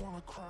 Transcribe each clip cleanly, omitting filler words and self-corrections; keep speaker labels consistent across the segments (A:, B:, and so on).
A: wanna cry.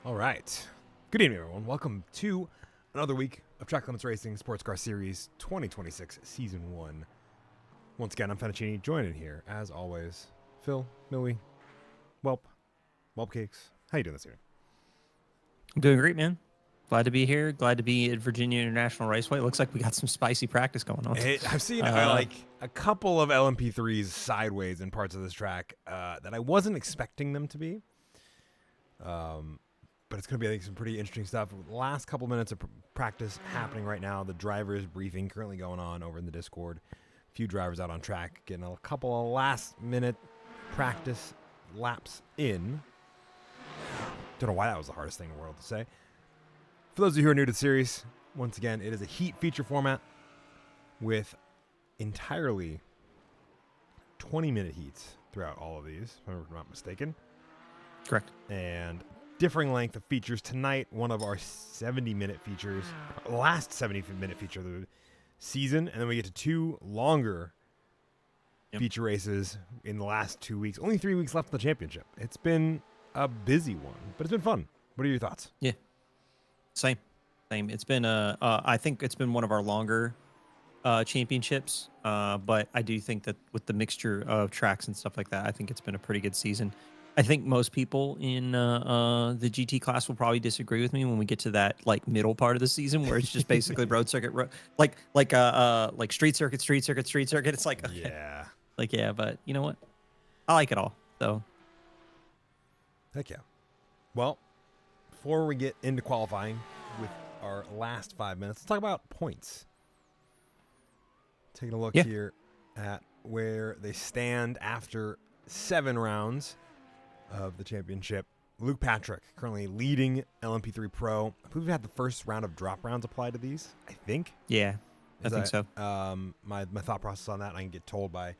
B: All right. Good evening, everyone. Welcome to another week of Track Limits Racing Sports Car Series 2026 Season 1. Once again, I'm Fettuccini, joining here, as always, Phil, Millie, Whelp Cakes. How you doing this evening?
C: I'm doing great, man. Glad to be here. Glad to be at Virginia International Raceway. It looks like we got some spicy practice going on.
B: I've seen like a couple of LMP3s sideways in parts of this track that I wasn't expecting them to be. But it's going to be, I think, some pretty interesting stuff. Last couple minutes of practice happening right now. The drivers briefing currently going on over in the Discord. A few drivers out on track getting a couple of last-minute practice laps in. Don't know why that was the hardest thing in the world to say. For those of you who are new to the series, once again, it is a heat feature format with entirely 20-minute heats throughout all of these, if I'm not mistaken.
C: Correct.
B: And differing length of features. Tonight, one of our 70-minute features, last 70-minute feature of the season, and then we get to two longer feature races in the last 2 weeks. Only 3 weeks left of the championship. It's been a busy one, but it's been fun. What are your thoughts?
C: Yeah. Same. It's been I think it's been one of our longer championships, but I do think that with the mixture of tracks and stuff like that, I think it's been a pretty good season. I think most people in the GT class will probably disagree with me when we get to that like middle part of the season where it's just basically road circuit, like street circuit. It's like, okay. Yeah, but you know what? I like it all. So,
B: heck yeah. Well, before we get into qualifying with our last 5 minutes, let's talk about points. Taking a look here at where they stand after 7 rounds of the championship. Luke Patrick currently leading LMP3 Pro. I believe we had the first round of drop rounds applied to these, I think.
C: Yeah, I think so.
B: My thought process on that, I can get told by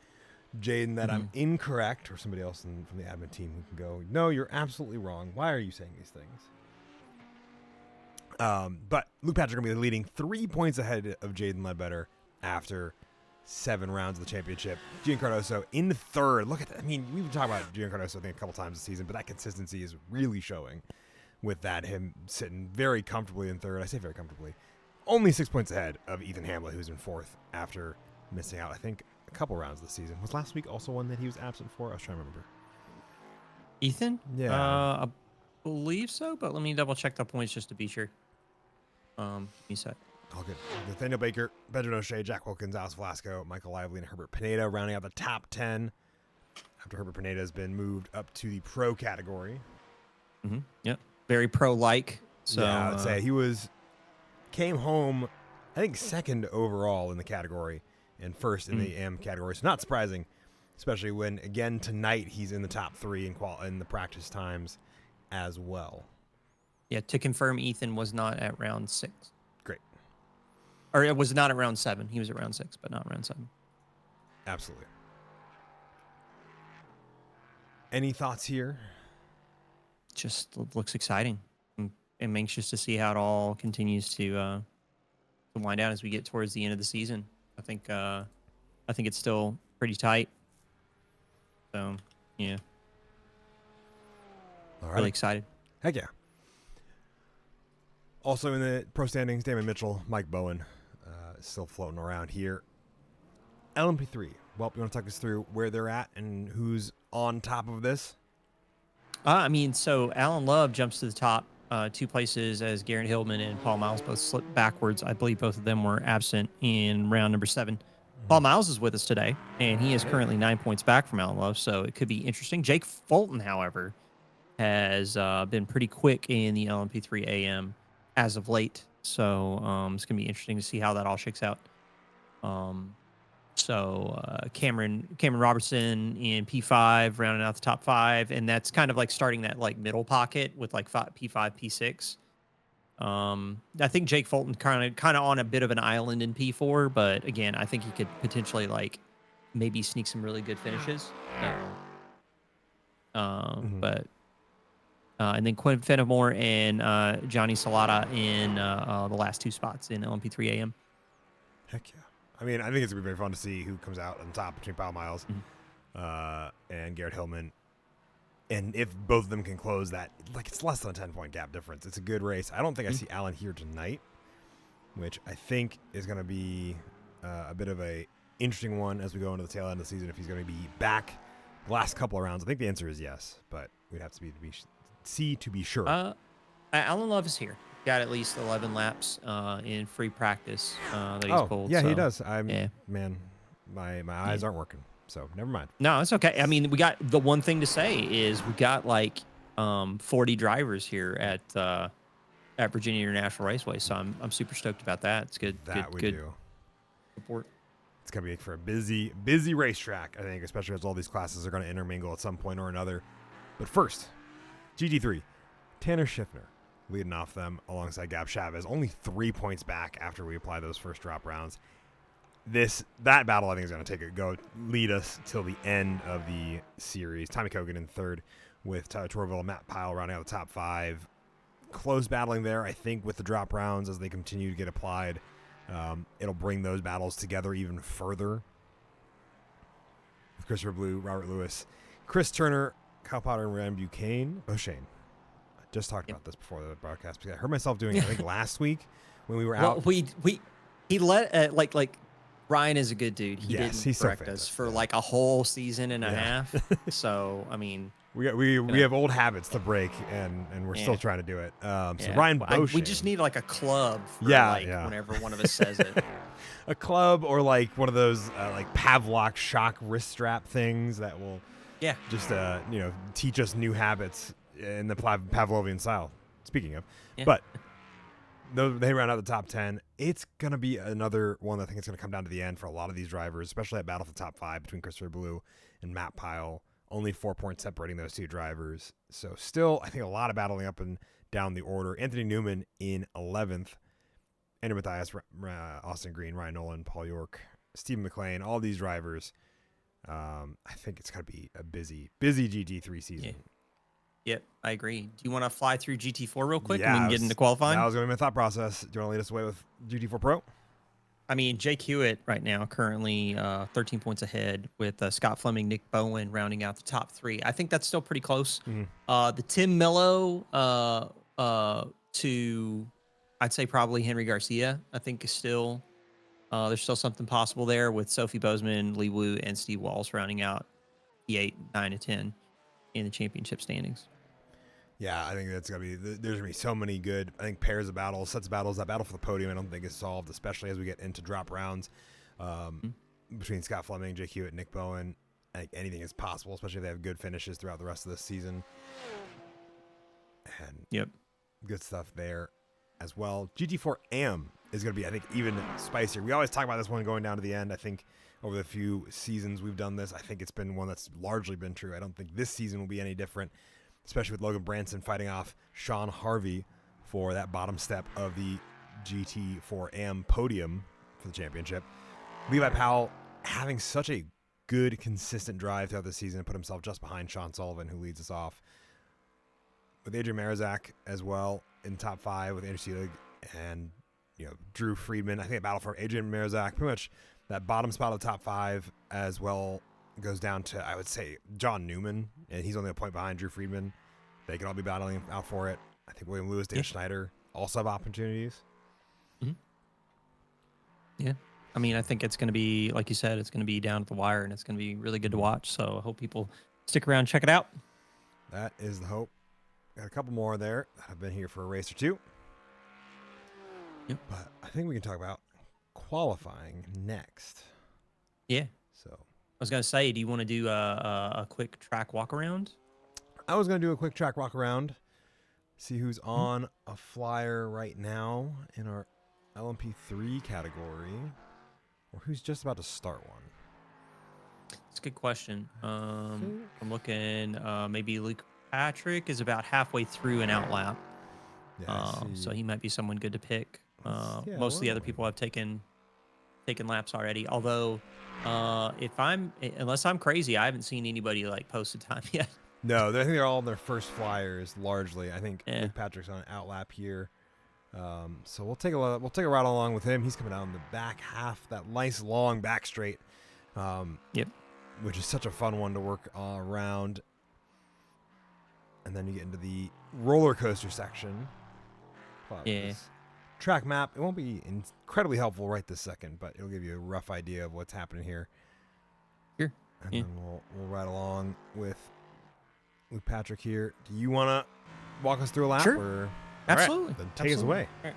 B: Jaden that I'm incorrect, or somebody else from the admin team who can go, no, you're absolutely wrong. Why are you saying these things? But Luke Patrick going to be leading 3 points ahead of Jaden Ledbetter after 7 rounds of the championship. Gian Cardoso in third. Look at that. I mean, we've talked about Gian Cardoso, I think, a couple times this season, but that consistency is really showing with that, him sitting very comfortably in third. I say very comfortably. Only 6 points ahead of Ethan Hamlet, who's in fourth after missing out, I think, a couple rounds this season. Was last week also one that he was absent for? I was trying to remember.
C: Ethan?
B: Yeah.
C: I believe so, but let me double check the points just to be sure. You said.
B: All good. Nathaniel Baker, Benjamin O'Shea, Jack Wilkins, Alice Velasco, Michael Lively, and Herbert Pineda rounding out the top 10 after Herbert Pineda has been moved up to the pro category.
C: Mm-hmm. Yep. Very pro-like. So,
B: yeah, I'd say he came home, I think, second overall in the category and first in the AM category. So not surprising, especially when, again, tonight he's in the top 3 in the practice times as well.
C: Yeah, to confirm, Ethan was not at round 6.
B: Great.
C: Or it was not at round 7. He was at round 6, but not round 7.
B: Absolutely. Any thoughts here?
C: Just looks exciting. I'm anxious to see how it all continues to wind down as we get towards the end of the season. I think it's still pretty tight. So, yeah.
B: All right.
C: Really excited.
B: Heck yeah. Also in the pro standings, Damon Mitchell, Mike Bowen, still floating around here. LMP3. Well, you want to talk us through where they're at and who's on top of this?
C: So Alan Love jumps to the top 2 places as Garrett Hillman and Paul Miles both slipped backwards. I believe both of them were absent in round number 7. Paul Miles is with us today, and he is currently 9 points back from Alan Love, so it could be interesting. Jake Fulton, however, has been pretty quick in the LMP3 AM as of late, so it's going to be interesting to see how that all shakes out. Cameron Robertson in P5 rounding out the top 5, and that's kind of like starting that like middle pocket with like P5, P6. I think Jake Fulton kind of on a bit of an island in P4, but again, I think he could potentially like maybe sneak some really good finishes. And then Quinn Fenimore and Johnny Salata in the last 2 spots in LMP3 AM.
B: Heck yeah. I mean, I think it's going to be very fun to see who comes out on top between Paul Miles and Garrett Hillman. And if both of them can close that, like it's less than a 10-point gap difference. It's a good race. I don't think I see Alan here tonight, which I think is going to be a bit of a interesting one as we go into the tail end of the season. If he's going to be back the last couple of rounds, I think the answer is yes, but we'd have to be sure.
C: Alan Love is here. Got at least 11 laps in free practice that he's pulled.
B: Yeah,
C: so,
B: he does. Man, my eyes aren't working. So never mind.
C: No, it's okay. I mean, we got the one thing to say is we got like 40 drivers here at Virginia International Raceway. So I'm super stoked about that. It's good. Good support.
B: It's gonna be for a busy racetrack, I think, especially as all these classes are gonna intermingle at some point or another. But first, GT3, Tanner Schiffner leading off them alongside Gab Chavez, only 3 points back after we apply those first drop rounds. That battle, I think, is going to lead us till the end of the series. Tommy Kogan in third with Tyler Torville and Matt Pyle rounding out the top 5. Close battling there, I think, with the drop rounds as they continue to get applied. It'll bring those battles together even further. With Christopher Blue, Robert Lewis, Chris Turner, Kyle Potter, and Ryan Buchanan. Shane. I just talked about this before the broadcast because I heard myself doing it, I think, last week when we were out.
C: He let like Ryan is a good dude. He didn't correct us for like a whole season and a half. So I mean,
B: we have old habits to break, and we're still trying to do it. So Ryan Beauchene.
C: We just need like a club. For whenever one of us says it.
B: A club or like one of those like Pavlok shock wrist strap things that will just teach us new habits in the Pavlovian style. Speaking of, but. They round out the top 10. It's going to be another one that I think it's going to come down to the end for a lot of these drivers, especially at battle for the top 5 between Christopher Blue and Matt Pyle. Only 4 points separating those 2 drivers. So still, I think a lot of battling up and down the order. Anthony Newman in 11th. Andrew Mathias, Austin Green, Ryan Nolan, Paul York, Stephen McLean, all these drivers. I think it's going to be a busy GT3 season.
C: Yep, I agree. Do you want to fly through GT4 real quick and we
B: Yeah,
C: can get into qualifying?
B: that was going to be my thought process. Do you want to lead us away with GT4 Pro?
C: I mean, Jake Hewitt right now currently 13 points ahead with Scott Fleming, Nick Bowen rounding out the top 3. I think that's still pretty close.
B: Mhm.
C: The Tim Mello to, I'd say probably Henry Garcia, I think is still, there's still something possible there with Sophie Bozeman, Lee Wu, and Steve Walls rounding out the 8, 9, and 10 in the championship standings.
B: Yeah, I think that's going to be, there's going to be so many good, I think, pairs of battles, sets of battles. That battle for the podium, I don't think is solved, especially as we get into drop rounds between Scott Fleming, Jake Hewitt, Nick Bowen. I think anything is possible, especially if they have good finishes throughout the rest of this season. And
C: Yep.
B: good stuff there as well. GT4 AM is going to be, I think, even spicier. We always talk about this one going down to the end. I think over the few seasons we've done this, I think it's been one that's largely been true. I don't think this season will be any different, especially with Logan Branson fighting off Sean Harvey for that bottom step of the GT4AM podium for the championship. Levi Powell having such a good, consistent drive throughout the season and put himself just behind Sean Sullivan, who leads us off. With Adrian Marizak as well in top 5 with Andrew Seelig and Drew Friedman. I think a battle for Adrian Marizak, pretty much that bottom spot of the top 5 as well goes down to, I would say, John Newman, and he's only a point behind Drew Friedman. They could all be battling out for it. I think William Lewis, Dan Schneider also have opportunities.
C: Mm-hmm. Yeah. I mean, I think it's going to be, like you said, it's going to be down to the wire, and it's going to be really good to watch. So I hope people stick around and check it out.
B: That is the hope. Got a couple more there that have been here for a race or two.
C: Yep.
B: But I think we can talk about qualifying next.
C: Yeah.
B: So
C: I was going to say, do you want to do a quick track walk around?
B: I was going to do a quick track walk around, see who's on a flyer right now in our LMP3 category, or who's just about to start one.
C: It's a good question. I'm looking, maybe Luke Patrick is about halfway through an out lap.
B: Yeah,
C: so he might be someone good to pick.
B: Yeah,
C: most of the other people have taken laps already. Although, unless I'm crazy, I haven't seen anybody like post a time yet.
B: No, I think they're all on their first flyers largely. I think Luke Patrick's on an out lap here. So we'll take a ride along with him. He's coming down the back half, that nice long back straight.
C: Yep.
B: Which is such a fun one to work around. And then you get into the roller coaster section. Track map. It won't be incredibly helpful right this second, but it'll give you a rough idea of what's happening here.
C: Sure.
B: And then we'll ride along with Luke Patrick here. Do you want to walk us through a lap?
C: Sure.
B: Or?
C: Absolutely.
B: Right, then take us away.
C: Right.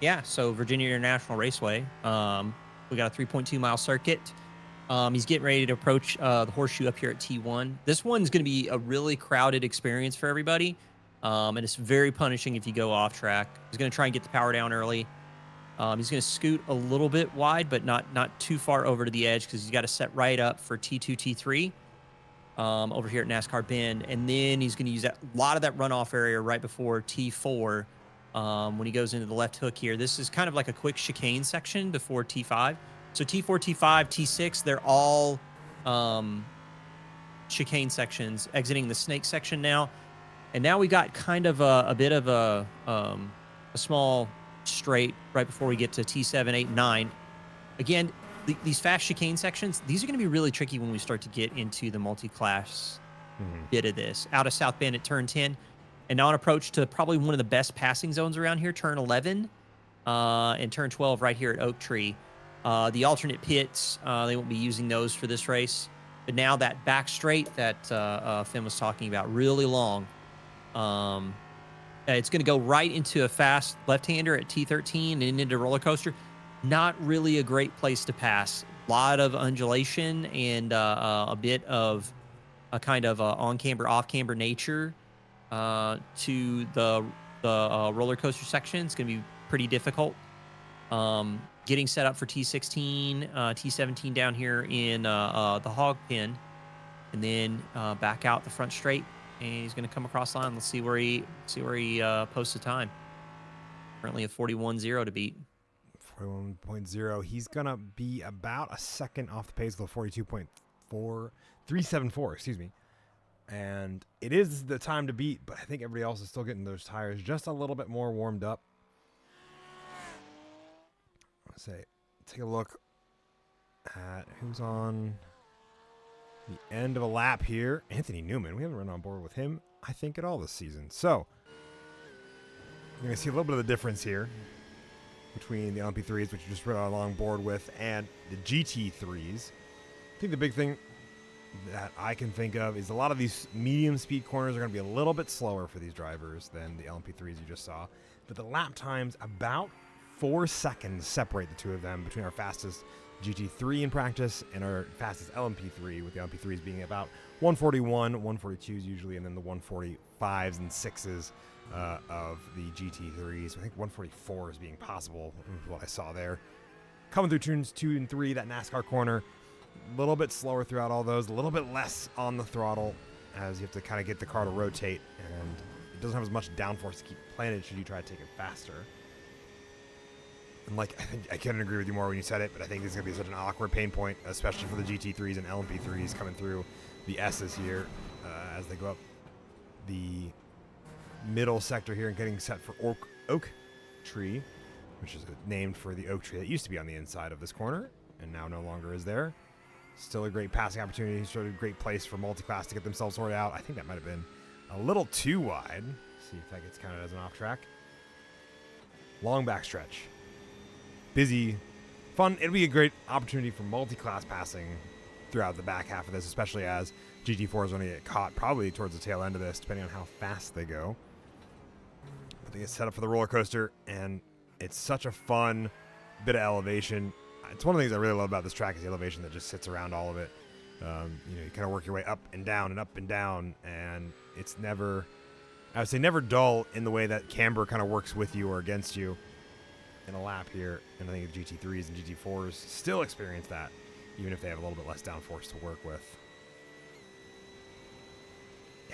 C: Yeah. So Virginia International Raceway. We got a 3.2 mile circuit. He's getting ready to approach the horseshoe up here at T1. This one's going to be a really crowded experience for everybody, and it's very punishing if you go off track. He's going to try and get the power down early. He's going to scoot a little bit wide, but not too far over to the edge because he's got to set right up for T2, T3 over here at NASCAR Bend, and then he's going to use a lot of that runoff area right before T4 when he goes into the left hook here. This is kind of like a quick chicane section before T5. So T4, T5, T6, they're all chicane sections, exiting the snake section now. And now we got kind of a bit of a small straight right before we get to T7, 8, 9. Again, these fast chicane sections, these are going to be really tricky when we start to get into the multi-class bit of this. Out of South Bend at turn 10. And now on approach to probably one of the best passing zones around here, turn 11 and turn 12 right here at Oak Tree. The alternate pits, they won't be using those for this race. But now that back straight that Finn was talking about, really long, it's going to go right into a fast left-hander at T13 and into roller coaster. Not really a great place to pass. A lot of undulation and a bit of a kind of on-camber, off-camber nature to the roller coaster section. It's going to be pretty difficult. Getting set up for T16, T17 down here in the hog pen, and then back out the front straight, and he's going to come across the line. Let's see where he posts a time. Currently a 41.0 to beat.
B: 41.0. He's gonna be about a second off the pace with a 42.4, 374. Excuse me. And it is the time to beat, but I think everybody else is still getting those tires just a little bit more warmed up. Let's say, take a look at who's on the end of a lap here. Anthony Newman. We haven't run on board with him, I think, at all this season. So, you're going to see a little bit of the difference here between the LMP3s, which you just ran along board with, and the GT3s. I think the big thing that I can think of is a lot of these medium speed corners are going to be a little bit slower for these drivers than the LMP3s you just saw. But the lap times, about 4 seconds separate the two of them between our fastest GT3 in practice and our fastest LMP3, with the LMP3s being about 141, 142s usually, and then the 145s and 6s of the GT3s. I think 144 is being possible, is what I saw there. Coming through turns 2 and 3, that NASCAR corner, a little bit slower throughout all those, a little bit less on the throttle as you have to kind of get the car to rotate, and it doesn't have as much downforce to keep planted should you try to take it faster. And like, I think I couldn't agree with you more when you said it, but I think this is going to be such an awkward pain point, especially for the GT3s and LMP3s coming through the S's here as they go up the middle sector here and getting set for Oak Tree, which is named for the oak tree that used to be on the inside of this corner and now no longer is there. Still a great passing opportunity, sort of a great place for multi-class to get themselves sorted out. I think that might have been a little too wide. See if that gets counted as an off track. Long backstretch. Busy, fun. It'll be a great opportunity for multi-class passing throughout the back half of this, especially as GT4 is going to get caught probably towards the tail end of this, depending on how fast they go. But they get set up for the roller coaster, and it's such a fun bit of elevation. It's one of the things I really love about this track is the elevation that just sits around all of it. You kind of work your way up and down and up and down, and it's never, I would say never dull in the way that camber kind of works with you or against you in a lap here. And I think the GT3s and GT4s still experience that, even if they have a little bit less downforce to work with.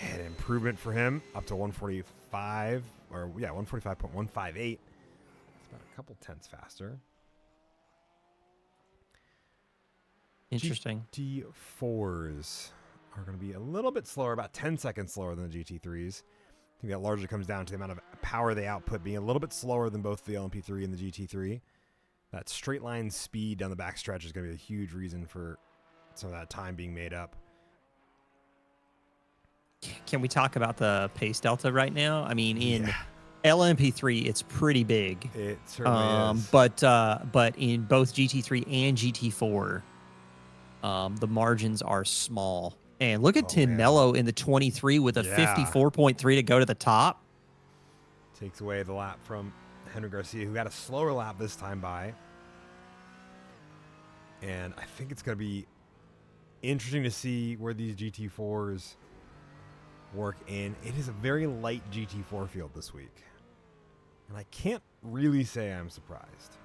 B: And improvement for him up to 145, or yeah, 145.158. It's about a couple tenths faster.
C: Interesting.
B: GT4s are going to be a little bit slower, about 10 seconds slower than the GT3s. I think that largely comes down to the amount of power they output being a little bit slower than both the LMP3 and the GT3. That straight line speed down the backstretch is going to be a huge reason for some of that time being made up.
C: Can we talk about the pace delta right now? I mean, in LMP3, it's pretty big.
B: It certainly is.
C: But in both GT3 and GT4, the margins are small. And look at Tim Mello in the 23 with a 54.3 to go to the top.
B: Takes away the lap from Henry Garcia, who got a slower lap this time by. And I think it's going to be interesting to see where these GT4s work in. It is a very light GT4 field this week. And I can't really say I'm surprised.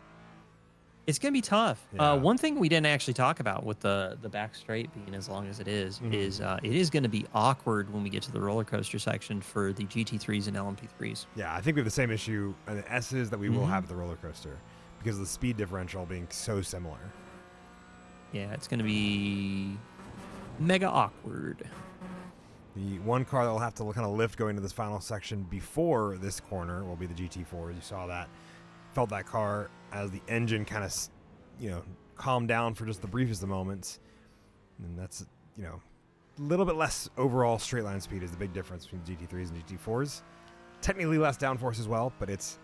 C: It's going to be tough.
B: Yeah.
C: One thing we didn't actually talk about with the back straight being as long as it is it is going to be awkward when we get to the roller coaster section for the GT3s and LMP3s.
B: Yeah, I think we have the same issue on the S's that we will have at the roller coaster because of the speed differential being so similar.
C: Yeah, it's going to be mega awkward.
B: The one car that will have to kind of lift going to this final section before this corner will be the GT4. You saw that. Felt that car as the engine kind of, calmed down for just the briefest of moments. And that's, a little bit less overall straight line speed is the big difference between GT3s and GT4s. Technically less downforce as well, but it's,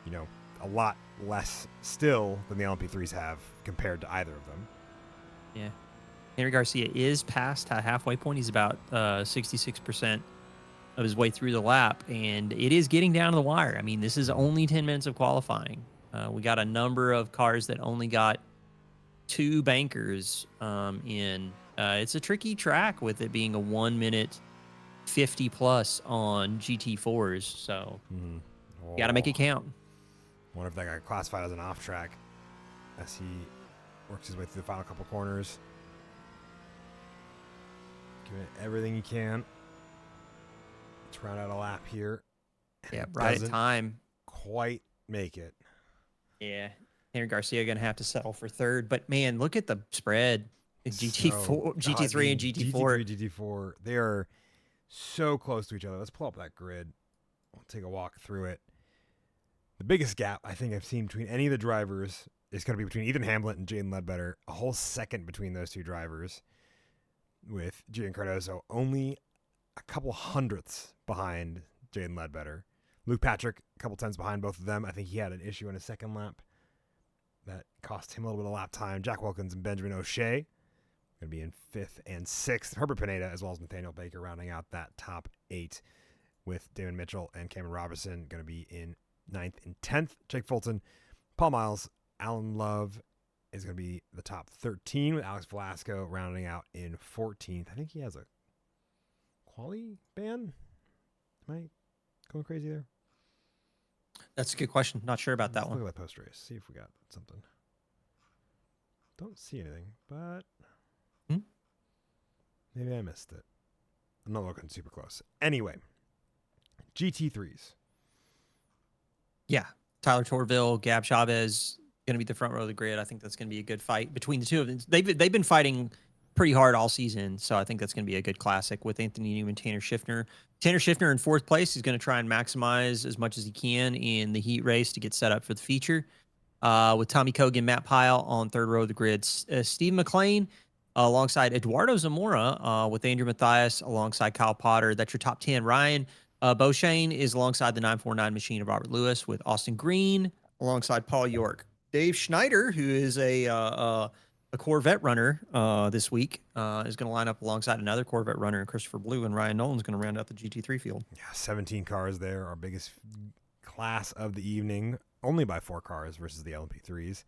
B: a lot less still than the LMP3s have compared to either of them.
C: Yeah. Henry Garcia is past that halfway point. He's about 66% of his way through the lap, and it is getting down to the wire. I mean, this is only 10 minutes of qualifying. We got a number of cars that only got 2 bankers in. It's a tricky track with it being a 1 minute 50 plus on GT4s, so you got to make it count.
B: Wonder if that got classified as an off track as he works his way through the final couple corners. Giving it everything he can to round out a lap here.
C: Yeah, right at time.
B: Quite make it.
C: Yeah, Henry Garcia going to have to settle for third. But, man, look at the spread. GT3 and GT4.
B: GT4, they are so close to each other. Let's pull up that grid. We'll take a walk through it. The biggest gap I think I've seen between any of the drivers is going to be between Ethan Hamlet and Jaden Ledbetter. A whole second between those two drivers, with Gian Cardoso only a couple hundredths behind Jaden Ledbetter. Luke Patrick, a couple tenths behind both of them. I think he had an issue in his second lap that cost him a little bit of lap time. Jack Wilkins and Benjamin O'Shea going to be in 5th and 6th. Herbert Pineda as well as Nathaniel Baker rounding out that top 8, with Damon Mitchell and Cameron Robertson going to be in 9th and 10th. Jake Fulton, Paul Miles, Alan Love is going to be the top 13, with Alex Velasco rounding out in 14th. I think he has a quali ban. Am I going crazy there?
C: That's a good question. Not sure about that one.
B: Look at that post race. See if we got something. Don't see anything, but maybe I missed it. I'm not looking super close. Anyway, GT3s.
C: Yeah. Tyler Torville, Gab Chavez going to be the front row of the grid. I think that's going to be a good fight between the two of them. They've been fighting pretty hard all season, so I think that's going to be a good classic with Anthony Newman, Tanner Schiffner. Tanner Schiffner in 4th place. He's going to try and maximize as much as he can in the heat race to get set up for the feature. With Tommy Kogan, Matt Pyle on 3rd row of the grid. Steve McLean alongside Eduardo Zamora with Andrew Mathias alongside Kyle Potter. That's your top 10. Ryan Beauchene is alongside the 949 machine of Robert Lewis, with Austin Green alongside Paul York. Dave Schneider, who is a Corvette runner this week, is going to line up alongside another Corvette runner, Christopher Blue, and Ryan Nolan's going to round out the GT3 field.
B: Yeah, 17 cars there, our biggest class of the evening, only by 4 cars versus the LMP3s.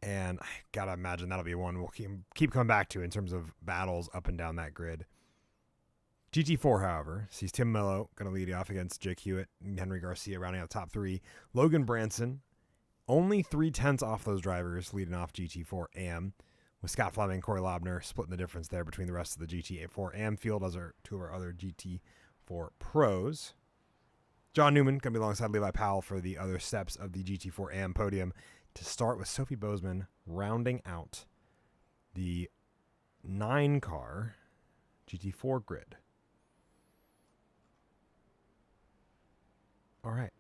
B: And I got to imagine that'll be one we'll keep coming back to in terms of battles up and down that grid. GT4, however, sees Tim Mello going to lead off against Jake Hewitt and Henry Garcia rounding out the top 3. Logan Branson, only 3/10 off those drivers leading off GT4 AM, with Scott Fleming and Corey Lobner splitting the difference there between the rest of the GT4 AM field, as are 2 of our other GT4 pros. John Newman going to be alongside Levi Powell for the other steps of the GT4 AM podium, to start with Sophie Bozeman rounding out the 9-car GT4 grid. All right.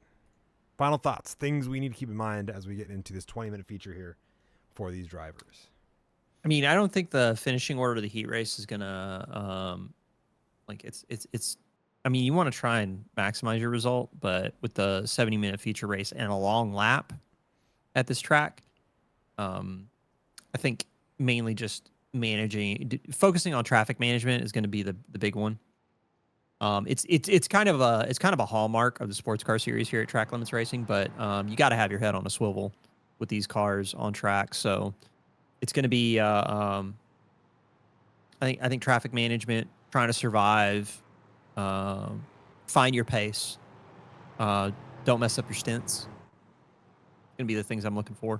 B: Final thoughts, things we need to keep in mind as we get into this 20-minute feature here for these drivers.
C: I mean, I don't think the finishing order of the heat race is gonna it's. I mean, you want to try and maximize your result, but with the 70-minute feature race and a long lap at this track, I think mainly just focusing on traffic management is going to be the big one. It's kind of a hallmark of the sports car series here at Track Limits Racing, but you got to have your head on a swivel with these cars on track. So it's going to be I think traffic management, trying to survive, find your pace, don't mess up your stints. Going to be the things I'm looking for.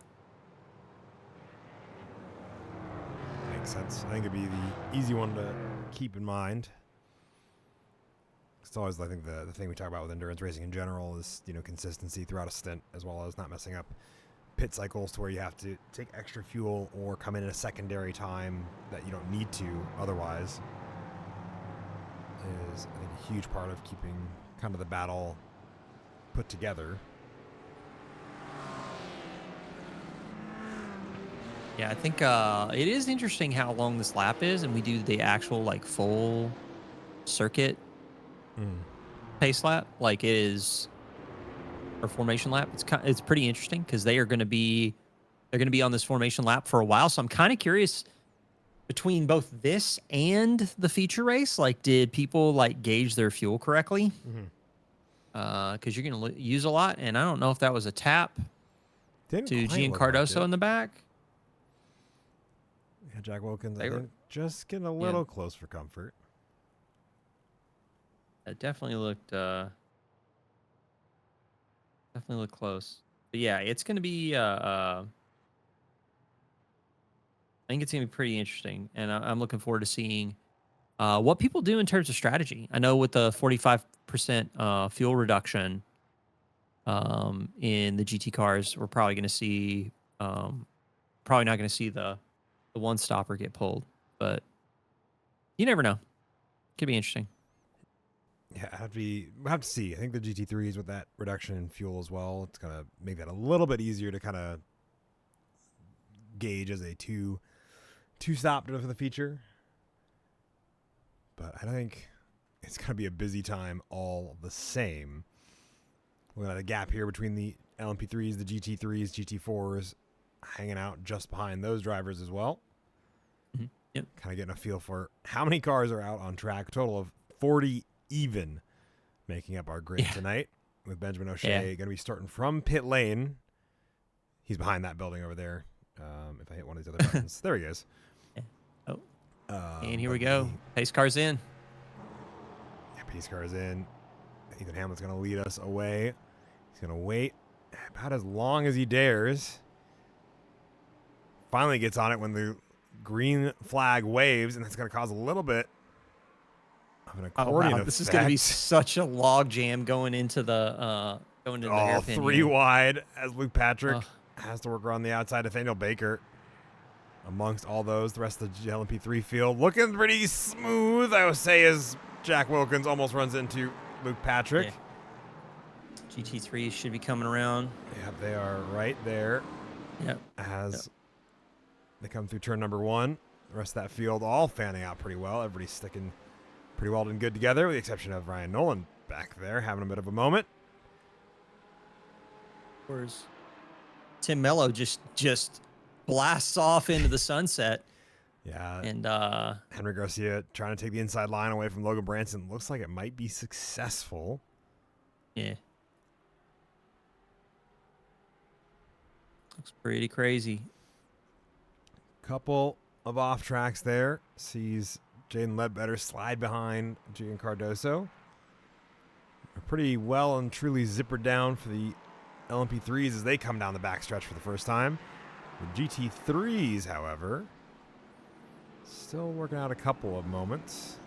B: Makes sense. I think it'd be the easy one to keep in mind. It's always, I think, the thing we talk about with endurance racing in general is, consistency throughout a stint, as well as not messing up pit cycles to where you have to take extra fuel or come in at a secondary time that you don't need to otherwise, is, I think, a huge part of keeping kind of the battle put together.
C: Yeah, I think it is interesting how long this lap is, and we do the actual full circuit pace lap, like it is, or formation lap. It's pretty interesting because they're going to be on this formation lap for a while. So I'm kind of curious between both this and the feature race, did people gauge their fuel correctly? Because you're going to use a lot, and I don't know if that was a tap to Gian Cardoso in the back.
B: Yeah, Jack Wilkins, I think, just getting a little close for comfort.
C: It definitely looked close. But yeah, it's going to be I think it's going to be pretty interesting, and I'm looking forward to seeing what people do in terms of strategy. I know with the 45% fuel reduction in the GT cars, we're probably going to see probably not going to see the one stopper get pulled, but you never know. Could be interesting.
B: Yeah, we'll have to see. I think the GT3s with that reduction in fuel as well, it's gonna make that a little bit easier to kind of gauge as a two-stop for the feature. But I think it's gonna be a busy time all the same. We're gonna have a gap here between the LMP3s, the GT3s, GT4s, hanging out just behind those drivers as well.
C: Mm-hmm. Yep.
B: Kind of getting a feel for how many cars are out on track. A total of 40 even making up our grid tonight, with Benjamin O'Shea going to be starting from pit lane. He's behind that building over there. If I hit one of these other buttons. There he is.
C: Yeah. Oh. And here we go. Pace car's in.
B: Yeah, pace car's in. Ethan Hamlet's going to lead us away. He's going to wait about as long as he dares. Finally gets on it when the green flag waves, and that's going to cause a little bit of an accordion effect.
C: This is going to be such a log jam going into the hairpin
B: 3
C: here.
B: wide as Luke Patrick has to work around the outside. Nathaniel Baker amongst all those. The rest of the LMP3 field looking pretty smooth, I would say, as Jack Wilkins almost runs into Luke Patrick.
C: Yeah. GT3 should be coming around.
B: Yep, they are right there.
C: Yep.
B: They come through turn number 1. The rest of that field all fanning out pretty well. Everybody's sticking pretty well and good together, with the exception of Ryan Nolan back there having a bit of a moment.
C: Where's Tim Mello just blasts off into the sunset.
B: Yeah.
C: And
B: Henry Garcia trying to take the inside line away from Logan Branson. Looks like it might be successful.
C: Yeah. Looks pretty crazy.
B: Couple of off tracks there. Sees Jaden Ledbetter slide behind Gian Cardoso. Pretty well and truly zippered down for the LMP3s as they come down the backstretch for the first time. The GT3s, however, still working out a couple of moments.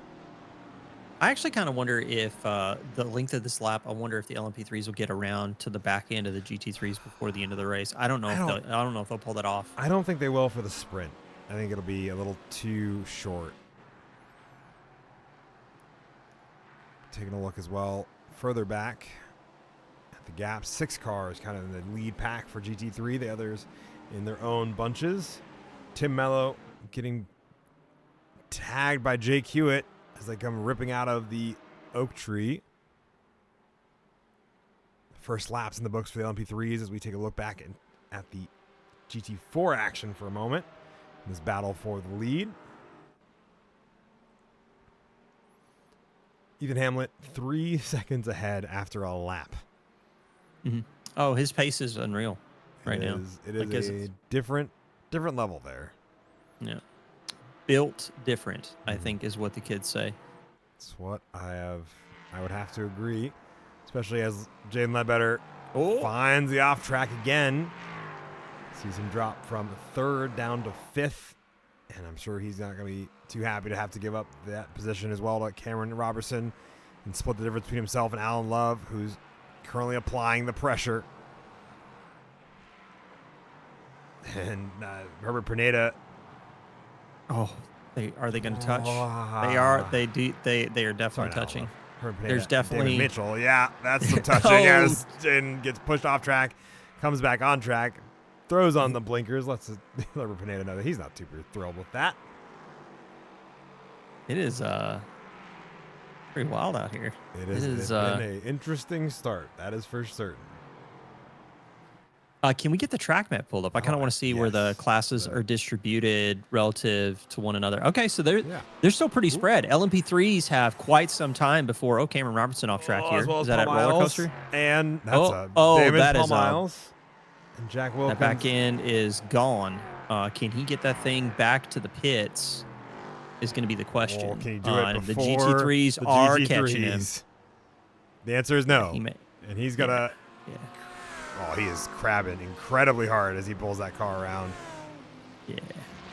C: I actually kind of wonder if the length of this lap, I wonder if the LMP3s will get around to the back end of the GT3s before the end of the race. I don't know if they'll pull that off.
B: I don't think they will for the sprint. I think it'll be a little too short. Taking a look as well further back at the gap. 6 cars kind of in the lead pack for GT3. The others in their own bunches. Tim Mello getting tagged by Jake Hewitt as they come ripping out of the oak tree. First laps in the books for the LMP3s as we take a look back at the GT4 action for a moment. In this battle for the lead. Ethan Hamlet 3 seconds ahead after a lap.
C: Mm-hmm. Oh, his pace is unreal right now.
B: It is a different level there.
C: Yeah. Built different, I think, is what the kids say.
B: That's what I would have to agree, especially as Jaden Ledbetter finds the off track again. Sees him drop from 3rd down to 5th, and I'm sure he's not going to be too happy to have to give up that position as well to Cameron Robertson and split the difference between himself and Alan Love, who's currently applying the pressure. And Herbert Pineda.
C: Oh, are they going to touch? They are. They do. They are definitely touching. There's definitely
B: David Mitchell. Yeah, that's some touching. And gets pushed off track, comes back on track, throws on the blinkers. Lets Herbert Pineda know that he's not super thrilled with that.
C: It is pretty wild out here.
B: It's been an interesting start. That is for certain.
C: Can we get the track map pulled up? I kind of want to see where the classes are distributed relative to one another. Okay, so they're still pretty spread. LMP3s have quite some time before. Cameron Robertson off track here.
B: Well,
C: is that at Roller Coaster?
B: And that's that is Miles. And Jack Wilkins.
C: That back end is gone. Can he get that thing back to the pits? Is going to be the question.
B: Well, can he do it
C: the
B: before
C: GT3s are catching him?
B: The answer is no. And he's gonna.
C: Yeah.
B: Oh, he is crabbing incredibly hard as he pulls that car around.
C: Yeah.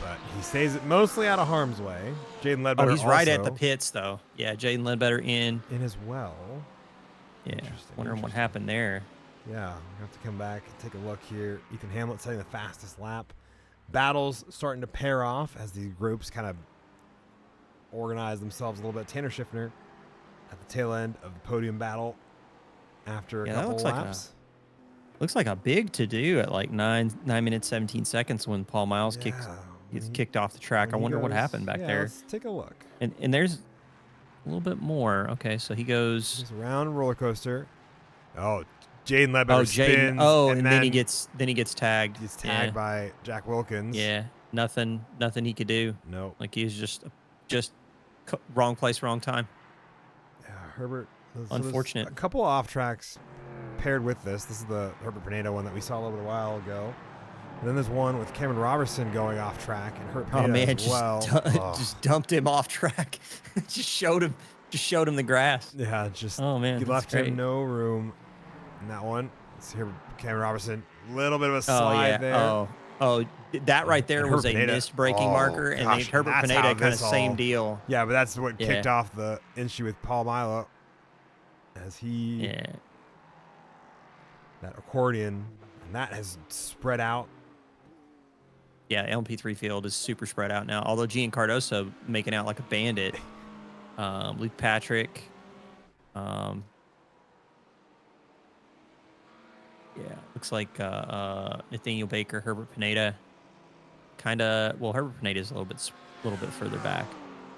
B: But he stays mostly out of harm's way. Jaden Ledbetter.
C: Oh, he's right at the pits, though. Yeah, Jaden Ledbetter in
B: as well.
C: Yeah. Wondering what happened there.
B: Yeah, we have to come back and take a look here. Ethan Hamlet setting the fastest lap. Battles starting to pair off as these groups kind of organize themselves a little bit. Tanner Schiffner at the tail end of the podium battle after a
C: Yeah, that
B: couple
C: looks
B: laps.
C: looks like a big to do at like 9 minutes 17 seconds when Paul Miles
B: Yeah,
C: gets kicked off the track. I
B: when he
C: wonder what
B: goes,
C: happened back
B: yeah,
C: there.
B: let's take a look.
C: And there's a little bit more. Okay, so he goes.
B: Just around roller coaster. Oh, Jaden Ledbetter
C: Oh, Jaden.
B: spins,
C: Oh,
B: and
C: and then he
B: then
C: gets tagged.
B: gets
C: Yeah,
B: tagged by Jack Wilkins.
C: yeah. Nothing he could do.
B: Nope.
C: Like he was just wrong place, wrong time.
B: Yeah, Herbert. So
C: Unfortunate.
B: a couple of off tracks paired with this. This is the Herbert Pineda one that we saw a little while ago. And then there's one with Cameron Robertson going off track and Herbert Pineda
C: Oh man,
B: as well.
C: just dumped him off track. just showed him the grass.
B: Yeah, just
C: Oh man,
B: he
C: that's
B: left
C: great.
B: him no room in that one. Let's hear Cameron Robertson. Little bit of a
C: Oh
B: slide
C: yeah.
B: there.
C: Oh, that right there
B: And
C: was
B: Herbert
C: a
B: Pineda.
C: missed braking
B: Oh,
C: marker, and then
B: gosh,
C: Herbert
B: that's
C: Pineda
B: how
C: kind of
B: this all-
C: same deal.
B: Yeah, but that's what
C: Yeah.
B: kicked off the issue with Paul Milo as he
C: Yeah.
B: that accordion, and that has spread out.
C: Yeah, LMP3 field is super spread out now. Although Gian Cardoso making out like a bandit. Luke Patrick. Yeah, looks like Nathaniel Baker, Herbert Pineda. Herbert Pineda is a little bit further back.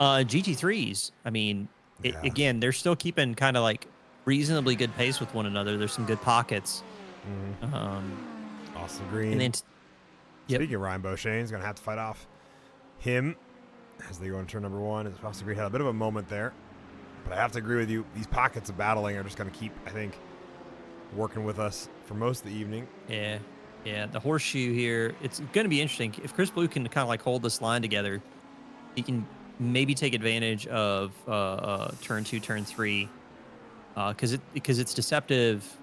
C: GT3s, I mean,
B: Yeah.
C: again, they're still keeping kind of like reasonably good pace with one another. There's some good pockets.
B: Austin Green.
C: And then Yep.
B: Speaking of Ryan Beauchene's going to have to fight off him as they go into turn number one. As Austin Green had a bit of a moment there. But I have to agree with you. These pockets of battling are just going to keep, I think, working with us for most of the evening.
C: Yeah, the horseshoe here, it's going to be interesting. If Chris Blue can kind of like hold this line together, he can maybe take advantage of turn 2, turn 3, because it's deceptive.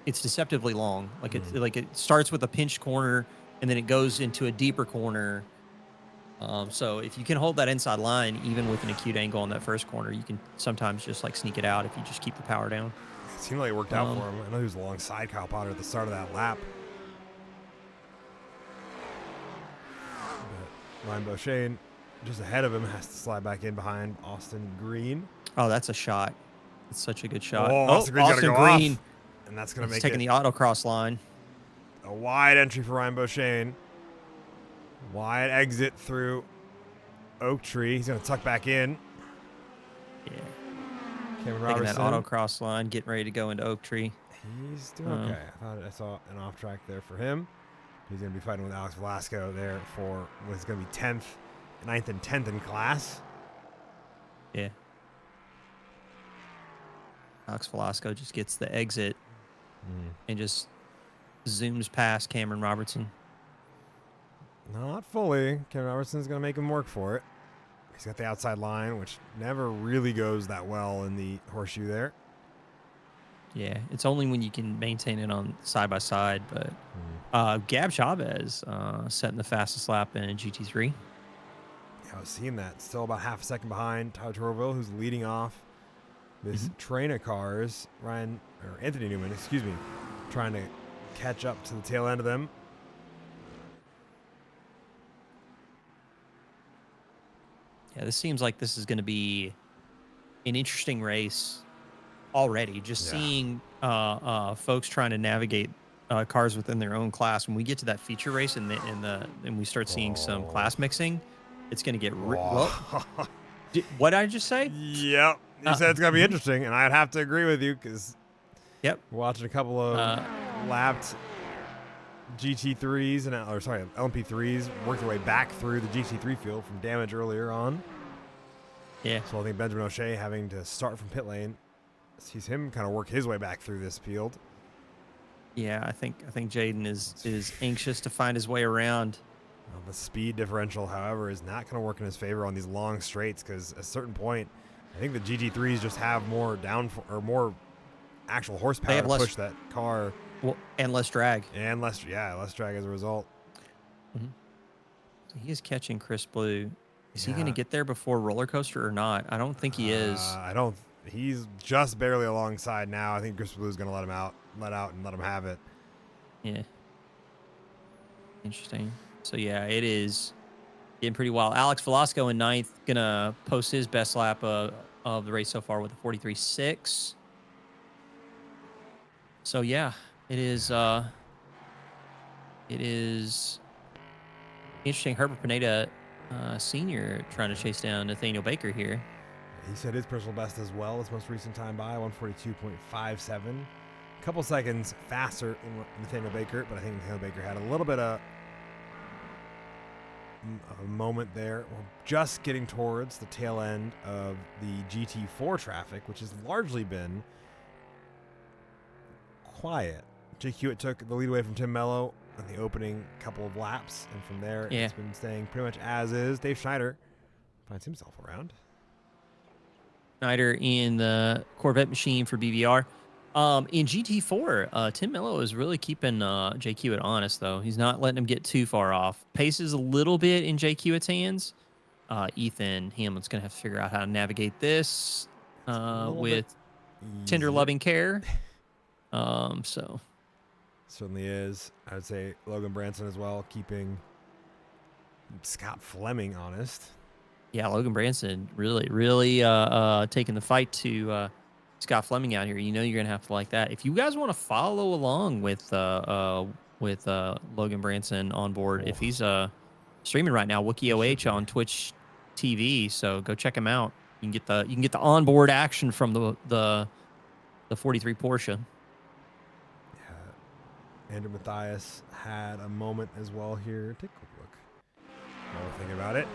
C: It's deceptively long. Like it starts with a pinched corner and then it goes into a deeper corner. So if you can hold that inside line, even with an acute angle on that first corner, you can sometimes just like sneak it out if you just keep the power down.
B: It seemed like it worked out for him. I know he was alongside Kyle Potter at the start of that lap. But Ryan Beauchene, just ahead of him, has to slide back in behind Austin Green.
C: Oh, that's a shot. It's such a good shot.
B: Oh, Austin Green's
C: Austin
B: gotta go
C: Green.
B: off. And that's going to
C: He's
B: make
C: taking
B: it
C: the autocross line.
B: a wide entry for Ryan Beauchene. Wide exit through Oak Tree. He's going to tuck back in.
C: Yeah.
B: Cameron
C: Taking that
B: Robertson.
C: autocross line, getting ready to go into Oak Tree.
B: He's doing okay. I thought I saw an off track there for him. He's going to be fighting with Alex Velasco there for what's going to be 10th, 9th, and 10th in class.
C: Yeah. Alex Velasco just gets the exit and just zooms past Cameron Robertson.
B: Not fully. Cameron Robertson's going to make him work for it. He's got the outside line, which never really goes that well in the horseshoe there.
C: Yeah, it's only when you can maintain it on side by side. But Gab Chavez setting the fastest lap in GT3.
B: Yeah, I was seeing that. Still about half a second behind Tyler Torville, who's leading off this train of cars. Anthony Newman, excuse me, trying to catch up to the tail end of them.
C: Yeah, this seems like this is going to be an interesting race already. Just seeing folks trying to navigate cars within their own class. When we get to that feature race and we start seeing some class mixing, it's going to get what did I just say?
B: Yep. You said it's going to be interesting, and I'd have to agree with you because we're watching a couple of lapped GT3s LMP3s work their way back through the GT3 field from damage earlier on.
C: Yeah.
B: So I think Benjamin O'Shea having to start from pit lane sees him kind of work his way back through this field.
C: Yeah, I think Jaden is anxious to find his way around.
B: Well, the speed differential, however, is not going to work in his favor on these long straights because at a certain point, I think the GT3s just have more more actual horsepower to push that car.
C: Well, and less drag.
B: And less drag as a result.
C: So he is catching Chris Blue. Is he going to get there before roller coaster or not? I don't think he is.
B: He's just barely alongside now. I think Chris Blue's going to let him have it.
C: Yeah. Interesting. So yeah, it is Getting pretty wild. Alex Velasco in ninth, gonna post his best lap of the race so far with a 43.6. So yeah, it is interesting. Herbert Pineda, senior, trying to chase down Nathaniel Baker here.
B: He set his personal best as well. His most recent time by 142.57. A couple seconds faster than Nathaniel Baker, but I think Nathaniel Baker had a little bit of a moment there. We're just getting towards the tail end of the GT4 traffic, which has largely been quiet. Jake Hewitt took the lead away from Tim Mello in the opening couple of laps, and from there it's been staying pretty much as is. Dave Schneider finds himself around.
C: Schneider in the Corvette machine for BVR. In GT4, Tim Mello is really keeping Jake Hewitt honest, though. He's not letting him get too far off. Pace is a little bit in Jake Hewitt's hands. Ethan Hamlin's going to have to figure out how to navigate this with tender loving care. So
B: certainly is. I would say Logan Branson as well, keeping Scott Fleming honest.
C: Yeah, Logan Branson really taking the fight to Scott Fleming out here. You know you're gonna have to like that. If you guys want to follow along with Logan Branson on board, if he's streaming right now, Wookie OH on Twitch TV, so go check him out. You can get the onboard action from the 43 Porsche.
B: Yeah, Andrew Mathias had a moment as well here. Take a quick look. While we're thinking about it.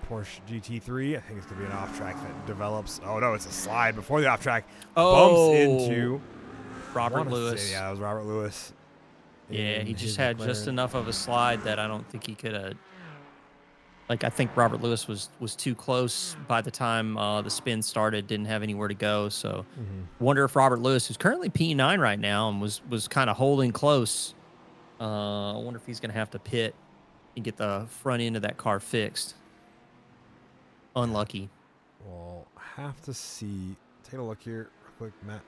B: Porsche GT3, I think it's going to be an off-track that develops. Oh, no, it's a slide before the off-track. Bumps into
C: Robert Lewis.
B: Yeah, it was Robert Lewis.
C: Yeah, he just had just enough of a slide that I don't think he could have. Like, I think Robert Lewis was too close by the time the spin started, didn't have anywhere to go. So, wonder if Robert Lewis, who's currently P9 right now and was kind of holding close, I wonder if he's going to have to pit and get the front end of that car fixed. Unlucky.
B: We'll have to see. Take a look here real quick. Matt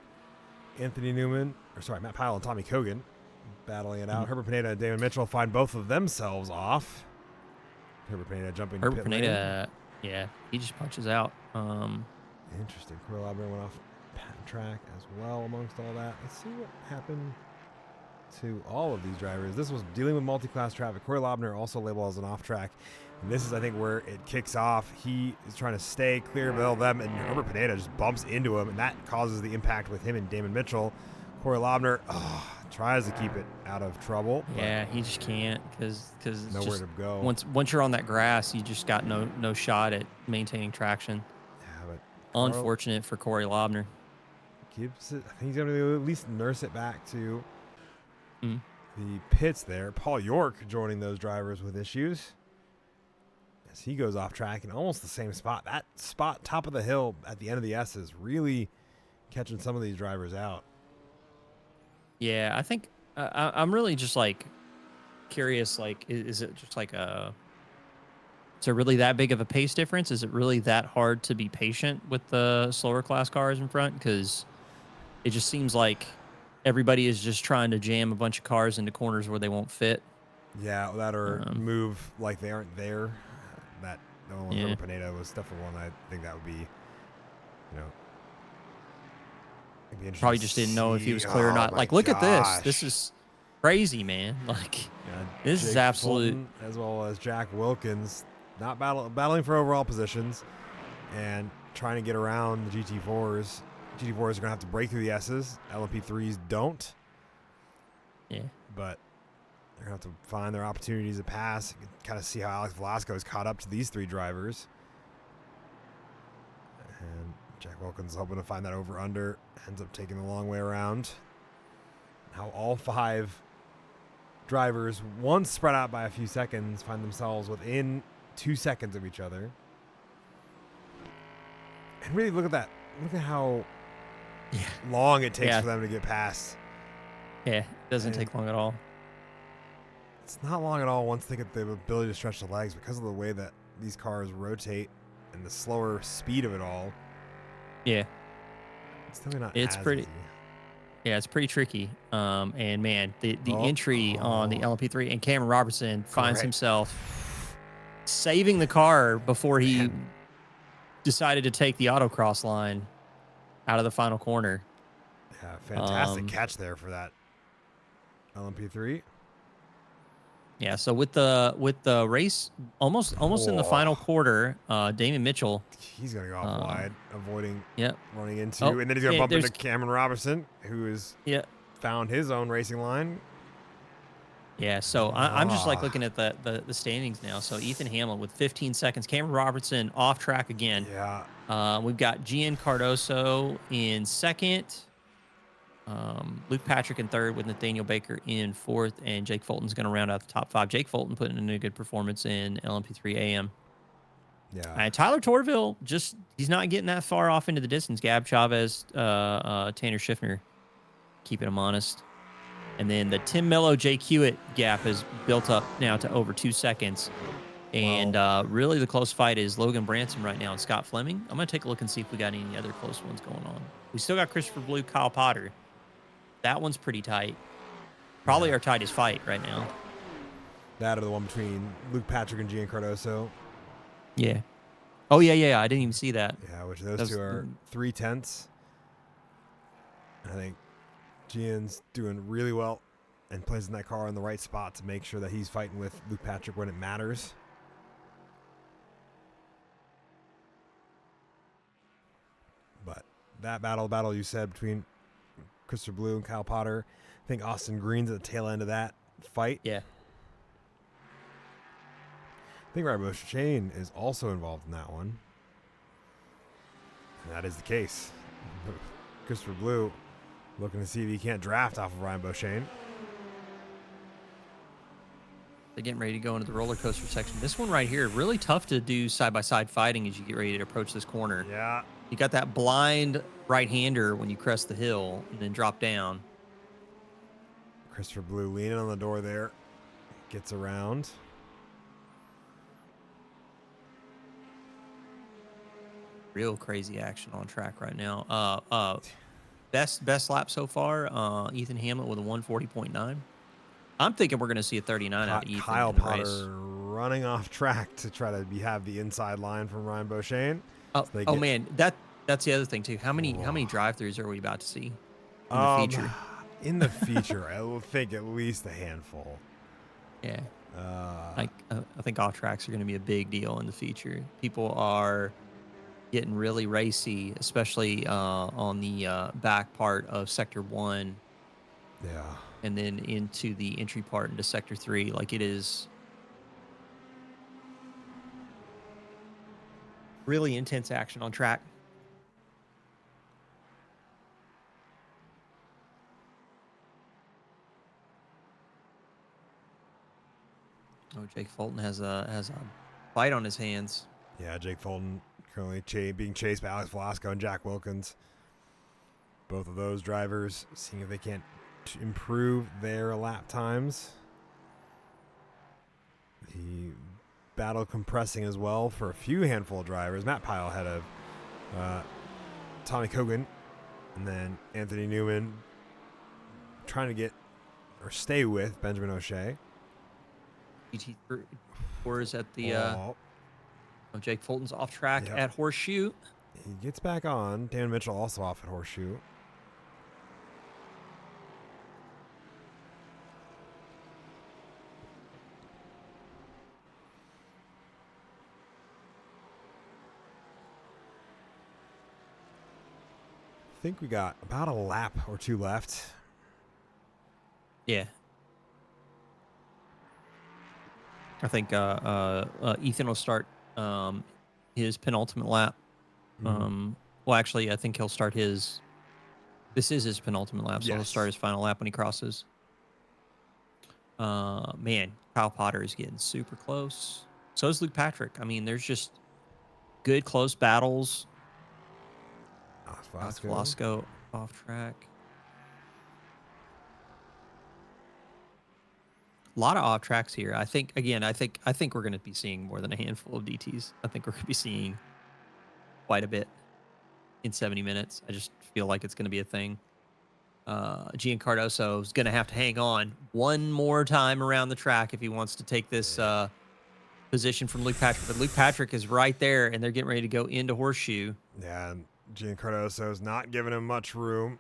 B: Pyle and Tommy Kogan battling it out. Herbert Pineda and Damon Mitchell find both of themselves off. Herbert Pineda jumping.
C: Herbert Pineda, yeah, he just punches out.
B: Interesting. Corey Labner went off track as well amongst all that. Let's see what happened to all of these drivers. This was dealing with multi-class traffic. Corey Labner also labeled as an off-track. And this is, I think, where it kicks off. He is trying to stay clear of them, and Herbert Pineda just bumps into him, and that causes the impact with him and Damon Mitchell. Corey Labner tries to keep it out of trouble.
C: Yeah, he just can't because
B: nowhere to go.
C: Once you're on that grass, you just got no shot at maintaining traction.
B: Yeah, but
C: unfortunate for Corey Labner.
B: Keeps it. I think he's going to at least nurse it back to the pits there. Paul York joining those drivers with issues. As he goes off track in almost the same spot. That spot, top of the hill at the end of the S, is really catching some of these drivers out.
C: Yeah, I think I'm really just like curious. Like, is it just like is it really that big of a pace difference? Is it really that hard to be patient with the slower class cars in front? Because it just seems like everybody is just trying to jam a bunch of cars into corners where they won't fit.
B: Yeah, that or move like they aren't there. That Herbert Pineda was definitely one. I think that would be,
C: probably just didn't know if he was clear or not. Like, look at this. This is crazy, man. Like, this is absolute.
B: Fulton, as well as Jack Wilkins, not battling for overall positions and trying to get around the GT4s. GT4s are going to have to break through the S's. LMP3s don't.
C: Yeah.
B: But they're going to have to find their opportunities to pass. You can kind of see how Alex Velasco is caught up to these three drivers. And Jack Wilkins is hoping to find that over-under. Ends up taking the long way around. Now all five drivers, once spread out by a few seconds, find themselves within 2 seconds of each other. And really look at that. Look at how long it takes for them to get past.
C: Yeah, it doesn't take long at all.
B: It's not long at all once they get the ability to stretch the legs because of the way that these cars rotate and the slower speed of it all.
C: Yeah.
B: It's definitely not
C: it's
B: as
C: pretty
B: easy.
C: Yeah, it's pretty tricky. And man, the entry on the LMP3 and Cameron Robertson finds himself saving the car before he
B: Man.
C: decided to take the autocross line out of the final corner.
B: Yeah, fantastic catch there for that LMP3.
C: Yeah, so with the race almost in the final quarter, Damon Mitchell.
B: He's gonna go off wide, avoiding running into,
C: Oh,
B: and then he's gonna bump into Cameron Robertson, who has found his own racing line.
C: Yeah, so I'm just like looking at the standings now. So Ethan Hamlin with 15 seconds, Cameron Robertson off track again.
B: Yeah.
C: We've got Gian Cardoso in second. Luke Patrick in third with Nathaniel Baker in fourth, and Jake Fulton's going to round out the top 5. Jake Fulton putting in a good performance in LMP3 AM.
B: Yeah.
C: Tyler Torville, he's not getting that far off into the distance. Gab Chavez, Tanner Schiffner, keeping him honest. And then the Tim Mello, Jake Hewitt gap has built up now to over 2 seconds. And really the close fight is Logan Branson right now and Scott Fleming. I'm going to take a look and see if we got any other close ones going on. We still got Christopher Blue, Kyle Potter. That one's pretty tight. Probably our tightest fight right now.
B: That or the one between Luke Patrick and Gian Cardoso.
C: Yeah. Oh, yeah. I didn't even see that.
B: Yeah, which those two are 3/10. I think Gian's doing really well and placing that car in the right spot to make sure that he's fighting with Luke Patrick when it matters. But that battle you said between Christopher Blue and Kyle Potter, I think Austin Green's at the tail end of that fight.
C: Yeah.
B: I think Ryan Shane is also involved in that one. And that is the case. Christopher Blue looking to see if he can't draft off of Ryan Beauchene.
C: They're getting ready to go into the roller coaster section. This one right here, really tough to do side-by-side fighting as you get ready to approach this corner.
B: Yeah.
C: You got that blind right-hander when you crest the hill and then drop down.
B: Christopher Blue leaning on the door there. Gets around.
C: Real crazy action on track right now. Best lap so far, Ethan Hamlin with a 140.9. I'm thinking we're going to see a 39 out of Ethan.
B: Kyle Potter running off track to try to have the inside line from Ryan Beauchene.
C: Oh man, that's the other thing too. How many drive-throughs are we about to see in the feature?
B: In the feature, I think at least a handful.
C: Yeah. I think off tracks are going to be a big deal in the feature. People are getting really racy, especially on the back part of Sector 1.
B: Yeah.
C: And then into the entry part into Sector 3. Like, it is really intense action on track. Oh, Jake Fulton has a fight on his hands.
B: Yeah, Jake Fulton currently being chased by Alex Velasco and Jack Wilkins. Both of those drivers seeing if they can't improve their lap times. The battle compressing as well for a few handful of drivers. Matt Pyle ahead of Tommy Cogan, and then Anthony Newman trying to get or stay with Benjamin O'Shea.
C: GT4 is at the Jake Fulton's off track at Horseshoe.
B: He gets back on. Dan Mitchell also off at Horseshoe. I think we got about a lap or two left.
C: Yeah. I think Ethan will start his penultimate lap. Well, actually, I think he'll start his... This is his penultimate lap, so he'll start his final lap when he crosses. Man, Kyle Potter is getting super close. So is Luke Patrick. I mean, there's just good close battles. Velasco off track. A lot of off tracks here. I think we're going to be seeing more than a handful of DTs. I think we're going to be seeing quite a bit in 70 minutes. I just feel like it's going to be a thing. Gian Cardoso is going to have to hang on one more time around the track if he wants to take this position from Luke Patrick, but Luke Patrick is right there, and they're getting ready to go into Horseshoe.
B: Yeah, and Giancarloso's not giving him much room.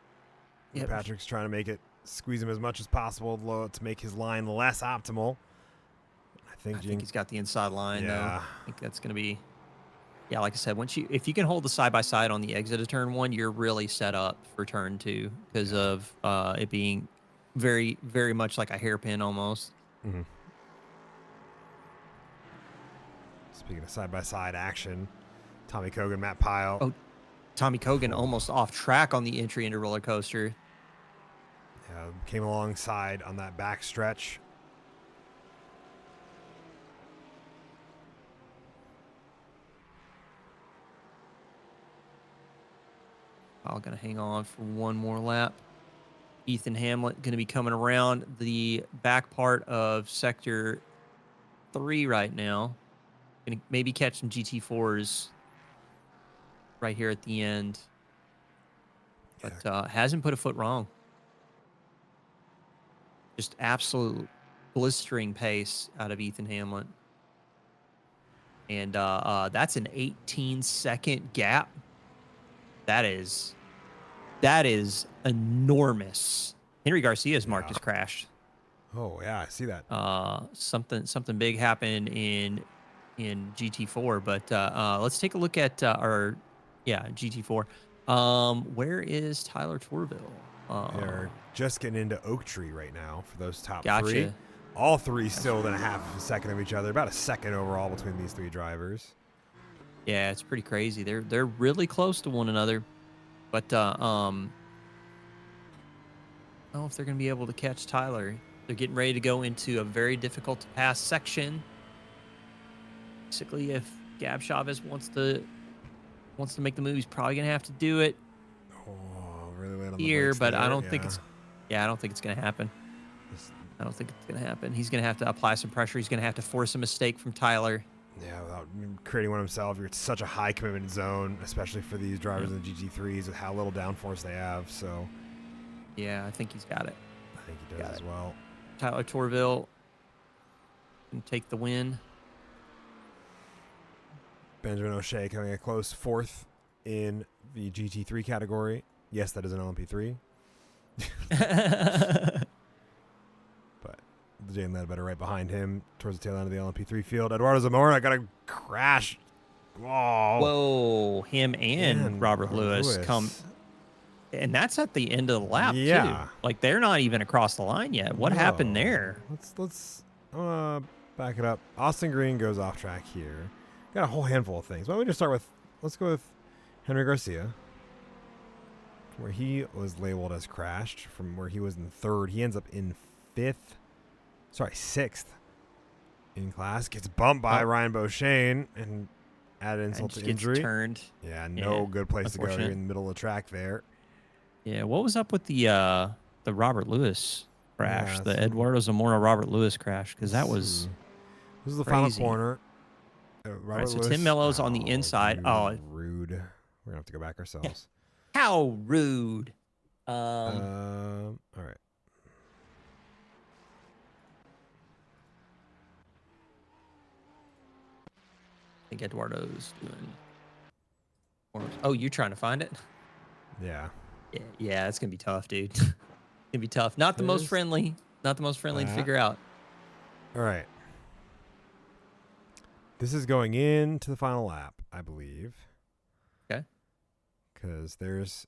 C: Yep.
B: Patrick's trying to squeeze him as much as possible to make his line less optimal. I think
C: he's got the inside line, though.
B: Yeah.
C: I think that's going to be... Yeah, like I said, if you can hold the side-by-side on the exit of turn 1, you're really set up for turn 2 because of it being very, very much like a hairpin almost.
B: Mm-hmm. Speaking of side-by-side action, Tommy Cogan, Matt Pyle.
C: Oh, Tommy Cogan almost off track on the entry into roller coaster.
B: Yeah, came alongside on that back stretch.
C: I'm going to hang on for one more lap. Ethan Hamlet going to be coming around the back part of sector 3 right now. Going to maybe catch some GT4s right here at the end. But hasn't put a foot wrong. Just absolute blistering pace out of Ethan Hamlet. And that's an 18-second gap. That is enormous. Henry Garcia's mark just crashed.
B: Oh yeah, I see that.
C: Something big happened in GT4, but let's take a look at GT4. Where is Tyler Torville?
B: They're just getting into Oak Tree right now for those top
C: gotcha.
B: 3. All 3 still within a half of a second of each other. About a second overall between these 3 drivers.
C: Yeah, it's pretty crazy. They're really close to one another, but I don't know if they're going to be able to catch Tyler. They're getting ready to go into a very difficult to pass section. Basically, if Gab Chavez wants to make the move, he's probably going to have to do it.
B: Oh, really late on
C: here,
B: the
C: but
B: there.
C: I don't think it's. Yeah, I don't think it's going to happen. I don't think it's going to happen. He's going to have to apply some pressure. He's going to have to force a mistake from Tyler.
B: Yeah, without creating one himself. You're at such a high commitment zone, especially for these drivers in the GT3s with how little downforce they have. So,
C: yeah, I think he's got it.
B: I think he does as well.
C: Tyler Torville can take the win.
B: Benjamin O'Shea coming a close 4th in the GT3 category. Yes, that is an LMP3. But Jane Ledbetter right behind him towards the tail end of the LMP3 field. Eduardo Zamora got a crash.
C: Whoa, him and Robert Lewis come. And that's at the end of the lap, too. Like, they're not even across the line yet. What happened there?
B: Let's back it up. Austin Green goes off track here. Got a whole handful of things. Why don't we just start with, let's go with Henry Garcia. Where he was labeled as crashed, from where he was in 3rd. He ends up in 6th in class. Gets bumped by Ryan Beauchesne and added insult to injury.
C: Gets turned.
B: Yeah, no good place to go here in the middle of the track there.
C: Yeah, what was up with the Robert Lewis crash? The Eduardo Zamora Robert Lewis crash, because that was
B: This is the final corner.
C: Right, so Tim Mello's on the inside.
B: Rude. We're gonna have to go back ourselves.
C: How rude.
B: All right.
C: I think Eduardo's doing. Oh, you're trying to find it?
B: Yeah.
C: Yeah, it's gonna be tough, dude. It's gonna be tough. Not the most friendly. Not the most friendly to figure out.
B: All right. This is going into the final lap, I believe.
C: Okay.
B: Because there's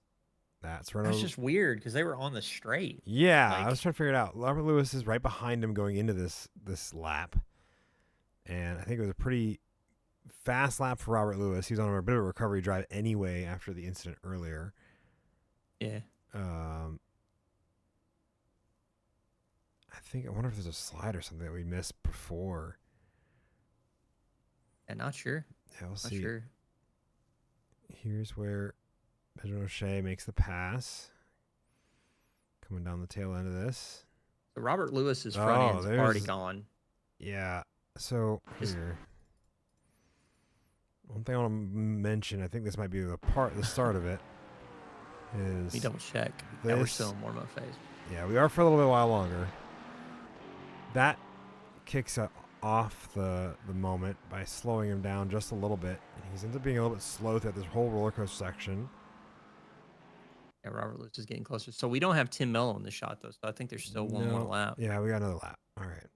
B: that's
C: just weird because they were on the straight.
B: Yeah, I was trying to figure it out. Robert Lewis is right behind him going into this lap, and I think it was a pretty fast lap for Robert Lewis. He was on a bit of a recovery drive anyway after the incident earlier.
C: Yeah.
B: I wonder if there's a slide or something that we missed before.
C: Yeah, not sure.
B: Yeah, we'll see.
C: Not sure.
B: Here's where Benjamin O'Shea makes the pass. Coming down the tail end of this.
C: So Robert Lewis's front end's already gone.
B: Yeah. So here. One thing I want to mention, I think this might be the start of it. Is
C: let me double check. Yeah, we're still in warm-up phase.
B: Yeah, we are for a little bit while longer. That kicks off the moment by slowing him down just a little bit. And he's ended up being a little bit slow throughout this whole roller coaster section.
C: Yeah, Robert Lewis is getting closer. So we don't have Tim Mello in the shot, though. So I think there's still one more lap.
B: Yeah, we got another lap. All right.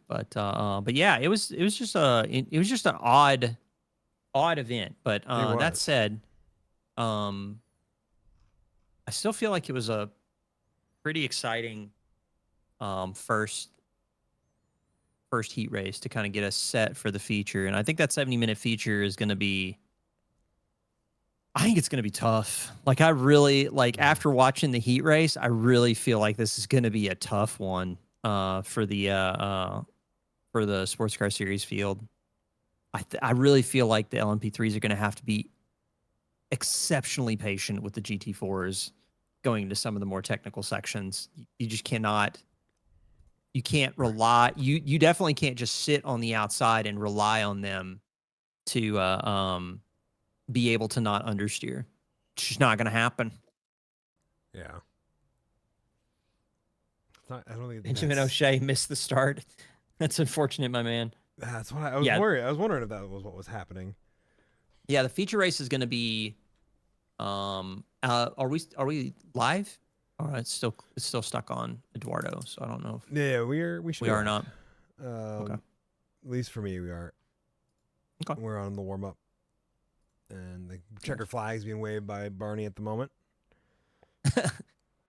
C: But yeah, it was just an odd event. But that said, I still feel like it was a pretty exciting first heat race to kind of get us set for the feature. And I think that 70-minute feature is going to be, I think it's going to be tough. Like, I really, like, after watching the heat race, I really feel like this is going to be a tough one for the sports car series field. I really feel like the LMP3s are going to have to be exceptionally patient with the GT4s going into some of the more technical sections. You just cannot. You can't rely. You definitely can't just sit on the outside and rely on them to be able to not understeer. It's just not going to happen.
B: Yeah. I don't think
C: Benjamin O'Shea missed the start. That's unfortunate, my man.
B: That's what I was worried. I was wondering if that was what was happening.
C: Yeah, the feature race is going to be. Are we live? All right, it's still stuck on Eduardo, so I don't know.
B: Yeah, we are
C: not.
B: Okay. At least for me, we are.
C: Okay.
B: We're on the warm up, and the checker flag's being waved by Barney at the moment.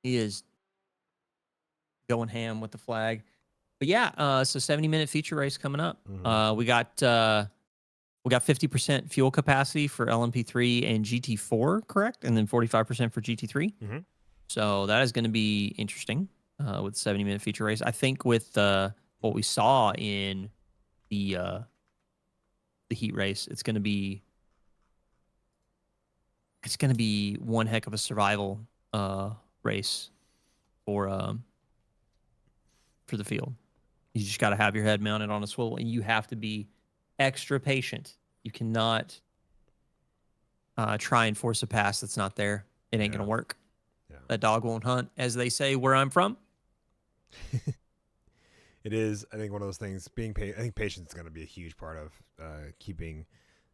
C: He is going ham with the flag. But yeah, so 70-minute feature race coming up.
B: Mm-hmm.
C: We got 50% fuel capacity for LMP3 and GT4, correct? And then 45% for GT3.
B: Mm-hmm.
C: So that is going to be interesting with 70-minute feature race. I think with what we saw in the heat race, it's going to be one heck of a survival race for the field. You just got to have your head mounted on a swivel, and you have to be extra patient. You cannot try and force a pass that's not there. It ain't going to work. Yeah. That dog won't hunt, as they say where I'm from.
B: It is, I think, one of those things. I think patience is going to be a huge part of keeping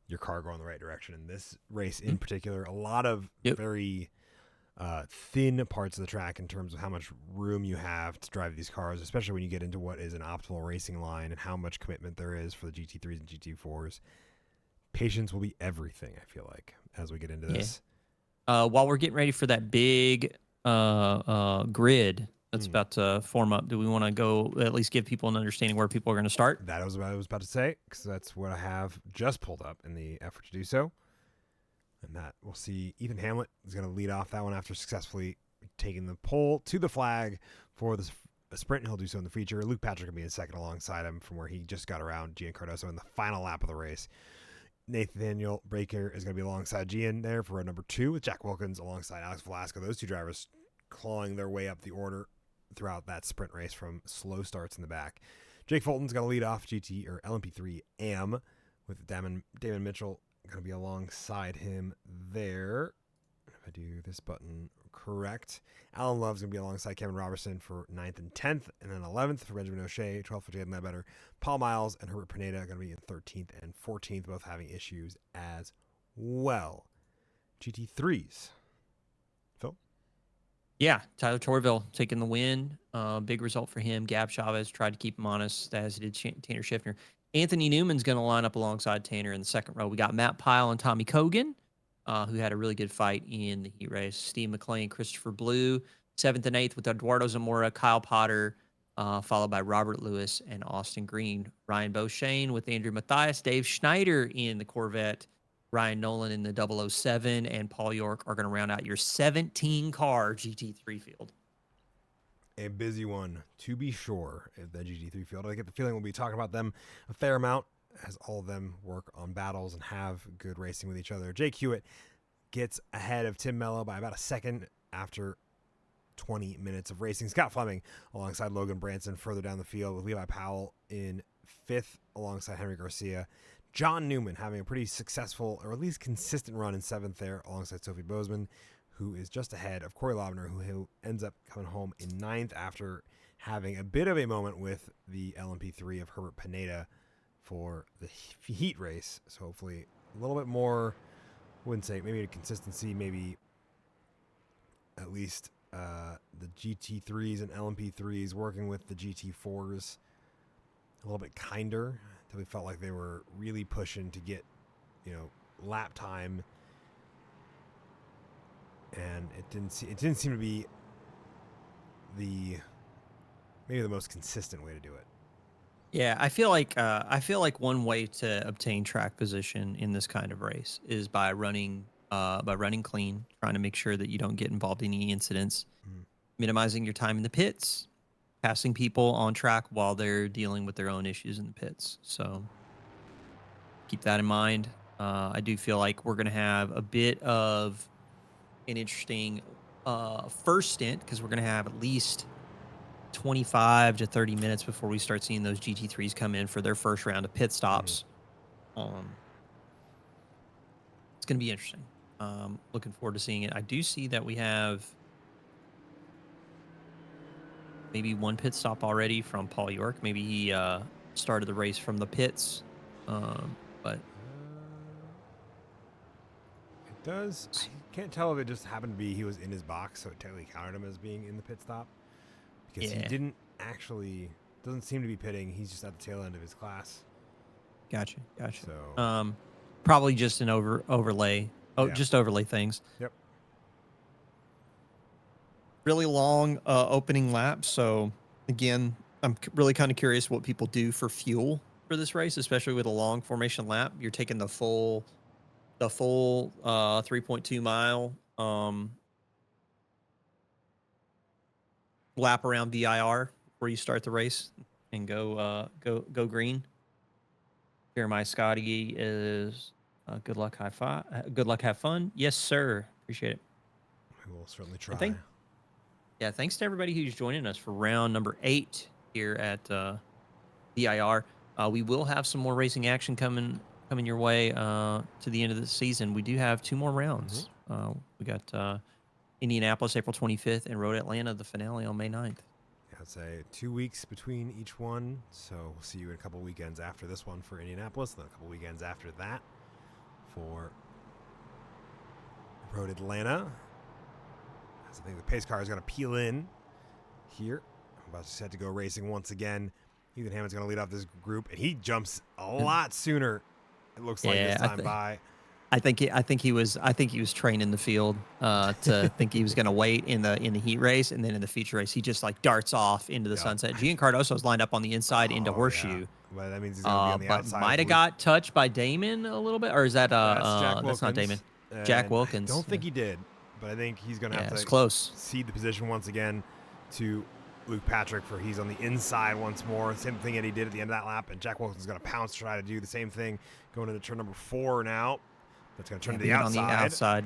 B: your car going the right direction. In this race in particular, a lot of very thin parts of the track in terms of how much room you have to drive these cars, especially when you get into what is an optimal racing line and how much commitment there is for the GT3s and GT4s. Patience will be everything, I feel like, as we get into this.
C: While we're getting ready for that big grid that's about to form up, do we want to go at least give people an understanding where people are going to start?
B: That was what I was about to say, because that's what I have just pulled up in the effort to do so. And that we'll see Ethan Hamlet is going to lead off that one after successfully taking the pole to the flag for the sprint. He'll do so in the feature. Luke Patrick will be in second alongside him from where he just got around Gian Cardoso in the final lap of the race. Nathaniel Breaker is going to be alongside Gian there for row number 2 with Jack Wilkins alongside Alex Velasco. Those two drivers clawing their way up the order throughout that sprint race from slow starts in the back. Jake Fulton's going to lead off GT or LMP3 AM with Damon Mitchell going to be alongside him there. If I do this button correct. Alan Love's going to be alongside Kevin Robertson for 9th and 10th, and then 11th for Benjamin O'Shea, 12th for Jaden Ledbetter. Paul Miles and Herbert Pineda are going to be in 13th and 14th, both having issues as well. GT3s. Phil?
C: Yeah, Tyler Torville taking the win. Big result for him. Gab Chavez tried to keep him honest, as did Tanner Schiffner. Anthony Newman's going to line up alongside Tanner in the second row. We got Matt Pyle and Tommy Cogan, who had a really good fight in the heat race. Steve McLean, Christopher Blue, 7th and 8th with Eduardo Zamora, Kyle Potter, followed by Robert Lewis and Austin Green. Ryan Beauchene with Andrew Mathias, Dave Schneider in the Corvette, Ryan Nolan in the 007, and Paul York are going to round out your 17-car GT3 field.
B: A busy one, to be sure, at the GT3 field. I get the feeling we'll be talking about them a fair amount as all of them work on battles and have good racing with each other. Jake Hewitt gets ahead of Tim Mello by about a second after 20 minutes of racing. Scott Fleming alongside Logan Branson further down the field with Levi Powell in 5th alongside Henry Garcia. John Newman having a pretty successful or at least consistent run in 7th there alongside Sophie Bozeman, who is just ahead of Corey Laubner, who ends up coming home in ninth after having a bit of a moment with the LMP3 of Herbert Pineda for the heat race. So hopefully a little bit more, I wouldn't say maybe a consistency, maybe at least the GT3s and LMP3s working with the GT4s a little bit kinder, until we felt like they were really pushing to get, lap time, and it didn't seem to be maybe the most consistent way to do it.
C: Yeah, I feel like one way to obtain track position in this kind of race is by running clean, trying to make sure that you don't get involved in any incidents, minimizing your time in the pits, passing people on track while they're dealing with their own issues in the pits. So keep that in mind. I do feel like we're going to have a bit of an interesting first stint, because we're going to have at least 25 to 30 minutes before we start seeing those GT3s come in for their first round of pit stops. It's going to be interesting. Looking forward to seeing it. I do see that we have maybe one pit stop already from Paul York. Maybe he started the race from the pits. But
B: it does. I can't tell if it just happened to be he was in his box, so it technically counted him as being in the pit stop, because he doesn't seem to be pitting. He's just at the tail end of his class.
C: Gotcha.
B: So
C: probably just an overlay. Oh,
B: yeah.
C: Just overlay things.
B: Yep.
C: Really long opening lap. So again, I'm really kind of curious what people do for fuel for this race, especially with a long formation lap. You're taking the full 3.2 mile lap around VIR where you start the race and go green. Jeremiah Scotty is good luck, high five. Good luck, have fun. Yes, sir. Appreciate it.
B: We will certainly try.
C: Thanks to everybody who's joining us for round number 8 here at VIR. We will have some more racing action coming your way to the end of the season. We do have 2 more rounds. We got Indianapolis April 25th and Road Atlanta, the finale, on May 9th.
B: I'd say 2 weeks between each one, so we'll see you in a couple weekends after this one for Indianapolis, and then a couple weekends after that for Road Atlanta. I think the pace car is going to peel in here. I'm about to set to go racing once again. Ethan Hammond's going to lead off this group, and he jumps a lot sooner, it looks like, this time by.
C: I think he was training the field to think he was going to wait in the heat race, and then in the feature race he just like darts off into the sunset. Gian Cardoso's lined up on the inside into Horseshoe.
B: Yeah. Well, that means he's going to be on the outside.
C: But might have got touched by Damon a little bit, or is that that's not Damon? Jack Wilkins.
B: I don't think he did, but I think he's going to have to cede the position once again to Luke Patrick, for he's on the inside once more. Same thing that he did at the end of that lap, and Jack Wilkins is going to pounce to try to do the same thing going into turn number 4 now. That's going to turn to the outside.
C: On the outside.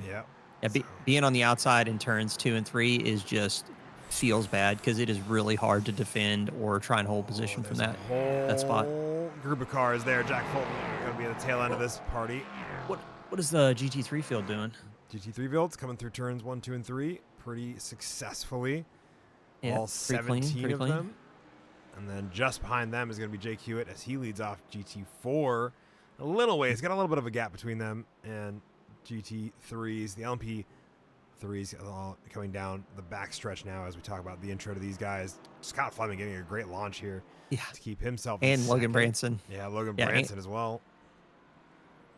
C: Being on the outside in turns 2 and 3 is just feels bad, because it is really hard to defend or try and hold position from that spot.
B: Group of cars there. Jack Fulton going to be at the tail end of this party.
C: What is the GT3 field doing?
B: GT3 fields coming through turns 1, 2, and 3 pretty successfully.
C: Yeah,
B: all 17 of them. And then just behind them is going to be Jake Hewitt as he leads off GT4. A little ways. Got a little bit of a gap between them and GT3s. The LMP3s all coming down the backstretch now as we talk about the intro to these guys. Scott Fleming getting a great launch here to keep himself
C: and Logan Branson.
B: Yeah, Logan Branson as well.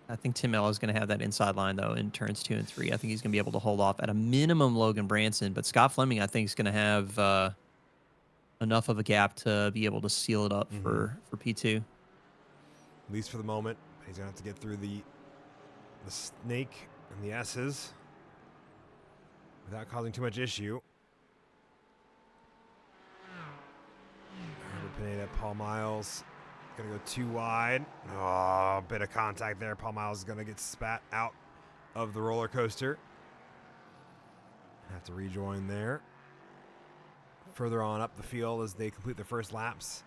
C: I think Tim Mello is going to have that inside line, though, in turns 2 and 3. I think he's going to be able to hold off at a minimum Logan Branson, but Scott Fleming, I think, is going to have enough of a gap to be able to seal it up for P2.
B: At least for the moment. He's going to have to get through the snake and the S's without causing too much issue. Herbert Pineda, Paul Miles. Going to go too wide. Oh, a bit of contact there. Paul Miles is going to get spat out of the roller coaster. Have to rejoin there. Further on up the field as they complete their first laps.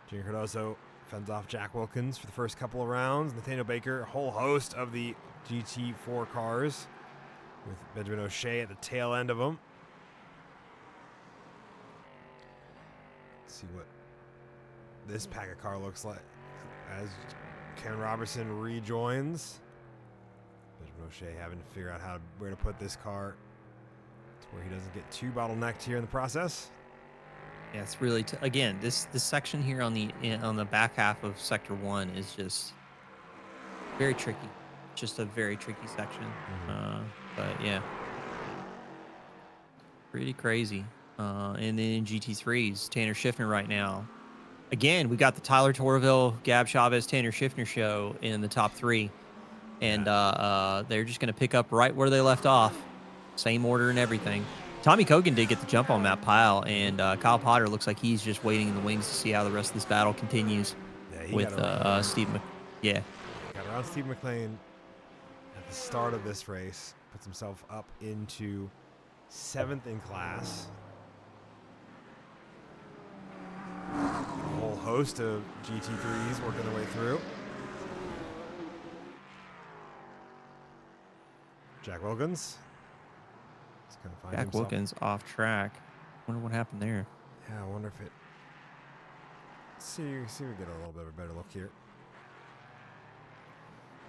B: Junior Cardoso fends off Jack Wilkins for the first couple of rounds. Nathaniel Baker, a whole host of the GT4 cars with Benjamin O'Shea at the tail end of him. Let's see what this pack of car looks like as Ken Robertson rejoins. Benjamin O'Shea having to figure out where to put this car to where he doesn't get too bottlenecked here in the process.
C: Yeah, it's really again this section here on the back half of Sector 1 is just very tricky. Just a very tricky section. But yeah, pretty crazy. And then in GT3s, Tanner Schiffner right now. Again, we got the Tyler Torville, Gab Chavez, Tanner Schiffner show in the top 3. And they're just going to pick up right where they left off. Same order and everything. Tommy Kogan did get the jump on that pile, and Kyle Potter looks like he's just waiting in the wings to see how the rest of this battle continues with Steve
B: Got around Steve McLean at the start of this race. Puts himself up into 7th in class. A whole host of GT3s working their way through. Jack Wilkins.
C: Jack Wilkins off track. Wonder what happened there.
B: Yeah, I wonder if it. See, we get a little bit of a better look here.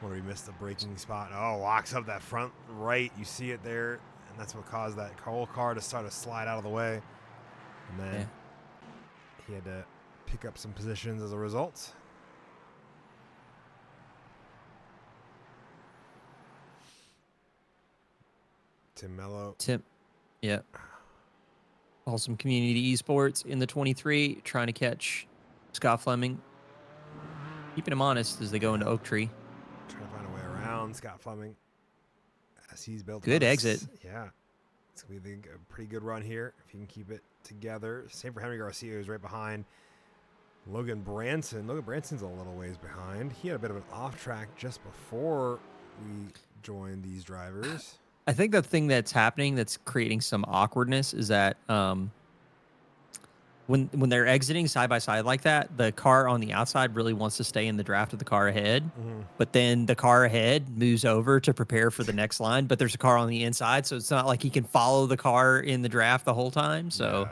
B: Wonder he missed the braking spot. Oh, locks up that front right. You see it there, and that's what caused that whole car to start to slide out of the way. And then he had to pick up some positions as a result. Tim Mello.
C: Yeah. Awesome Community Esports in the 23, trying to catch Scott Fleming. Keeping him honest as they go into Oak Tree.
B: Trying to find a way around Scott Fleming as he's built.
C: Good exit.
B: Yeah. It's going to be a pretty good run here if he can keep it together. Same for Henry Garcia, who's right behind Logan Branson. Logan Branson's a little ways behind. He had a bit of an off track just before we joined these drivers.
C: I think the thing that's happening that's creating some awkwardness is that when they're exiting side by side like that, the car on the outside really wants to stay in the draft of the car ahead, but then the car ahead moves over to prepare for the next line, but there's a car on the inside, so it's not like he can follow the car in the draft the whole time. So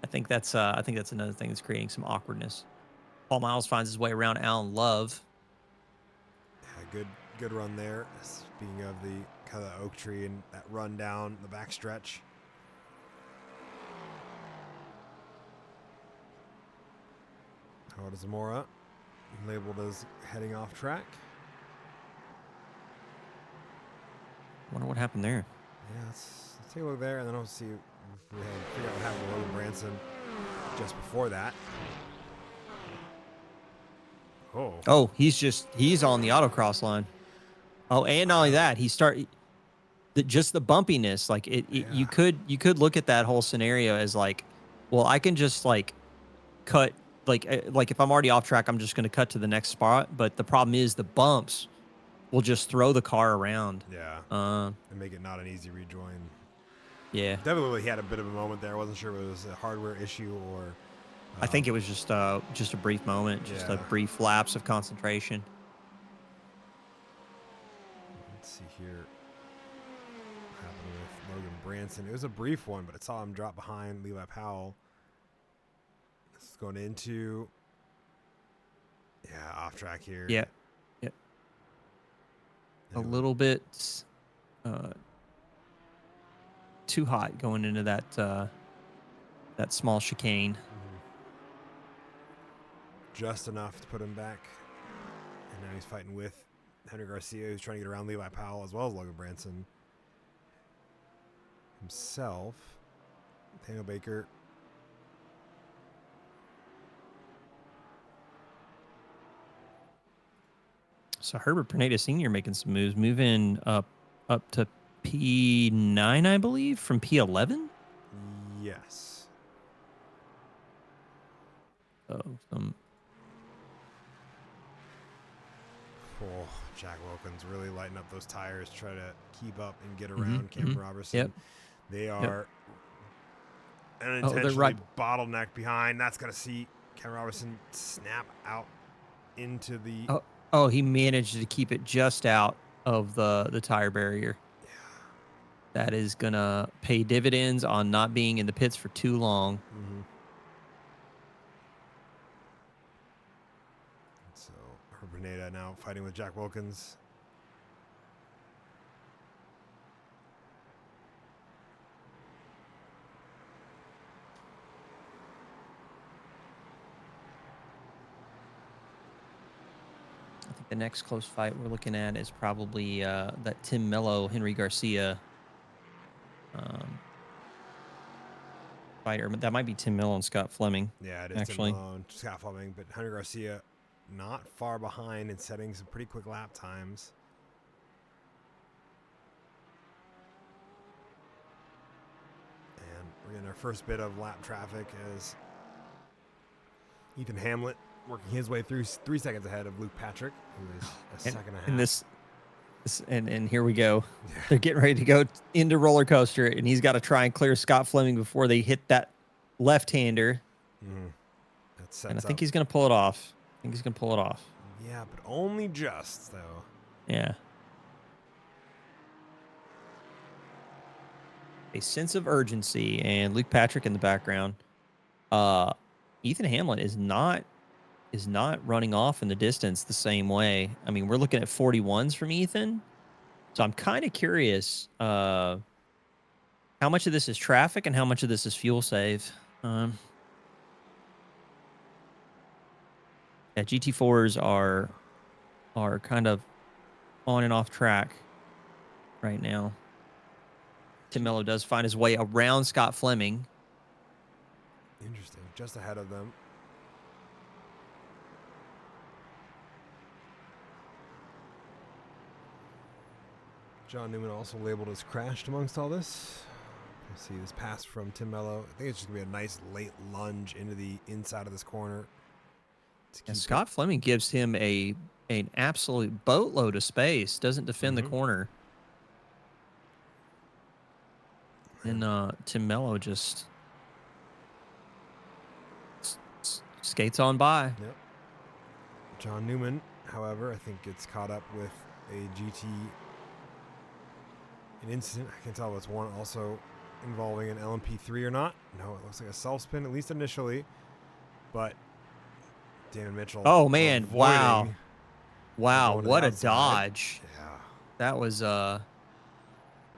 C: I think that's another thing that's creating some awkwardness. Paul Miles finds his way around Alan Love.
B: Yeah, good run there. Speaking of the kind of Oak Tree and that run down the backstretch. Howard Zamora labeled as heading off track.
C: Wonder what happened there.
B: Yeah, let's take a look there, and then I'll see if we figure out what happened with Logan Branson just before that.
C: Oh, he's on the autocross line. Oh, and not only that, just the bumpiness. Like you could look at that whole scenario as like, well, I can just like cut like if I'm already off track, I'm just going to cut to the next spot. But the problem is the bumps will just throw the car around.
B: Yeah. And make it not an easy rejoin.
C: Yeah.
B: Definitely he had a bit of a moment there. I wasn't sure if it was a hardware issue or.
C: I think it was just a brief moment, just a brief lapse of concentration.
B: Let's see here. What happened with Logan Branson? It was a brief one, but I saw him drop behind Levi Powell. This is going into. Yeah, off track here.
C: Yeah. Yep. A little bit too hot going into that small chicane.
B: Just enough to put him back. And now he's fighting with Henry Garcia, who's trying to get around Levi Powell as well as Logan Branson himself. Daniel Baker.
C: So Herbert Pineda Sr. making some moves, moving up to P9, I believe, from P11?
B: Yes.
C: Oh,
B: Jack Wilkins really lighting up those tires, try to keep up and get around Cameron Robertson.
C: Yep.
B: They are unintentionally bottlenecked behind. That's going to see Cameron Robertson snap out into the...
C: Oh, he managed to keep it just out of the tire barrier.
B: Yeah.
C: That is going to pay dividends on not being in the pits for too long.
B: Mm-hmm. So, Pineda now fighting with Jack Wilkins.
C: I think the next close fight we're looking at is probably that Tim Mello, Henry Garcia fighter. That might be Tim Mello and Scott Fleming.
B: Yeah, it is
C: actually.
B: Tim Mello and Scott Fleming, but Henry Garcia not far behind and setting some pretty quick lap times. And we're getting our first bit of lap traffic as Ethan Hamlet working his way through 3 seconds ahead of Luke Patrick, who is a second and a half.
C: And here we go. Yeah. They're getting ready to go into roller coaster, and he's got to try and clear Scott Fleming before they hit that left-hander.
B: Mm-hmm.
C: And I think he's going to pull it off.
B: Yeah, but only just, though.
C: Yeah. A sense of urgency, and Luke Patrick in the background. Ethan Hamlin is not running off in the distance the same way. I mean, we're looking at 41s from Ethan. So I'm kind of curious how much of this is traffic and how much of this is fuel save. Yeah, GT4s are kind of on and off track right now. Tim Mello does find his way around Scott Fleming.
B: Interesting. Just ahead of them. John Newman also labeled as crashed amongst all this. We'll see this pass from Tim Mello. I think it's just going to be a nice late lunge into the inside of this corner.
C: And Scott Fleming gives him an absolute boatload of space. Doesn't defend the corner. And Tim Mello just skates on by.
B: Yep. John Newman, however, I think gets caught up with a GT incident. I can't tell if it's one also involving an LMP3 or not. No, it looks like a self-spin, at least initially. But Damon Mitchell.
C: Oh, man. Wow. What a dodge.
B: Yeah.
C: That was a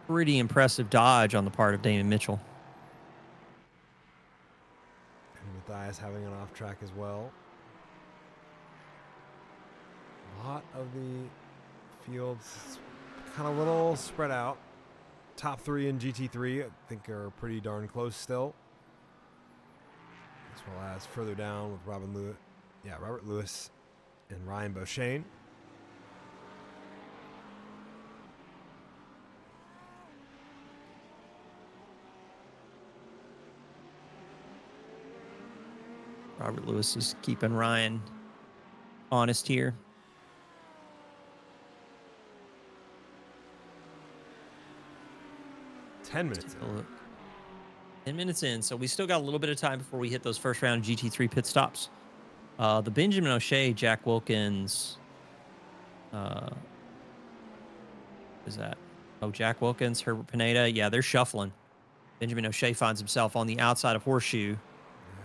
C: pretty impressive dodge on the part of Damon Mitchell.
B: And Matthias having an off track as well. A lot of the fields kind of a little spread out. Top three in GT3, I think, are pretty darn close still. As well as further down with Robert Lewis and Ryan Beauchesne.
C: Robert Lewis is keeping Ryan honest here.
B: Ten minutes in.
C: 10 minutes in, so we still got a little bit of time before we hit those first round GT3 pit stops. The Benjamin O'Shea, Jack Wilkins, is that? Oh, Jack Wilkins, Herbert Pineda. Yeah, they're shuffling. Benjamin O'Shea finds himself on the outside of Horseshoe.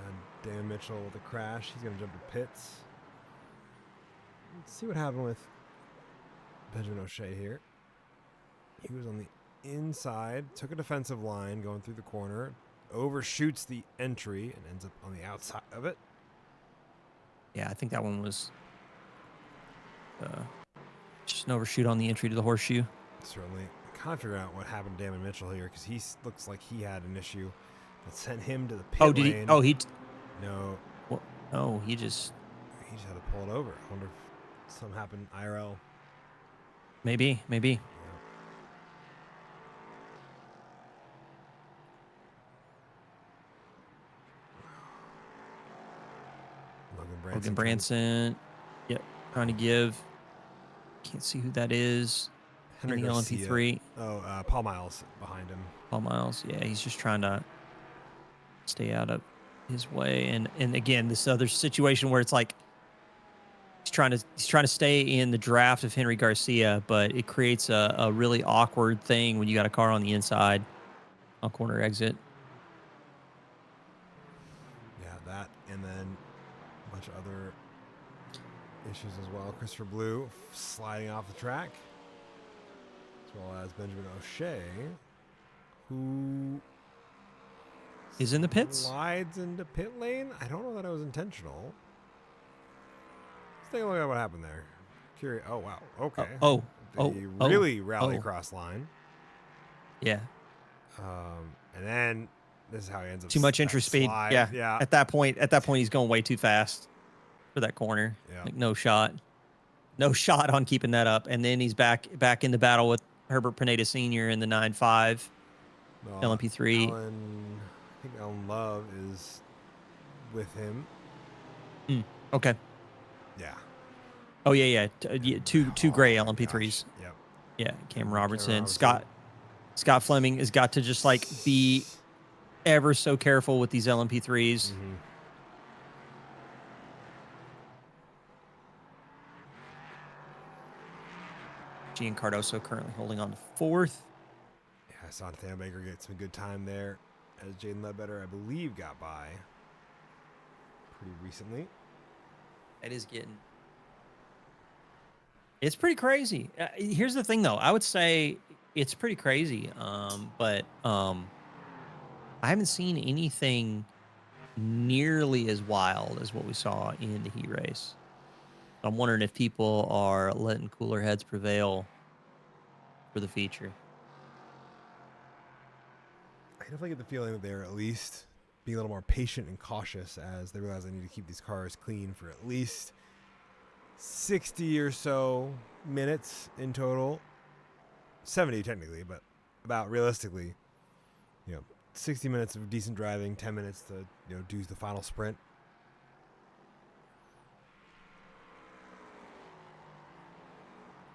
B: And Dan Mitchell with a crash. He's going to jump to pits. Let's see what happened with Benjamin O'Shea here. He was on the inside, took a defensive line going through the corner, overshoots the entry, and ends up on the outside of it.
C: Yeah, I think that one was just an overshoot on the entry to the Horseshoe.
B: Certainly. Kind of figure out what happened to Damon Mitchell here, because he looks like he had an issue that sent him to the pit lane.
C: Did he? Oh, he...
B: No.
C: Well, no, he just
B: had to pull it over. I wonder if something happened IRL.
C: Maybe.
B: Yeah.
C: Logan Branson. Yep. Trying to give. Can't see who that is.
B: Henry
C: in the LMP3.
B: Oh, Paul Miles behind him.
C: Paul Miles. Yeah, he's just trying to stay out of his way. And again, this other situation where it's like he's trying to stay in the draft of Henry Garcia, but it creates a really awkward thing when you got a car on the inside on corner exit.
B: Yeah, that, and then a bunch of other issues as well. Christopher Blue sliding off the track, as well as Benjamin O'Shea, who
C: is in the pits.
B: Slides into pit lane. I don't know that it was intentional. Let's take a look at what happened there. Curious. Oh wow. Okay. They really rally across line.
C: Yeah.
B: And then this is how he ends up.
C: Too much entry speed. Yeah.
B: Yeah.
C: At that point, he's going way too fast for that corner.
B: Yeah.
C: Like no shot on keeping that up. And then he's back in the battle with Herbert Pineda Sr. in the 9.5 LMP3.
B: I think Alan Love is with him.
C: Okay.
B: Yeah.
C: Oh yeah. Two gray LMP3s.
B: Yep.
C: Yeah. Cam Robertson. Scott Fleming has got to just like be ever so careful with these LMP3s.
B: Mm-hmm.
C: Gian Cardoso currently holding on to 4th.
B: Yeah, I saw Nathaniel Baker get some good time there, as Jaden Ledbetter, I believe, got by pretty recently.
C: It's pretty crazy. Here's the thing, though. I would say it's pretty crazy, but I haven't seen anything nearly as wild as what we saw in the heat race. I'm wondering if people are letting cooler heads prevail for the feature.
B: I definitely get the feeling that they're at least being a little more patient and cautious as they realize they need to keep these cars clean for at least 60 or so minutes in total. 70 technically, but about realistically, 60 minutes of decent driving, 10 minutes to do the final sprint.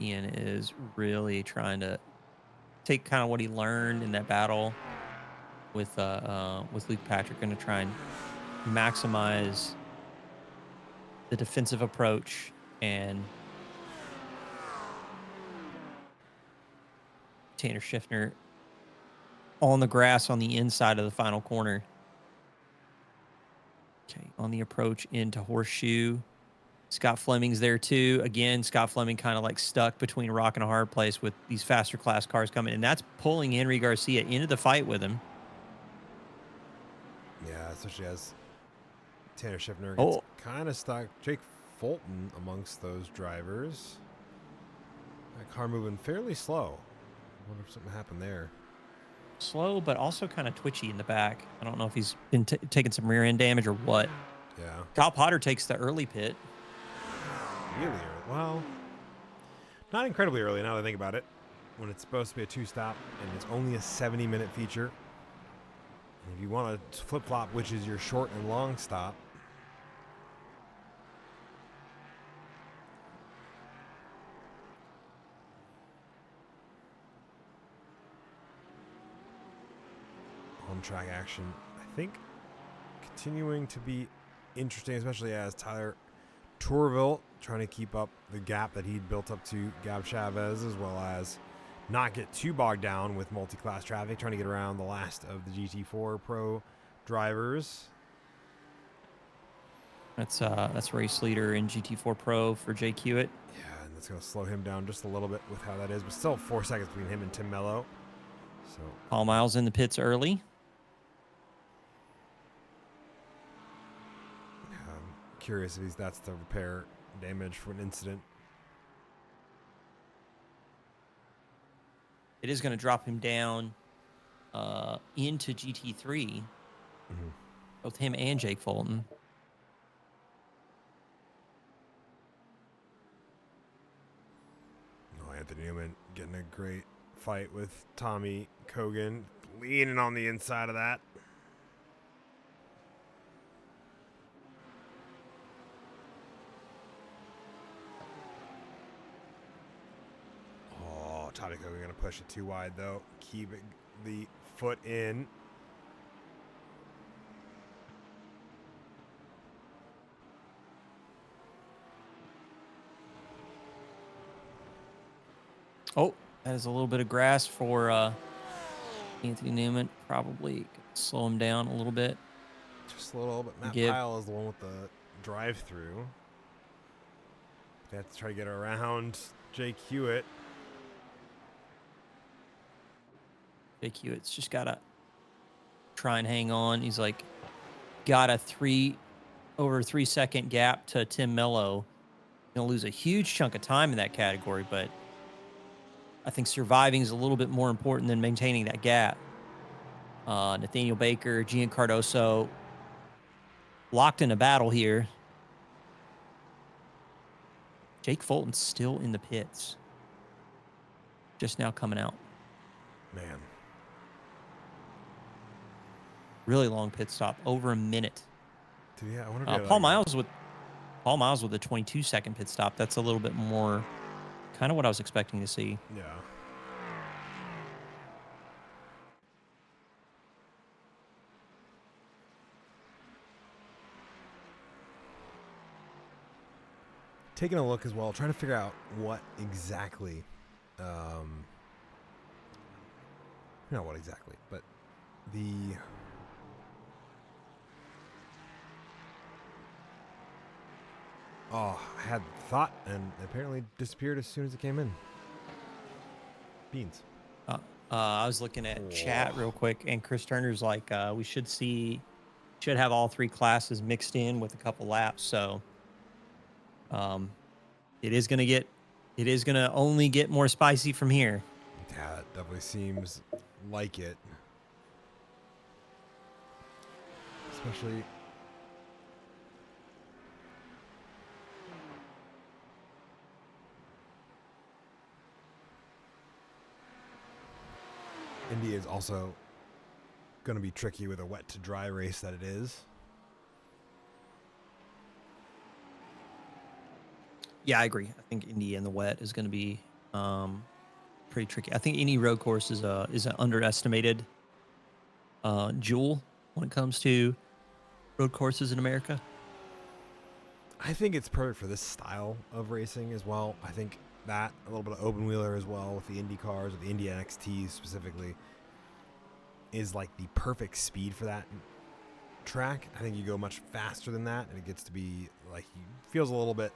C: Ian is really trying to take kind of what he learned in that battle with Luke Patrick, going to try and maximize the defensive approach and Tanner Schiffner on the grass on the inside of the final corner. Okay, on the approach into Horseshoe. Scott Fleming's there too. Again, Scott Fleming kind of like stuck between a rock and a hard place with these faster class cars coming, and that's pulling Henry Garcia into the fight with him.
B: Yeah, especially as Tanner Schiffner gets kind of stuck. Jake Fulton amongst those drivers. That car moving fairly slow. I wonder if something happened there.
C: Slow, but also kind of twitchy in the back. I don't know if he's been taking some rear end damage or what.
B: Yeah.
C: Kyle Potter takes the early pit.
B: Really early? Well, not incredibly early now that I think about it. When it's supposed to be a 2-stop and it's only a 70-minute feature. And if you want to flip-flop, which is your short and long stop. On-track action, I think, continuing to be interesting, especially as Tyler Tourville trying to keep up the gap that he'd built up to Gab Chavez, as well as not get too bogged down with multi-class traffic, trying to get around the last of the GT4 Pro drivers.
C: That's race leader in GT4 Pro for Jake Hewitt.
B: Yeah, and that's going to slow him down just a little bit with how that is, but still 4 seconds between him and Tim Mello. So
C: Paul Miles in the pits early.
B: Curious if that's the repair damage for an incident.
C: It is going to drop him down into GT3. Both him and Jake Fulton.
B: Oh, Anthony Newman getting a great fight with Tommy Kogan, leaning on the inside of that. Tommy Kogan going to push it too wide, though. Keeping the foot in.
C: Oh, that is a little bit of grass for Anthony Newman. Probably slow him down a little bit.
B: Just a little, but Matt
C: Give.
B: Pyle is the one with the drive-through. They have to try to get around Jake Hewitt.
C: Jake Hewitt's just got to try and hang on. He's like got a over 3 second gap to Tim Mello. Going to lose a huge chunk of time in that category, but I think surviving is a little bit more important than maintaining that gap. Nathaniel Baker, Gian Cardoso locked in a battle here. Jake Fulton's still in the pits. Just now coming out.
B: Man.
C: Really long pit stop, over a minute.
B: Dude, yeah, I wonder if
C: Paul Miles with a 22-second pit stop. That's a little bit more kind of what I was expecting to see.
B: Yeah. Taking a look as well, trying to figure out what exactly, not what exactly, but the I had thought and apparently disappeared as soon as it came in. Beans.
C: I was looking at chat real quick, and Chris Turner's like, we should have all 3 classes mixed in with a couple laps. So, it is gonna only get more spicy from here.
B: Yeah, it definitely seems like it. Especially Indy is also going to be tricky with a wet to dry race that it is.
C: Yeah, I agree. I think Indy in the wet is going to be pretty tricky. I think any road course is an underestimated jewel when it comes to road courses in America.
B: I think it's perfect for this style of racing as well. I think that a little bit of open wheeler as well with the Indy cars, with the Indy NXTs specifically, is like the perfect speed for that track. I think you go much faster than that, and it gets to be like, feels a little bit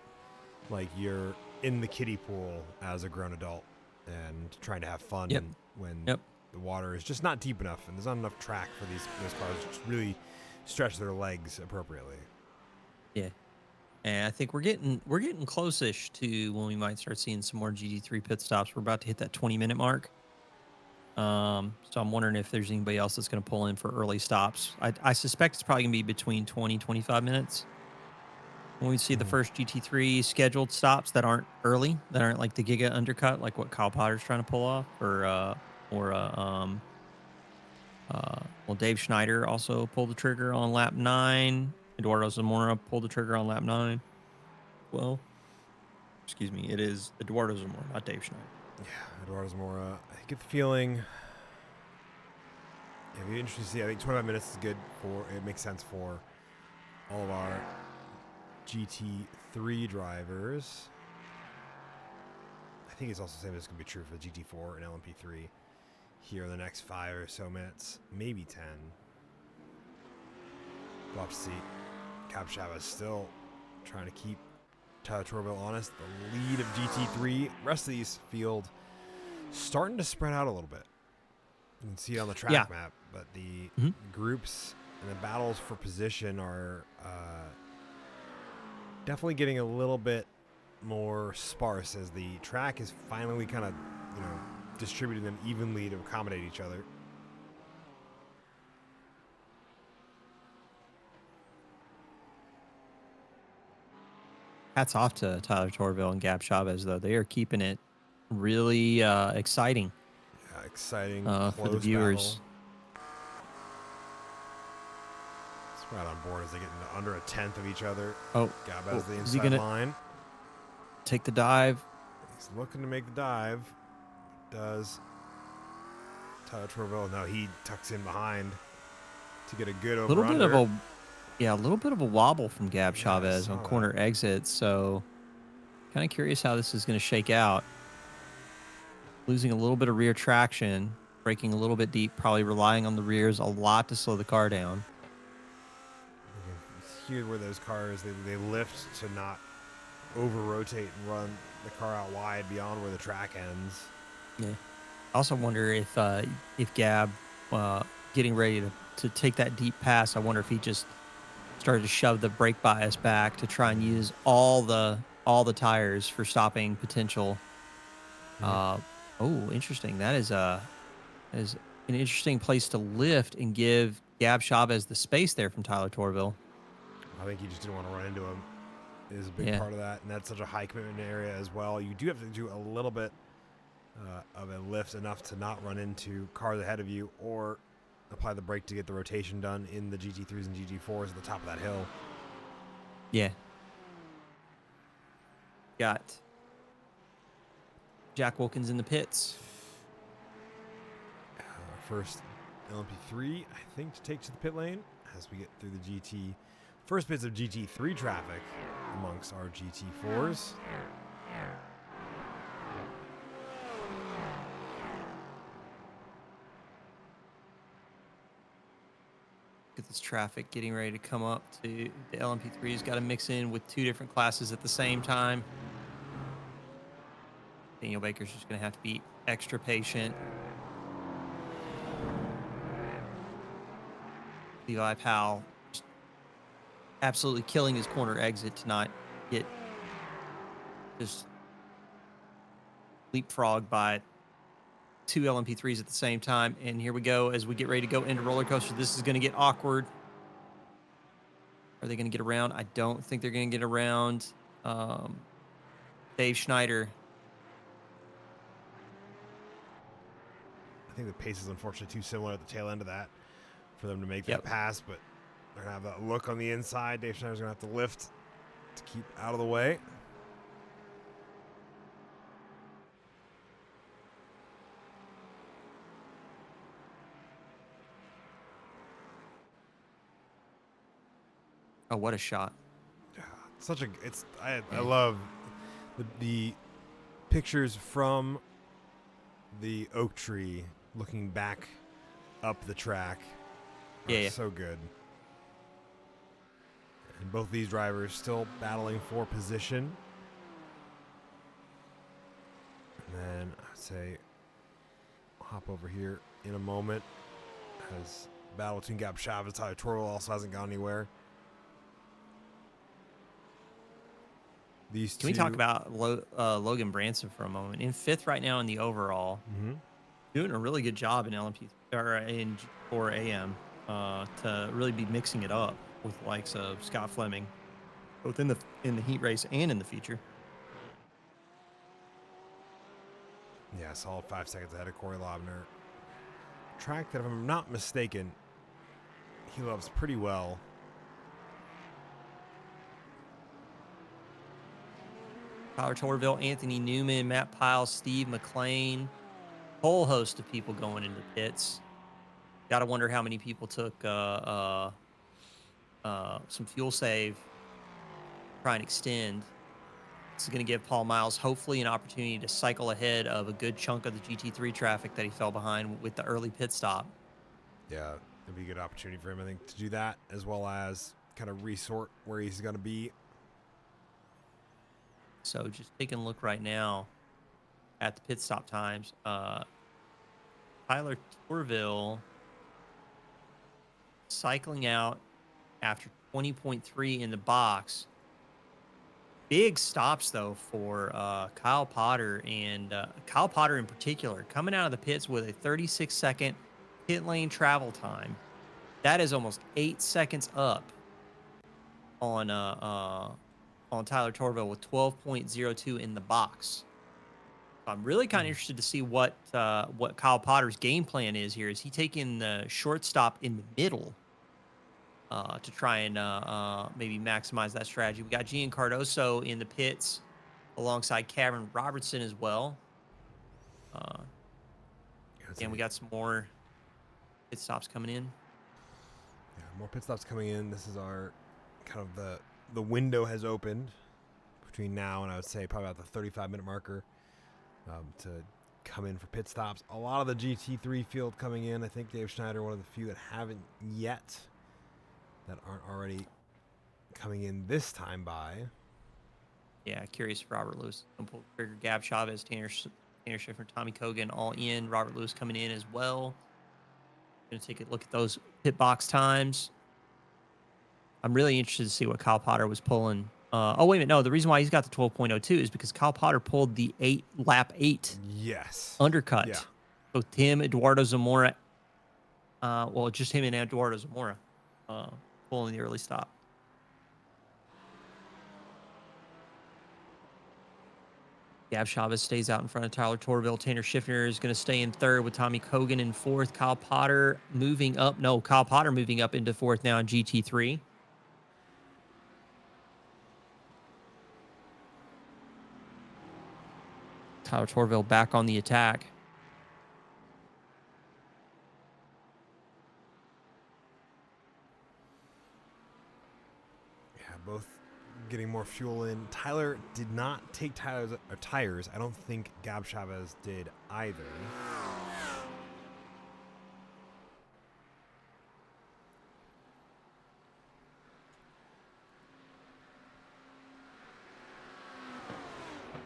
B: like you're in the kiddie pool as a grown adult and trying to have fun.
C: Yep.
B: When the water is just not deep enough and there's not enough track for those cars to just really stretch their legs appropriately.
C: Yeah. And I think we're getting close-ish to when we might start seeing some more GT3 pit stops. We're about to hit that 20-minute mark. So I'm wondering if there's anybody else that's going to pull in for early stops. I suspect it's probably going to be between 20, 25 minutes when we see the first GT3 scheduled stops that aren't early, that aren't like the Giga undercut, like what Kyle Potter's trying to pull off, well, Dave Schneider also pulled the trigger on lap 9. Eduardo Zamora pulled the trigger on lap 9. Well, excuse me, it is Eduardo Zamora, not Dave Schneider.
B: Yeah, Eduardo Zamora. I get the feeling. Yeah, it'd be interesting to see. I think 25 minutes is good it makes sense for all of our GT3 drivers. I think it's also the same as going to be true for the GT4 and LMP3 here in the next 5 or so minutes, maybe 10. We'll have to see. Cap Chavez still trying to keep Tyler Torville honest. The lead of GT3. Rest of these field starting to spread out a little bit. You can see it on the track map, but the groups and the battles for position are definitely getting a little bit more sparse as the track is finally kind of, distributing them evenly to accommodate each other.
C: Hats off to Tyler Torville and Gab Chavez, though. They are keeping it really exciting.
B: Yeah, exciting
C: for the viewers.
B: It's right on board as they get into under a tenth of each other.
C: Oh,
B: Gab has the
C: is he
B: inside
C: gonna
B: line.
C: Take the dive?
B: He's looking to make the dive. Does Tyler Torville? No, he tucks in behind to get a good over.
C: A little bit of a wobble from Gab Chavez on corner exit. So, kind of curious how this is going to shake out. losing a little bit of rear traction, braking a little bit deep, probably relying on the rears a lot to slow the car down.
B: Here where those cars, they lift to not over-rotate and run the car out wide beyond where the track ends.
C: Yeah. I also wonder if Gab getting ready to take that deep pass, I wonder if he just started to shove the brake bias back to try and use all the tires for stopping potential. Oh, interesting. That is an interesting place to lift and give Gab Chavez the space there from Tyler Torville.
B: I think he just didn't want to run into him. Is a big
C: Yeah.
B: part of that, and that's such a high commitment area as well. You do have to do a little bit of a lift enough to not run into cars ahead of you, or apply the brake to get the rotation done in the GT3s and GT4s at the top of that hill.
C: Yeah. Got Jack Wilkins in the pits.
B: First LMP3, I think, to take to the pit lane as we get through the first bits of GT3 traffic amongst our GT4s.
C: Look at this traffic getting ready to come up to the LMP3's got to mix in with two different classes at the same time. Daniel Baker's just going to have to be extra patient. Levi Powell just absolutely killing his corner exit to not get just leapfrogged by two LMP3s at the same time. And here we go as we get ready to go into roller coaster. This is going to get awkward. Are they going to get around? I don't think they're going to get around Dave Schneider.
B: I think the pace is unfortunately too similar at the tail end of that for them to make that pass, but they're going to have that look on the inside. Dave Schneider's going to have to lift to keep out of the way.
C: Oh, what a shot.
B: I love the pictures from the oak tree looking back up the track.
C: Yeah.
B: So good. And both these drivers still battling for position. And then I'd say I'll hop over here in a moment as battle between Gab Chavez and Tyler Torville also hasn't gone anywhere. These
C: Can we talk about Logan Branson for a moment? In fifth right now in the overall, doing a really good job in LMP or in G4 AM to really be mixing it up with the likes of Scott Fleming, both in the heat race and in the feature.
B: Yeah, solid 5 seconds ahead of Corey Lobner. Track that, if I'm not mistaken, he loves pretty well.
C: Tyler Torville, Anthony Newman, Matt Pyle, Steve McLean, whole host of people going into pits. Got to wonder how many people took some fuel save, try and extend. This is going to give Paul Miles hopefully an opportunity to cycle ahead of a good chunk of the GT3 traffic that he fell behind with the early pit stop.
B: Yeah, it'd be a good opportunity for him, I think, to do that, as well as kind of resort where he's going to be.
C: So just taking a look right now at the pit stop times. Tyler Torville cycling out after 20.3 in the box. Big stops, though, for Kyle Potter, and Kyle Potter in particular, coming out of the pits with a 36-second pit lane travel time. That is almost 8 seconds up on Tyler Torville with 12.02 in the box. I'm really kind of interested to see what Kyle Potter's game plan is here. Is he taking the short stop in the middle to try and maybe maximize that strategy? We got Gian Cardoso in the pits alongside Cameron Robertson as well. And we got some more pit stops coming in.
B: Yeah, more pit stops coming in. This is our kind of the window has opened between now and I would say probably about the 35-minute marker to come in for pit stops. A lot of the GT3 field coming in. I think Dave Schneider, one of the few that haven't yet, that aren't already coming in this time by.
C: Yeah, curious if Robert Lewis can pull the trigger. Gab Chavez, Tanner Schiffer, Tommy Kogan all in. Robert Lewis coming in as well. Going to take a look at those pit box times. I'm really interested to see what Kyle Potter was pulling. Oh, wait a minute. No, the reason why he's got the 12.02 is because Kyle Potter pulled the lap 8
B: Yes.
C: undercut.
B: Yeah.
C: So him, Eduardo Zamora, well, just him and Eduardo Zamora pulling the early stop. Gab Chavez stays out in front of Tyler Torville. Tanner Schiffner is going to stay in third with Tommy Kogan in fourth. Kyle Potter moving up. No, Kyle Potter moving up into fourth now in GT3. Tyler Torville back on the attack.
B: Yeah, both getting more fuel in. Tyler did not take tires. I don't think Gab Chavez did either.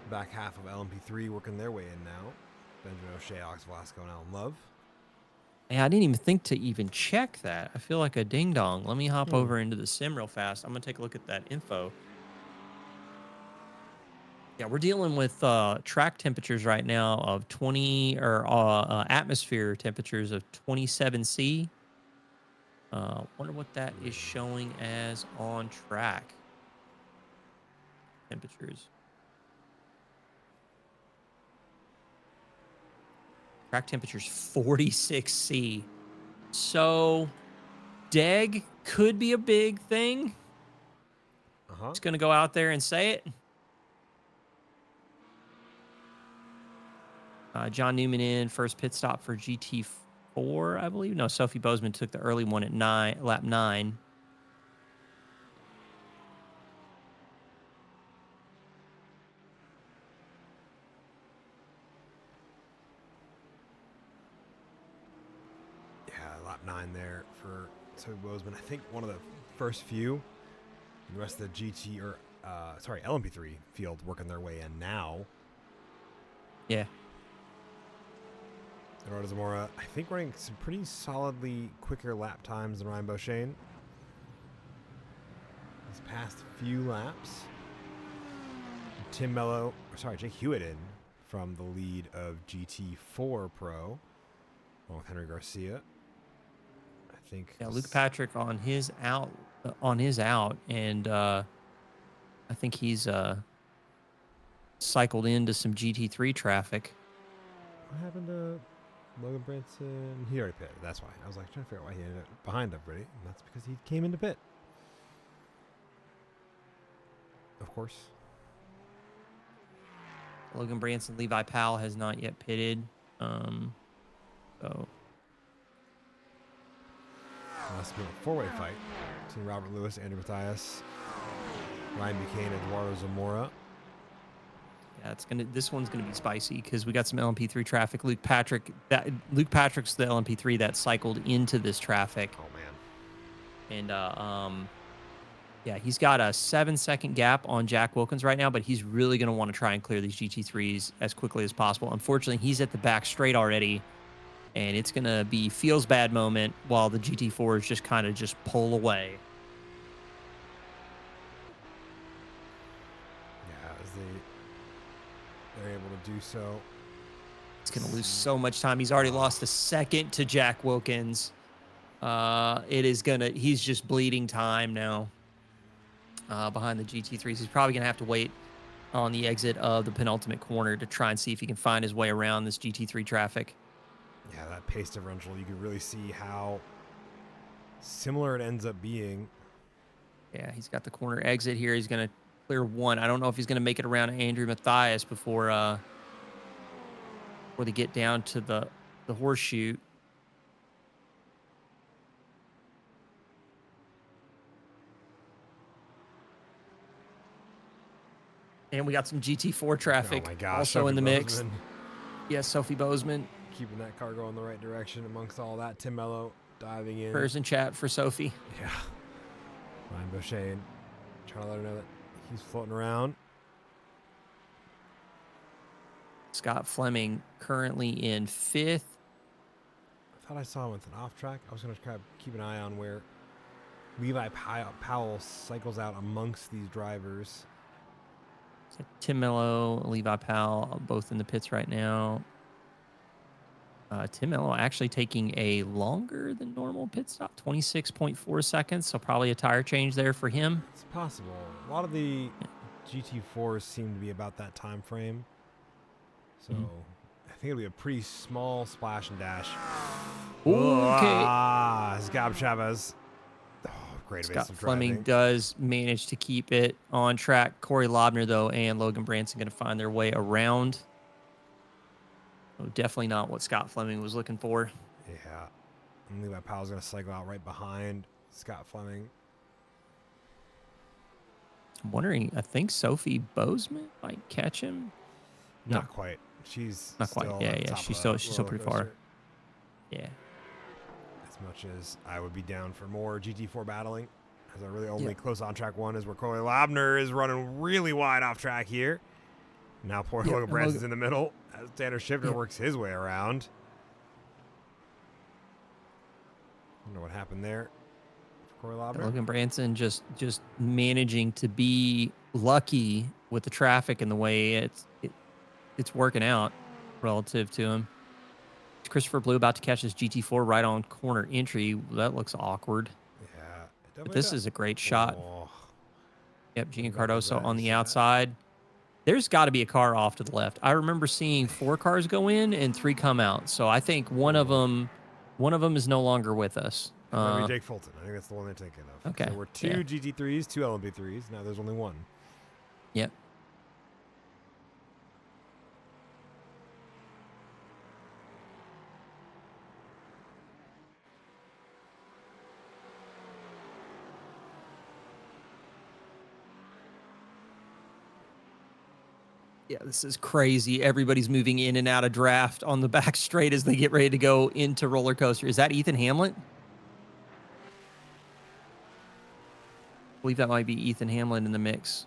B: Back half of LMP3 working their way in now. Benjamin O'Shea, Alex Velasco, and Alan Love.
C: Yeah, I didn't even think to even check that. I feel like a ding dong. Let me hop over into the sim real fast. I'm going to take a look at that info. Yeah, we're dealing with track temperatures right now of 20 or atmosphere temperatures of 27C. Wonder what that is showing as on track temperatures. Track temperatures 46C. So Deg could be a big thing. Just going to go out there and say it. John Newman in first pit stop for GT4, I believe. No, Sophie Bozeman took the early one at lap 9.
B: Yeah, lap 9 there for Sophie Bozeman. I think one of the first few. The rest of the LMP3 field working their way in now.
C: Yeah.
B: Eduardo Zamora, I think, running some pretty solidly quicker lap times than Ryan Beauchesne. These past few laps. Jake Hewitt in from the lead of GT4 Pro, along with Henry Garcia. I think.
C: Yeah, Luke Patrick on his out, and I think he's cycled into some GT3 traffic.
B: What happened to Logan Branson? He already pitted. That's why. I was like trying to figure out why he ended up behind everybody. And that's because he came into pit. Of course.
C: Logan Branson, Levi Powell has not yet pitted. So
B: Must be a four-way fight between Robert Lewis, Andrew Mathias, Ryan Buchanan, Eduardo Zamora.
C: yeah, this one's gonna be spicy because we got some LMP3 traffic. Luke Patrick's the LMP3 that cycled into this traffic.
B: Oh man.
C: And yeah, he's got a 7-second gap on Jack Wilkins right now, but he's really going to want to try and clear these GT3s as quickly as possible. Unfortunately, he's at the back straight already, and it's going to be feels bad moment while the GT4s just kind of just pull away.
B: Yeah, as they're able to do so.
C: He's going to lose so much time. He's already lost a second to Jack Wilkins. He's just bleeding time now. Behind the GT3s. He's probably going to have to wait on the exit of the penultimate corner to try and see if he can find his way around this GT3 traffic.
B: Yeah, that pace differential, you can really see how similar it ends up being.
C: Yeah, he's got the corner exit here. He's going to clear one. I don't know if he's going to make it around Andrew Mathias before they get down to the horseshoe. And we got some GT4 traffic
B: oh my gosh,
C: also
B: Sophie
C: in the mix.
B: Bozeman.
C: Yeah, Sophie Bozeman.
B: Keeping that car going the right direction amongst all that. Tim Mello diving in.
C: Prayers in chat for Sophie.
B: Yeah. Ryan Boucher trying to let her know that he's floating around.
C: Scott Fleming currently in 5th.
B: I thought I saw him with an off track. I was going to try to keep an eye on where Levi Powell cycles out amongst these drivers.
C: So Tim Mello, Levi Powell, both in the pits right now. Tim Mello actually taking a longer than normal pit stop, 26.4 seconds. So probably a tire change there for him.
B: It's possible. A lot of the GT4s seem to be about that time frame. So I think it'll be a pretty small splash and dash.
C: Okay.
B: Scott Chavez. Oh, great
C: Scott
B: evasive
C: Fleming
B: driving.
C: does manage to keep it on track. Corey Lobner, though, and Logan Branson going to find their way around. So definitely not what Scott Fleming was looking for.
B: Yeah. And Levi Powell's going to cycle out right behind Scott Fleming.
C: I'm wondering, I think Sophie Bozeman might catch him.
B: Not quite. She's
C: not quite.
B: Still
C: Yeah. She's still pretty far. Yeah.
B: As much as I would be down for more GT4 battling, as I really only close on track one is where Corey Lobner is running really wide off track here. Now poor Logan Branson's in the middle as Tanner Shifter works his way around. I wonder what happened there for Corey Lobner.
C: Logan Branson just managing to be lucky with the traffic and the way it's working out relative to him. Christopher Blue about to catch this GT4 right on corner entry. That looks awkward.
B: Yeah.
C: But this is a great shot.
B: Oh.
C: Yep, Gian Cardoso on the outside. There's got to be a car off to the left. I remember seeing 4 cars go in and 3 come out. So I think one of them is no longer with us.
B: Maybe Jake Fulton. I think that's the one they're thinking of.
C: Okay.
B: So we're 2 GT3s, 2 LMP3s. Now there's only 1.
C: Yep. Yeah, this is crazy. Everybody's moving in and out of draft on the back straight as they get ready to go into roller coaster. Is that Ethan Hamlin? I believe that might be Ethan Hamlin in the mix.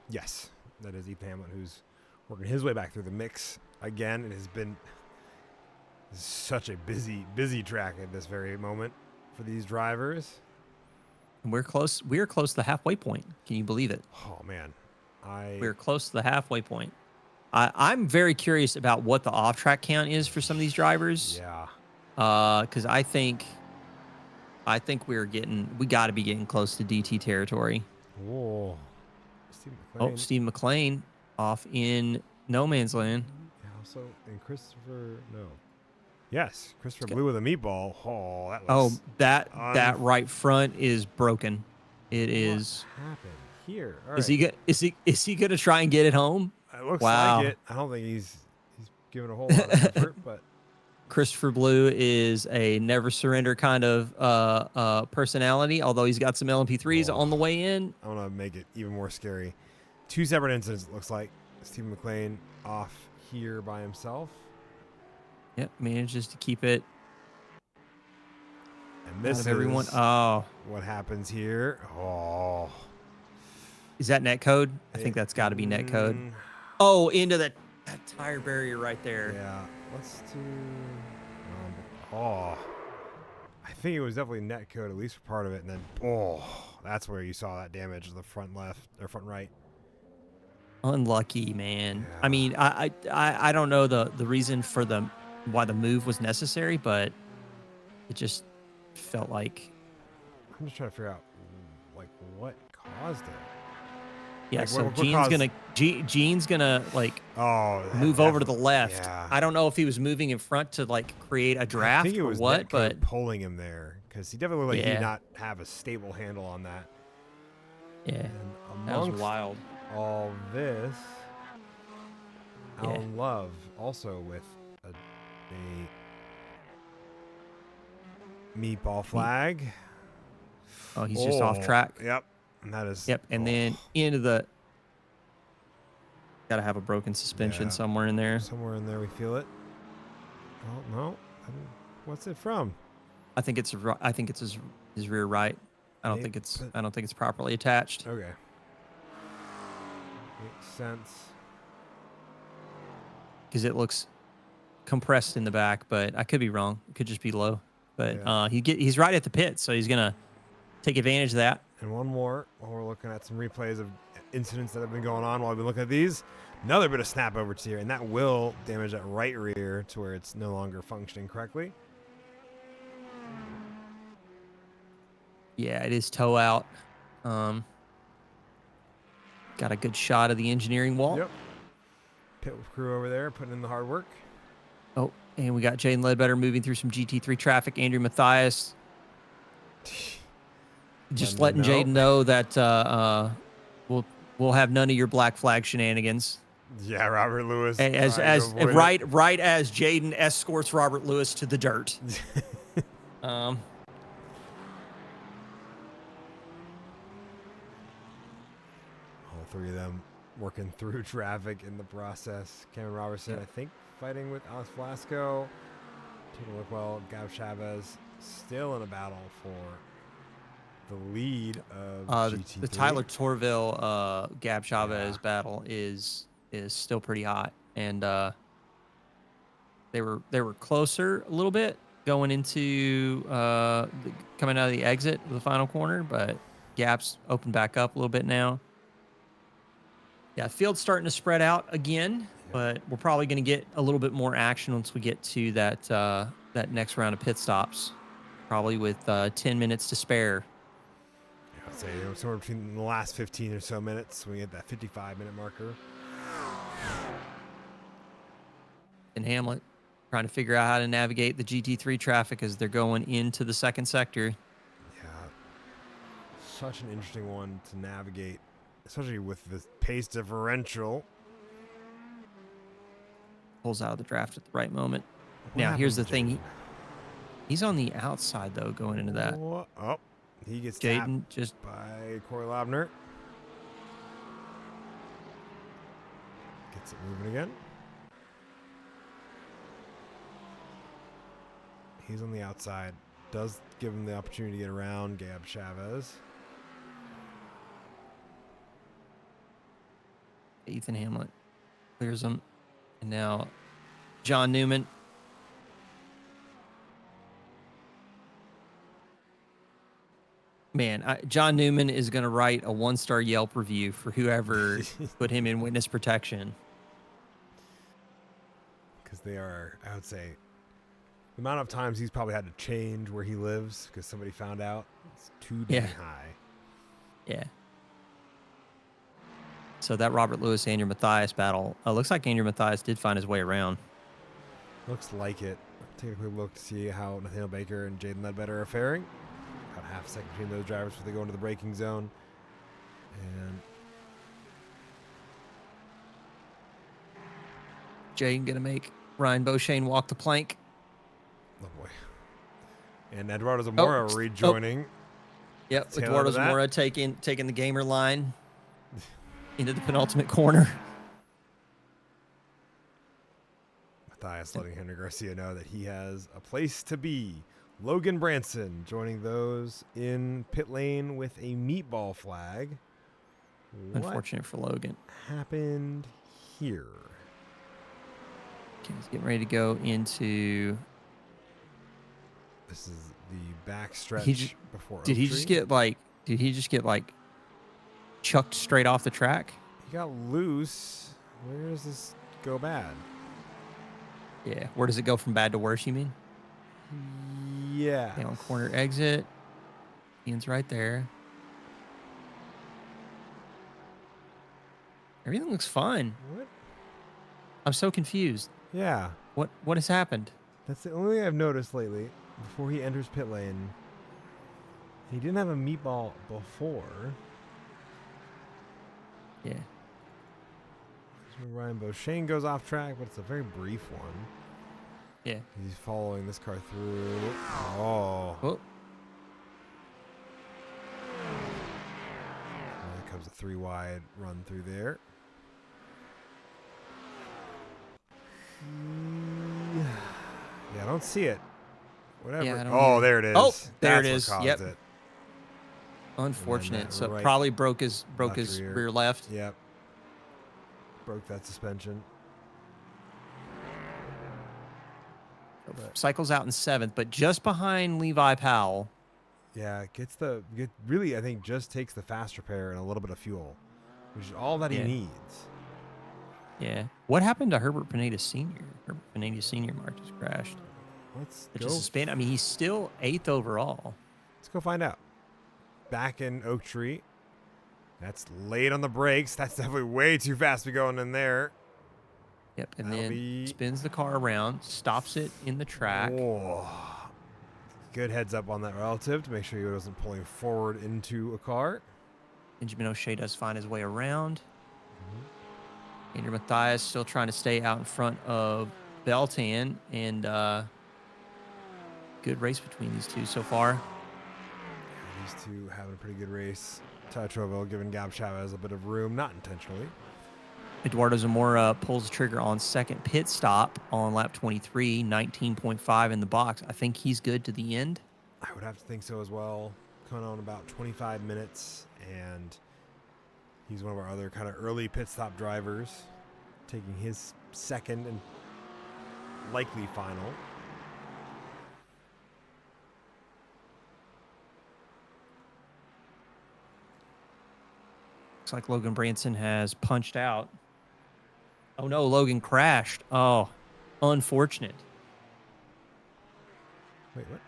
B: Yes, that is Ethan Hamlin, who's working his way back through the mix again. It has been such a busy track at this very moment for these drivers.
C: And we're close. We are close to the halfway point. Can you believe it?
B: Oh man,
C: we're close to the halfway point. I'm very curious about what the off-track count is for some of these drivers.
B: Yeah.
C: Because I think we got to be getting close to DT territory.
B: Whoa. Steve McLean.
C: Oh, Steve McLean off in no man's land.
B: Yeah, also, and Christopher, no. Yes, Christopher Blue with a meatball. Oh, that looks
C: that right front is broken. It is.
B: What happened here? All
C: right. Is he gonna try and get it home?
B: It looks like it. I don't think he's giving a whole lot of effort, but
C: Christopher Blue is a never surrender kind of personality, although he's got some LMP3s on the way in.
B: I want to make it even more scary. 2 separate incidents, it looks like. Stephen McLean off here by himself.
C: Yep, manages to keep it.
B: And this is
C: everyone.
B: What happens here. Oh.
C: Is that net code? I think that's got to be net code. Oh, into that tire barrier right there.
B: Yeah. Let's do. I think it was definitely net code, at least for part of it, and then that's where you saw that damage, the front left or front right.
C: Unlucky, man.
B: Yeah.
C: I mean, I don't know the reason for why the move was necessary, but it just felt like.
B: I'm just trying to figure out like what caused it.
C: Yeah,
B: like,
C: so
B: what
C: Gene's gonna like move over to the left.
B: Yeah.
C: I don't know if he was moving in front to like create a draft
B: I think it was
C: or what, but
B: pulling him there because he definitely looked like he did not have a stable handle on that.
C: Yeah,
B: and
C: that was wild.
B: All this, Alan Love also with a meatball flag.
C: Oh, he's just off track.
B: Yep. And that is.
C: Yep. And then into the. Got to have a broken suspension
B: Yeah.
C: somewhere in there.
B: Somewhere in there we feel it. Oh, no. What's it from?
C: I think it's his rear right. I don't think it's properly attached.
B: Okay. Makes sense.
C: Because it looks compressed in the back, but I could be wrong. It could just be low. But
B: Yeah.
C: he's right at the pit, so he's gonna take advantage of that.
B: And one more while we're looking at some replays of incidents that have been going on while we've been looking at these. Another bit of snap over to here, and that will damage that right rear to where it's no longer functioning correctly.
C: Yeah, it is toe out. Got a good shot of the engineering wall.
B: Yep. Pit crew over there putting in the hard work.
C: Oh, and we got Jaden Ledbetter moving through some GT3 traffic. Andrew Mathias just letting Jaden know that we'll have none of your black flag shenanigans.
B: Yeah, Robert Lewis.
C: As right as Jaden escorts Robert Lewis to the dirt. All
B: three of them working through traffic in the process. Cameron Robertson, I think, fighting with Alex Velasco. Taking a look well. Gab Chavez still in a battle for the lead of GT3.
C: The Tyler Torville Gab Chavez battle is still pretty hot, and they were closer a little bit going into coming out of the exit of the final corner, but Gab's opened back up a little bit now. Yeah, the field's starting to spread out again, but we're probably going to get a little bit more action once we get to that next round of pit stops, probably with 10 minutes to spare.
B: Yeah, I'd say somewhere between the last 15 or so minutes, we hit that 55-minute marker.
C: And Hamlet trying to figure out how to navigate the GT3 traffic as they're going into the second sector.
B: Yeah, such an interesting one to navigate, especially with the pace differential.
C: Pulls out of the draft at the right moment. Now, here's the thing. He's on the outside, though, going into that.
B: Oh, he gets
C: Jaden
B: tapped
C: just
B: by Corey Labner. Gets it moving again. He's on the outside. Does give him the opportunity to get around Gab Chavez.
C: Ethan Hamlet clears him. And now John Newman. Man, John Newman is going to write a 1-star Yelp review for whoever put him in witness protection.
B: Because they are, I would say, the amount of times he's probably had to change where he lives because somebody found out, it's too dang high.
C: Yeah. So that Robert Lewis, Andrew Mathias battle, looks like Andrew Mathias did find his way around.
B: Looks like it. Take a quick look to see how Nathaniel Baker and Jaden Ledbetter are faring. About half a second between those drivers before they go into the braking zone. And
C: Jaden going to make Ryan Beauchesne walk the plank.
B: oh boy. And Eduardo Zamora rejoining.
C: Yep, Eduardo Zamora taking the gamer line into the penultimate corner.
B: Mathias letting Henry Garcia know that he has a place to be. Logan Branson joining those in pit lane with a meatball flag.
C: Unfortunate for Logan.
B: Happened here?
C: Okay, he's getting ready to go into.
B: This is the back stretch before.
C: Did he just get like chucked straight off the track?
B: He got loose. Where does this go bad?
C: Yeah, where does it go from bad to worse, you mean?
B: Yeah.
C: Down corner exit. Ian's right there. Everything looks fine.
B: What?
C: I'm so confused.
B: Yeah.
C: What has happened?
B: That's the only thing I've noticed lately. Before he enters pit lane, he didn't have a meatball before.
C: Yeah.
B: Ryan Beauchesne goes off track, but it's a very brief one.
C: Yeah.
B: He's following this car through. Oh.
C: Oh.
B: There comes a 3 wide run through there. Yeah, I don't see it. Whatever.
C: Yeah, I don't
B: Oh,
C: either.
B: there it is.
C: Oh, there it
B: That's
C: is.
B: what
C: Yep.
B: caused it.
C: Unfortunate.
B: that
C: So
B: right
C: probably broke his
B: left rear.
C: rear left.
B: Yep. Broke that suspension.
C: Cycles out in 7th, but just behind Levi Powell.
B: Yeah, really, I think, just takes the fast repair and a little bit of fuel, which is all that he needs.
C: Yeah. What happened to Herbert Pineda Sr.? Herbert Pineda Sr. Mark just crashed.
B: Let's
C: Which
B: go.
C: is suspended. I mean, he's still 8th overall.
B: Let's go find out. Back in Oak Tree. That's late on the brakes. That's definitely way too fast to be going in there.
C: Yep, and then spins the car around, stops it in the track.
B: Whoa. Good heads up on that relative to make sure he wasn't pulling forward into a car.
C: Benjamin O'Shea does find his way around. Andrew Mathias still trying to stay out in front of Beltan, and good race between these two so far.
B: These two having a pretty good race. Ty Troville giving Gab Chavez a bit of room, not intentionally.
C: Eduardo Zamora pulls the trigger on second pit stop on lap 23, 19.5 in the box. I think he's good to the end.
B: I would have to think so as well. Coming on about 25 minutes, and he's one of our other kind of early pit stop drivers, taking his second and likely final.
C: Looks like Logan Branson has punched out. Oh no, Logan crashed. Oh, unfortunate.
B: Wait, what?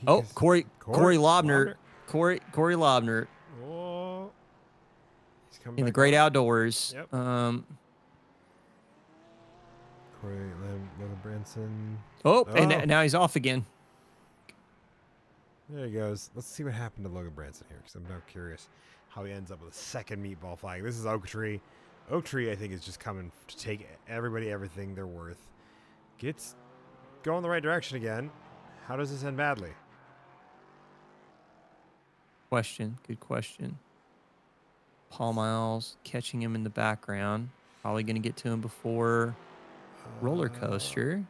B: Oh,
C: Corey Lobner.
B: Lobner.
C: Corey Lobner.
B: Oh. He's coming
C: In the
B: back
C: great
B: on.
C: outdoors.
B: Yep.
C: Corey
B: Logan Branson.
C: And now he's off again.
B: There he goes. Let's see what happened to Logan Branson here, because I'm now curious how he ends up with a second meatball flag. This is Oak Tree. Oak Tree, I think, is just coming to take everybody everything they're worth. Gets going the right direction again. How does this end badly?
C: Good question. Paul Miles catching him in the background. Probably going to get to him before roller coaster.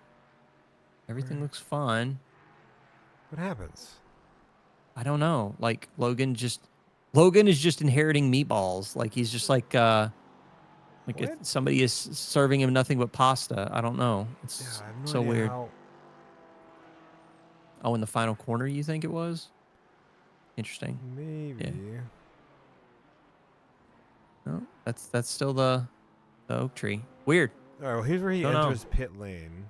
C: Everything looks fine.
B: What happens?
C: I don't know. Like Logan is just inheriting meatballs. Like he's just like if somebody is serving him nothing but pasta. I don't know. It's
B: I have no
C: so
B: idea
C: weird.
B: how.
C: Oh, in the final corner, you think it was? Interesting.
B: Maybe.
C: Yeah. No, that's still the Oak Tree. Weird.
B: All right. Well, here's where he
C: Don't know.
B: enters pit lane.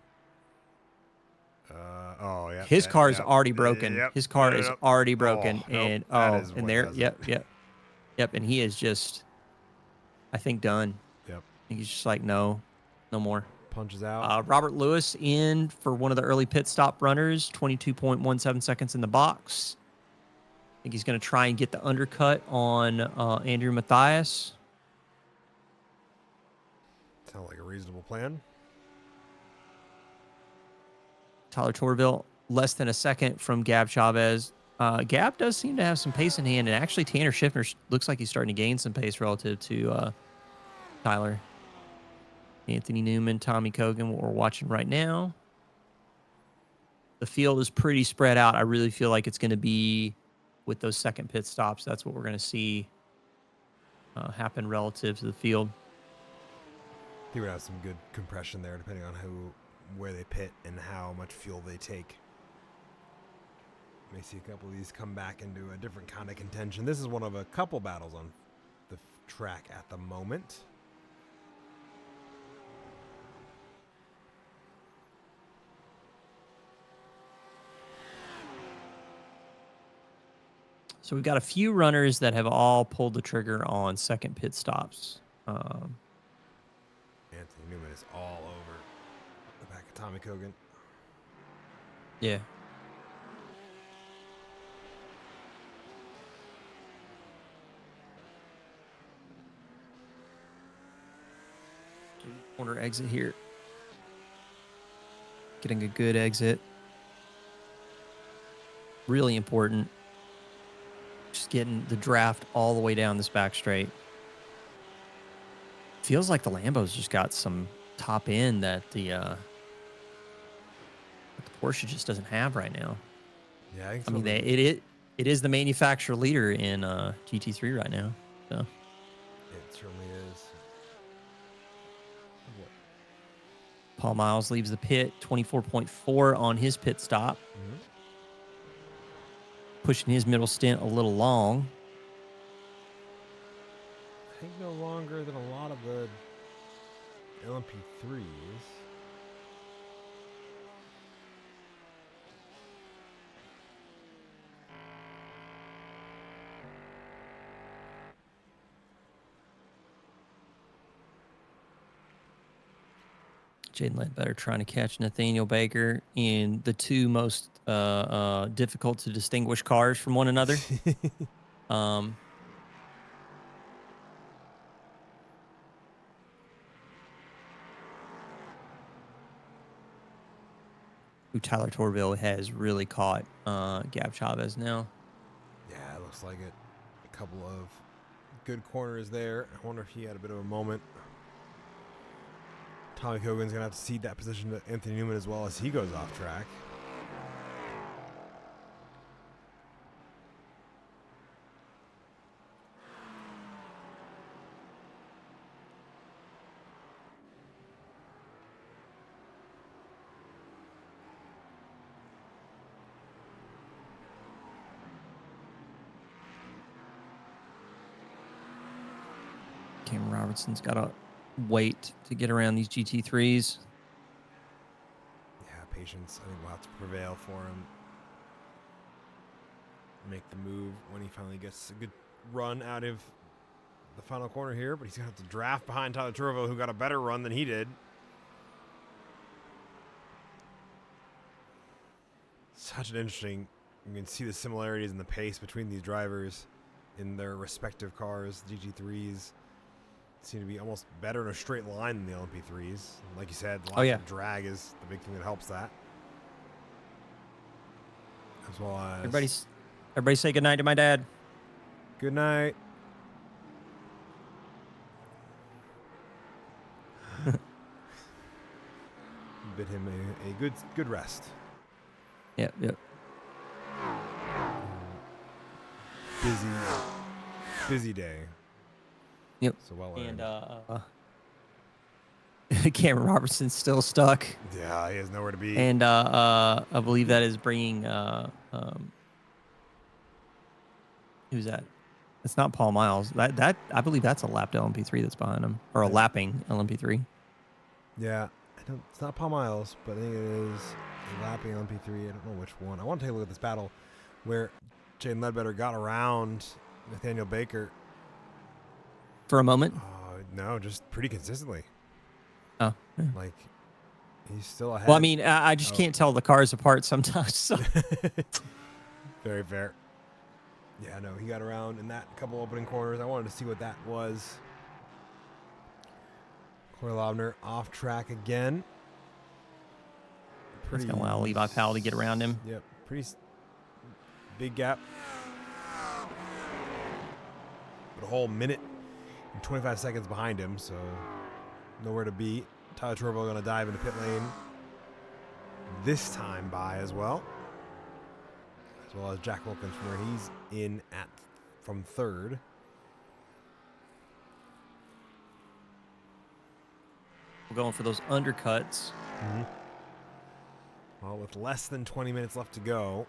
B: Yeah.
C: His car is already broken.
B: Yep.
C: His car is already broken, and and there, yep. And he is just, I think, done.
B: Yep.
C: I think he's just like, no more.
B: Punches out.
C: Robert Lewis in for one of the early pit stop runners, 22.17 seconds in the box. I think he's going to try and get the undercut on Andrew Mathias.
B: Sounds like a reasonable plan.
C: Tyler Torville, less than a second from Gab Chavez. Gab does seem to have some pace in hand, and actually Tanner Schiffner looks like he's starting to gain some pace relative to Tyler. Anthony Newman, Tommy Kogan, what we're watching right now. The field is pretty spread out. I really feel like it's going to be with those second pit stops. That's what we're going to see happen relative to the field.
B: He would have some good compression there, depending on where they pit and how much fuel they take. May see a couple of these come back into a different kind of contention. This is one of a couple battles on the track at the moment.
C: So we've got a few runners that have all pulled the trigger on second pit stops.
B: Anthony Newman is all over the back of Tommy Kogan.
C: Yeah. Corner exit here. Getting a good exit. Really important. Just getting the draft all the way down this back straight. Feels like the Lambo's just got some top end that the Porsche just doesn't have right now.
B: Yeah, I think
C: I
B: so.
C: mean, it is the manufacturer leader in GT3 right now. So
B: It certainly is.
C: Paul Miles leaves the pit, 24.4 on his pit stop, pushing his middle stint a little long.
B: I think no longer than a lot of the LMP3s.
C: Jaden Ledbetter trying to catch Nathaniel Baker in the two most difficult to distinguish cars from one another. Who Tyler Torville has really caught Gab Chavez now.
B: Yeah, it looks like it. A couple of good corners there. I wonder if he had a bit of a moment. Tommy Kogan's going to have to cede that position to Anthony Newman as well as he goes off track.
C: Cameron Robertson's got to wait to get around these GT3s.
B: Yeah, patience, I think, will have to prevail for him. Make the move when he finally gets a good run out of the final corner here, but he's going to have to draft behind Tyler Turville, who got a better run than he did. Such an interesting, you can see the similarities in the pace between these drivers in their respective cars. GT3s seem to be almost better in a straight line than the LMP3s. Like you said, the lack of drag is the big thing that helps that. As well as...
C: Everybody say goodnight to my dad.
B: Good night. Bid him a good rest.
C: Yep.
B: Busy day.
C: Yep.
B: So well
C: and Cameron Robertson's still stuck.
B: Yeah, he has nowhere to be.
C: And I believe that is bringing who's that? It's not Paul Miles. That I believe that's a lapped LMP3 that's behind him, or a lapping LMP3.
B: Yeah, it's not Paul Miles, but I think it is a lapping LMP3. I don't know which one. I want to take a look at this battle where Jaden Ledbetter got around Nathaniel Baker
C: for a moment.
B: No, just pretty consistently.
C: Oh, yeah.
B: Like he's still ahead.
C: Well, I mean, I just can't tell the cars apart sometimes. So.
B: Very fair. Yeah, no, he got around in that couple opening corners. I wanted to see what that was. Corey Laubner off track again.
C: Pretty going to allow Levi Powell to get around him.
B: Yep, pretty big gap. But a whole minute and 25 seconds behind him, so nowhere to be. Tyler Turbo going to dive into pit lane this time by as well. As well as Jack Wilkins from where he's in from third.
C: We're going for those undercuts.
B: Mm-hmm. Well, with less than 20 minutes left to go,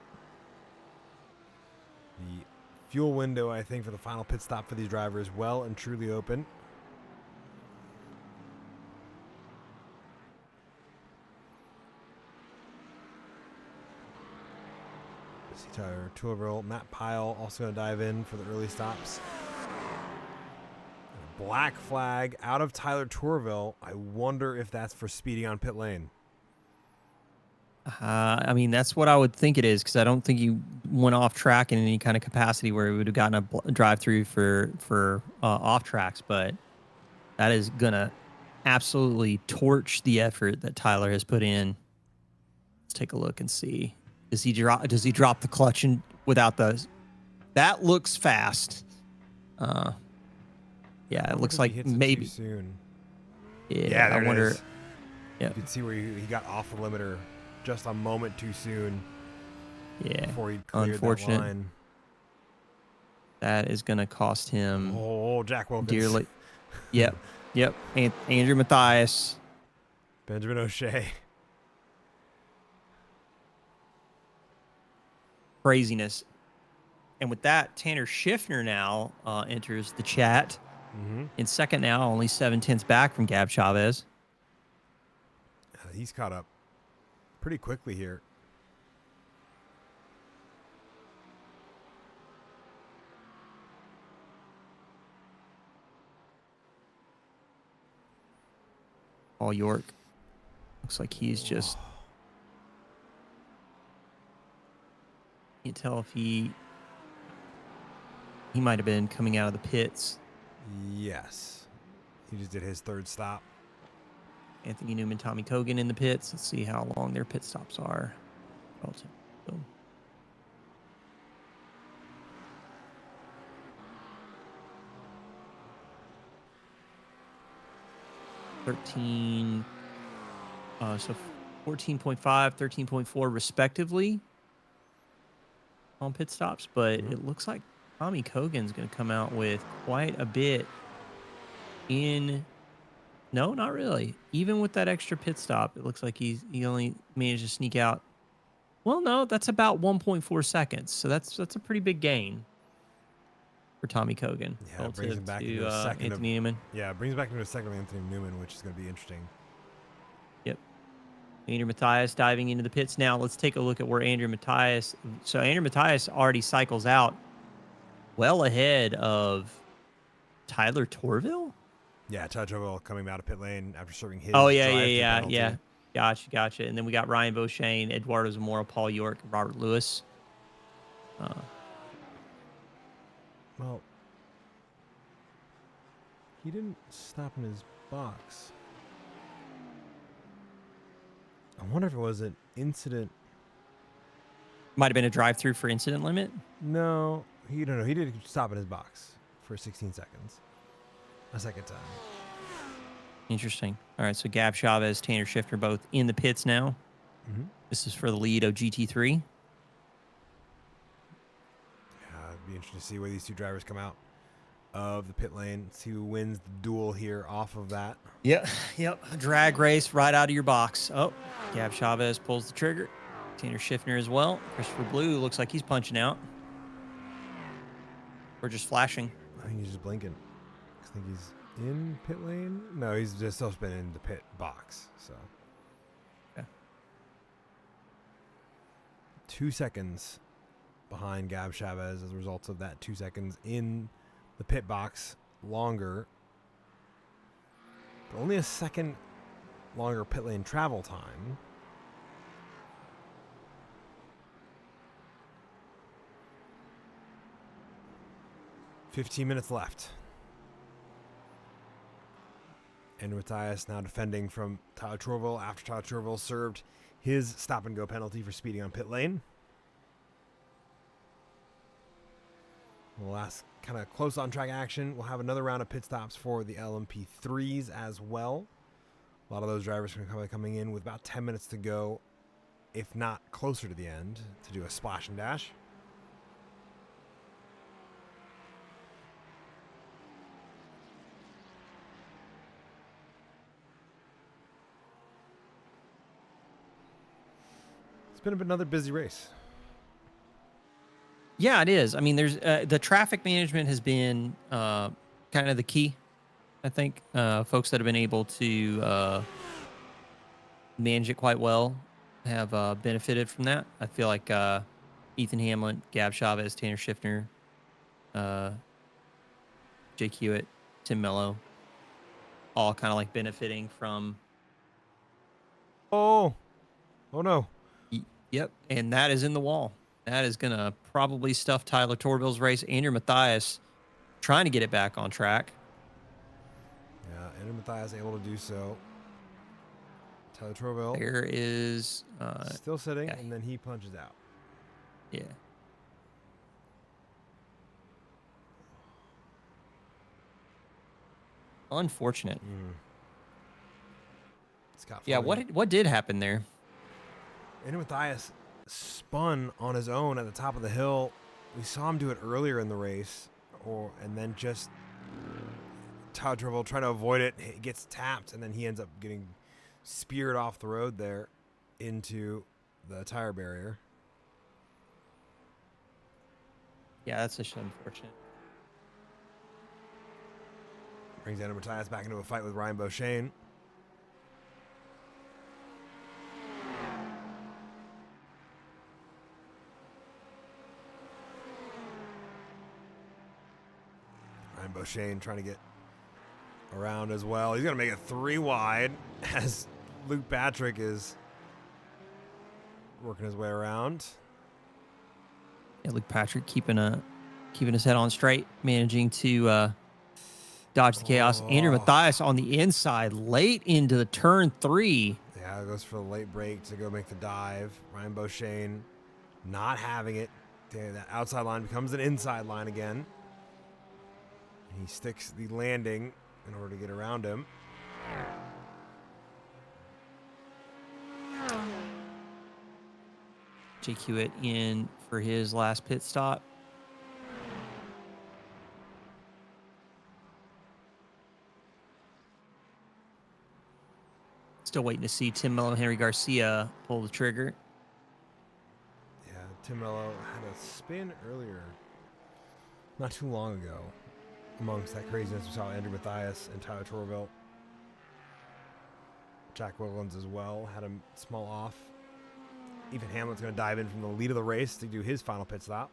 B: the fuel window, I think, for the final pit stop for these drivers well and truly open. Tyler Tourville, Matt Pyle also going to dive in for the early stops. Black flag out of Tyler Tourville. I wonder if that's for speeding on pit lane.
C: I mean, that's what I would think it is, because I don't think he went off track in any kind of capacity where he would have gotten a drive-through for off tracks. But that is going to absolutely torch the effort that Tyler has put in. Let's take a look and see. Does he drop the clutch without the? That looks fast. Yeah, it looks like maybe.
B: Too soon.
C: Yeah, I wonder.
B: You could see where he got off the limiter just a moment too soon.
C: Yeah.
B: Before he cleared
C: Unfortunate.
B: that line.
C: That is going to cost him
B: Jack Wilkins.
C: dearly. Yep. Andrew Mathias.
B: Benjamin O'Shea.
C: Craziness. And with that, Tanner Schiffner now enters the chat. In second now, only 7/10 back from Gab Chavez.
B: He's caught up pretty quickly here.
C: Paul York. Looks like he's just... Can't tell if he might have been coming out of the pits.
B: Yes. He just did his third stop.
C: Anthony Newman, Tommy Kogan in the pits. Let's see how long their pit stops are. Boom. So 14.5, 13.4 respectively on pit stops, but it looks like Tommy Kogan's going to come out with quite a bit in... No, not really. Even with that extra pit stop, it looks like he only managed to sneak out. Well, no, that's about 1.4 seconds. So that's a pretty big gain for Tommy Kogan.
B: Yeah, it brings him back into a second
C: Anthony Newman.
B: Yeah, it brings back into a second of Anthony Newman, which is going to be interesting.
C: Yep. Andrew Mathias diving into the pits now. Let's take a look at where Andrew Mathias... So Andrew Mathias already cycles out well ahead of Tyler Torville.
B: Yeah, Touchable coming out of pit lane after serving his
C: yeah. Gotcha. And then we got Ryan Beauchene, Eduardo Zamora, Paul York, Robert Lewis.
B: Well, he didn't stop in his box. I wonder if it was an incident.
C: Might have been a drive-through for incident limit.
B: No, he did stop in his box for 16 seconds. A second time.
C: Interesting. All right, so Gab Chavez, Tanner Schiffner both in the pits now. This is for the lead of GT3.
B: Yeah, it'd be interesting to see where these two drivers come out of the pit lane. See who wins the duel here off of that.
C: Yep. A drag race right out of your box. Oh, Gab Chavez pulls the trigger. Tanner Schiffner as well. Christopher Blue looks like he's punching out. Or just flashing.
B: I think he's just blinking. I think he's in pit lane. No, he's just still been in the pit box. So, 2 seconds behind Gab Chavez as a result of that 2 seconds in the pit box longer. But only a second longer pit lane travel time. $15 minutes left. And Matthias now defending from Tyler Torville after Tyler Torville served his stop-and-go penalty for speeding on pit lane. The last kind of close on-track action. We'll have another round of pit stops for the LMP3s as well. A lot of those drivers are going to be coming in with about 10 minutes to go, if not closer to the end, to do a splash and dash. Been another busy race.
C: Yeah, it is. I mean, there's the traffic management has been kind of the key. I think folks that have been able to manage it quite well have benefited from that. I feel like Ethan Hamlin, Gab Chavez, Tanner Schiffner, Jake Hewitt, Tim Mello, all kind of like benefiting from.
B: Oh no.
C: Yep, and that is in the wall. That is going to probably stuff Tyler Torville's race. Andrew Mathias trying to get it back on track.
B: Yeah, Andrew Mathias able to do so. Tyler Torville.
C: There is...
B: still sitting, and then he punches out.
C: Yeah. Unfortunate. Yeah, what did happen there?
B: Indy Matthias spun on his own at the top of the hill. We saw him do it earlier in the race, and then just Todd Triple trying to avoid it. He gets tapped, and then he ends up getting speared off the road there into the tire barrier.
C: Yeah, that's just unfortunate.
B: Brings Indy Matthias back into a fight with Ryan Beauchesne. Ryan Beauchesne trying to get around as well. He's going to make it 3 wide as Luke Patrick is working his way around.
C: Yeah, Luke Patrick keeping his head on straight, managing to dodge the chaos. Andrew Matthias on the inside, late into the turn 3.
B: Yeah, it goes for the late break to go make the dive. Ryan Beauchesne not having it. That outside line becomes an inside line again. He sticks the landing in order to get around him.
C: Jake Hewitt in for his last pit stop. Still waiting to see Tim Mello and Henry Garcia pull the trigger.
B: Yeah, Tim Mello had a spin earlier, not too long ago, amongst that craziness. We saw Andrew Matthias and Tyler Torville. Jack Williams as well had a small off. Ethan Hamlin's going to dive in from the lead of the race to do his final pit stop.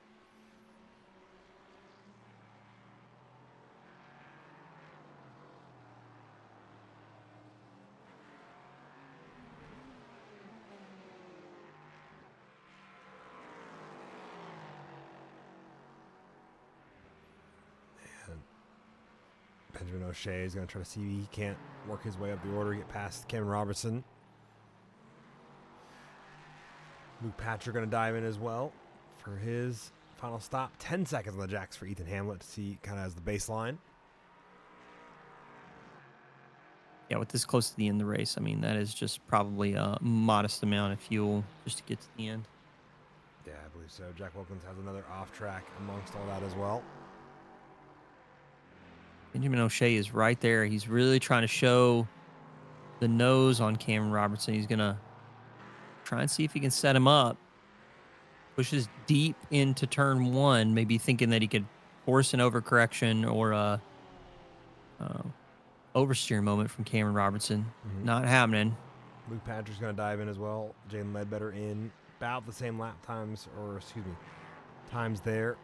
B: And Benjamin O'Shea is going to try to see if he can't work his way up the order, get past Cameron Robertson. Luke Patrick going to dive in as well for his final stop. 10 seconds on the jacks for Ethan Hamlet to see kind of as the baseline.
C: Yeah, with this close to the end of the race, I mean, that is just probably a modest amount of fuel just to get to the end.
B: Yeah, I believe so. Jack Wilkins has another off track amongst all that as well.
C: Benjamin O'Shea is right there. He's really trying to show the nose on Cameron Robertson. He's going to try and see if he can set him up. Pushes deep into turn 1, maybe thinking that he could force an overcorrection or a oversteer moment from Cameron Robertson. Mm-hmm. Not happening.
B: Luke Patrick's going to dive in as well. Jalen Ledbetter in about the same lap times, times there.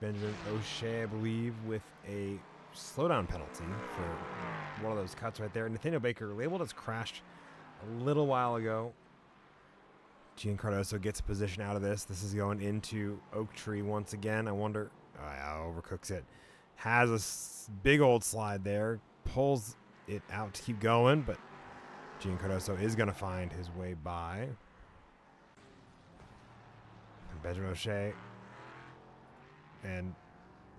B: Benjamin O'Shea, I believe, with a slowdown penalty for one of those cuts right there. Nathaniel Baker labeled as crashed a little while ago. Gian Cardoso gets a position out of this. This is going into Oak Tree once again. I wonder, overcooks it. Has a big old slide there. Pulls it out to keep going, but Gian Cardoso is going to find his way by. And Benjamin O'Shea and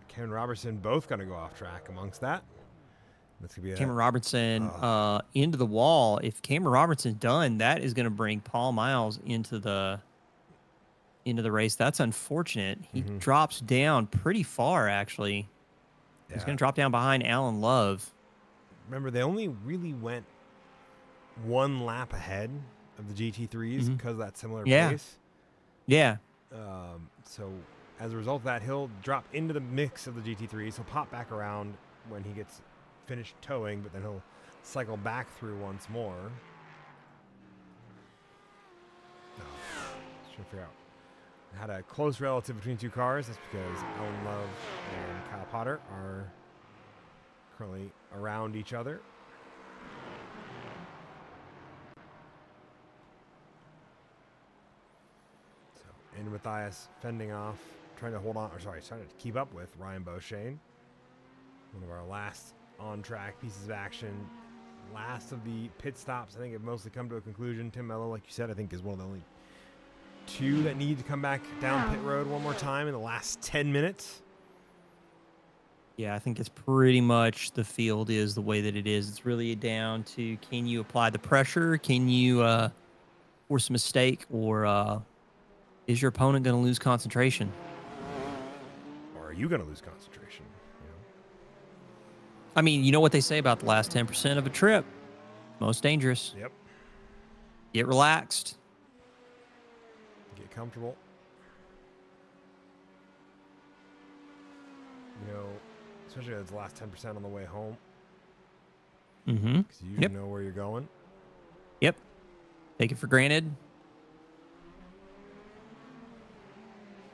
B: Cameron Robertson both going to go off track amongst that.
C: Cameron Robertson into the wall. If Cameron Robertson's done, that is going to bring Paul Miles into the race. That's unfortunate. He drops down pretty far, actually. Yeah. He's going to drop down behind Alan Love.
B: Remember, they only really went one lap ahead of the GT3s because of that similar pace.
C: Yeah.
B: So as a result of that, he'll drop into the mix of the GT3s. He'll pop back around when he gets finished towing, but then he'll cycle back through once more. Just trying to figure out. I had a close relative between two cars. That's because Alan Love and Kyle Potter are currently around each other. So, Andrew Matthias fending off, trying to keep up with Ryan Beauchesne. One of our last on-track pieces of action. Last of the pit stops, I think, have mostly come to a conclusion. Tim Mello, like you said, I think is one of the only two that need to come back down pit road one more time in the last 10 minutes.
C: Yeah, I think it's pretty much the field is the way that it is. It's really down to, can you apply the pressure? Can you force a mistake? Or is your opponent going to lose concentration?
B: Or are you going to lose concentration? You know?
C: I mean, you know what they say about the last 10% of a trip? Most dangerous.
B: Yep.
C: Get relaxed.
B: Get comfortable. You know, especially if it's the last 10% on the way home.
C: Mm-hmm.
B: Because you usually know where you're going.
C: Yep. Take it for granted.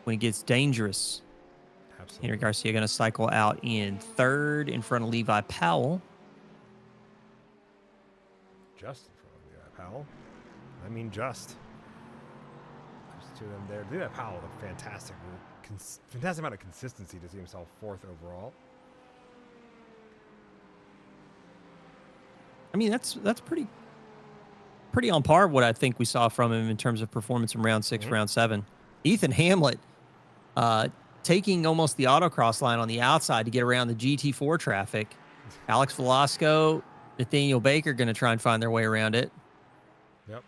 C: When it gets dangerous,
B: Absolutely.
C: Henry Garcia going to cycle out in third in front of Levi Powell.
B: Just in front of Levi Powell. I mean, just. There's two of them there. Levi Powell, a fantastic amount of consistency to see himself fourth overall.
C: I mean, that's pretty on par with what I think we saw from him in terms of performance in round 6, round 7. Ethan Hamlet taking almost the autocross line on the outside to get around the GT4 traffic. Alex Velasco, Nathaniel Baker going to try and find their way around it.
B: Yep.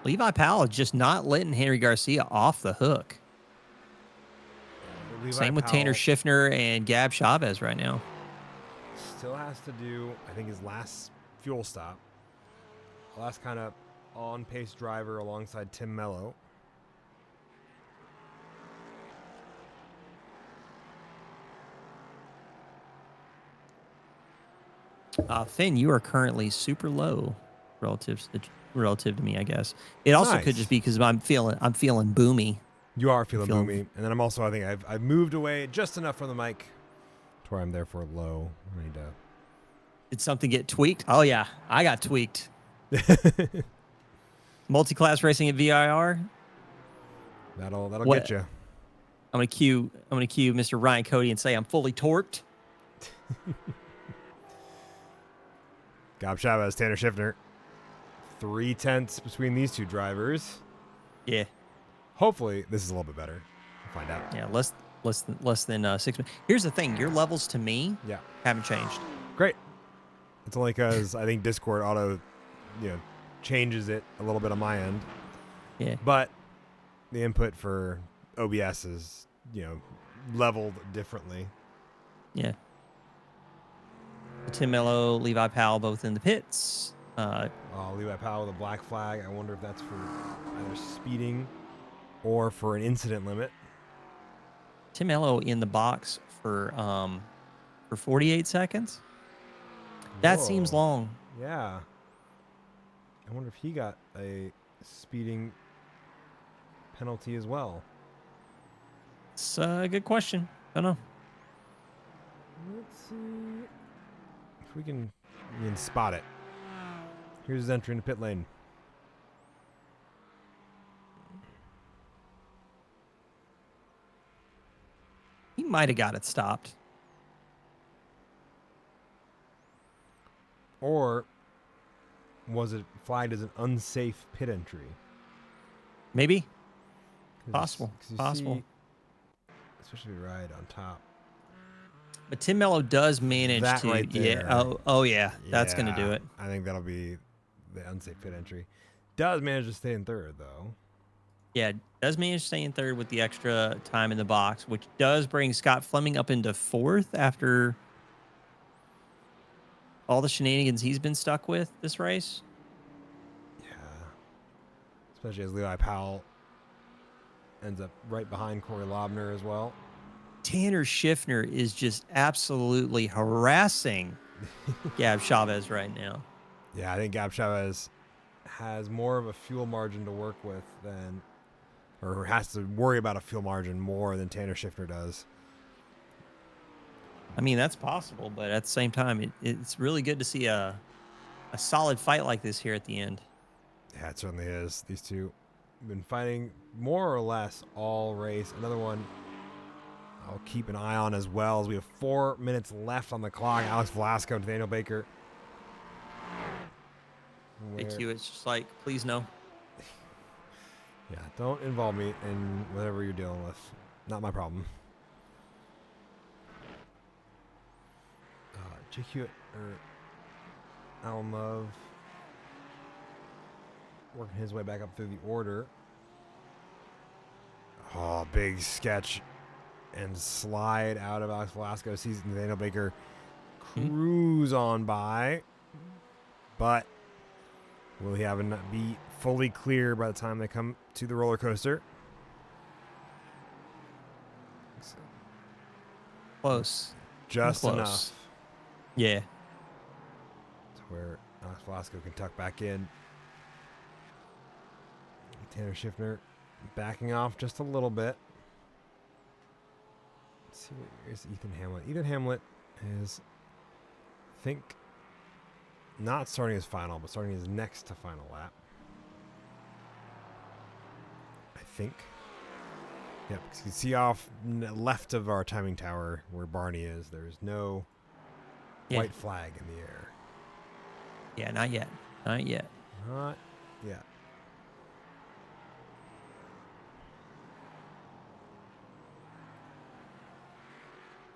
C: Levi Powell is just not letting Henry Garcia off the hook. Same with Tanner Schiffner and Gab Chavez right now.
B: Still has to do, I think, his last fuel stop. Last kind of on-pace driver alongside Tim Mello.
C: Finn, you are currently super low relative to me, I guess. It also could just be because I'm feeling boomy.
B: You are feeling boomy, and then I'm also, I think I've moved away just enough from the mic to where I'm therefore low. I need to.
C: Did something get tweaked? Oh yeah, I got tweaked. Multi-class racing at VIR.
B: That'll get you.
C: I'm gonna cue Mr. Ryan Cody and say I'm fully torqued.
B: Gab Chavez, Tanner Schiffner. 3/10 between these two drivers.
C: Yeah.
B: Hopefully, this is a little bit better. We'll find out.
C: Yeah, less than 6 minutes. Here's the thing: your levels to me, haven't changed.
B: Great. It's only because I think Discord auto, changes it a little bit on my end.
C: Yeah.
B: But the input for OBS is, leveled differently.
C: Yeah. Tim Mello, Levi Powell, both in the pits.
B: Levi Powell with a black flag. I wonder if that's for either speeding or for an incident limit.
C: Tim Mello in the box for 48 seconds. That seems long.
B: Yeah. I wonder if he got a speeding penalty as well.
C: It's a good question. I don't know.
B: Let's see if we can spot it. Here's his entry into pit lane.
C: He might have got it stopped.
B: Or was it flagged as an unsafe pit entry?
C: Maybe. Possible. Possible.
B: See, especially right on top.
C: But Tim Mello does manage
B: that
C: to.
B: Right there.
C: Yeah. Oh yeah. That's going to do it.
B: I think that'll be the unsafe pit entry. Does manage to stay in third, though.
C: Yeah, does manage to stay in third with the extra time in the box, which does bring Scott Fleming up into fourth after all the shenanigans he's been stuck with this race.
B: Yeah. Especially as Levi Powell ends up right behind Corey Lobner as well.
C: Tanner Schiffner is just absolutely harassing Gab Chavez right now.
B: Yeah, I think Gab Chavez has more of a fuel margin to work with than, or has to worry about a fuel margin more than Tanner Schiffner does.
C: I mean, that's possible, but at the same time, it's really good to see a solid fight like this here at the end.
B: Yeah, it certainly is. These two have been fighting more or less all race. Another one I'll keep an eye on as well, as we have 4 minutes left on the clock. Alex Velasco, Nathaniel Baker.
C: AQ, it's just like, please no.
B: Yeah, don't involve me in whatever you're dealing with. Not my problem. JQ or Alan Love working his way back up through the order. Oh, big sketch and slide out of Alex Velasco. Sees Nathaniel Baker cruise on by, but will he be fully clear by the time they come to the roller coaster?
C: Close.
B: Just
C: Close.
B: enough.
C: Yeah.
B: To where Alex Velasco can tuck back in. Tanner Schiffner backing off just a little bit. Let's see, where's Ethan Hamlet? Ethan Hamlet is, I think, not starting his final, but starting his next to final lap. I think. Yep, because you can see off left of our timing tower where Barney is, there's no white flag in the air.
C: Yeah, not yet. Not yet.
B: Not yet.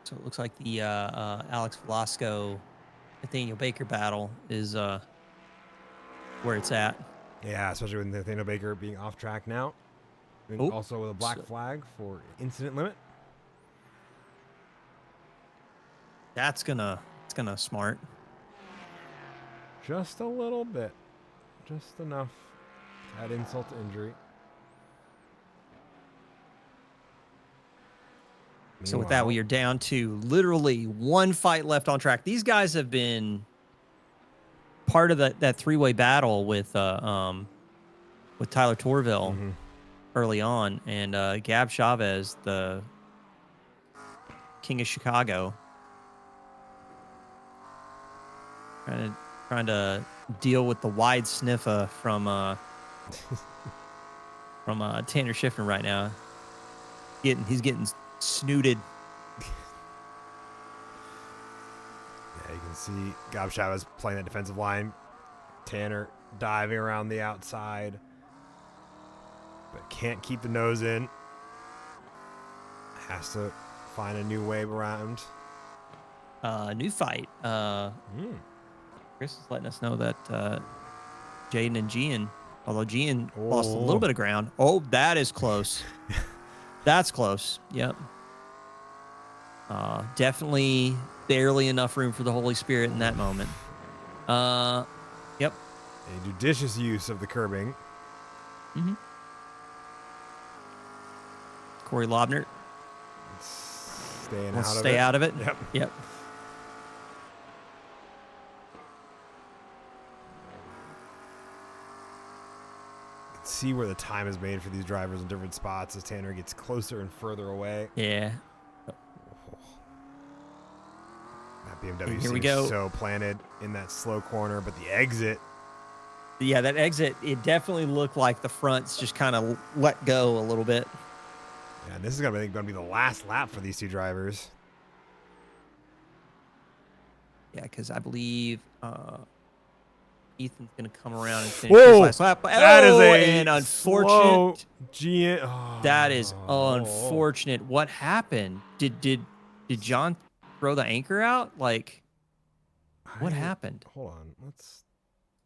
C: So it looks like the Alex Velasco, Nathaniel Baker battle is where it's at.
B: Yeah, especially with Nathaniel Baker being off track now. And also with a black flag for incident limit.
C: It's gonna smart.
B: Just a little bit. Just enough to add insult to injury.
C: So with that, we are down to literally one fight left on track. These guys have been part of that three-way battle with Tyler Torville early on, and Gab Chavez, the King of Chicago, trying to deal with the wide sniffer from Tanner Schiffner right now. He's getting snooted.
B: Yeah, you can see Gab Chavez playing that defensive line. Tanner diving around the outside, but can't keep the nose in. Has to find a new way around.
C: New fight. Chris is letting us know that Jaden and Gian, although Gian lost a little bit of ground. Oh, that is close. That's close. Yep. Definitely barely enough room for the Holy Spirit in that moment. Yep.
B: A judicious use of the curbing.
C: Corey Lobner.
B: Stay
C: out of it.
B: Yep.
C: Yep.
B: See where the time is made for these drivers in different spots as Tanner gets closer and further away.
C: Yeah.
B: That BMW seems so planted in that slow corner, but the exit.
C: Yeah, that exit, it definitely looked like the fronts just kind of let go a little bit.
B: Yeah, and this is going to be the last lap for these two drivers.
C: Yeah, because I believe Ethan's going to come around and finish his last lap.
B: That is
C: an unfortunate. That is unfortunate. What happened? Did John throw the anchor out? Like, what happened?
B: Hold on.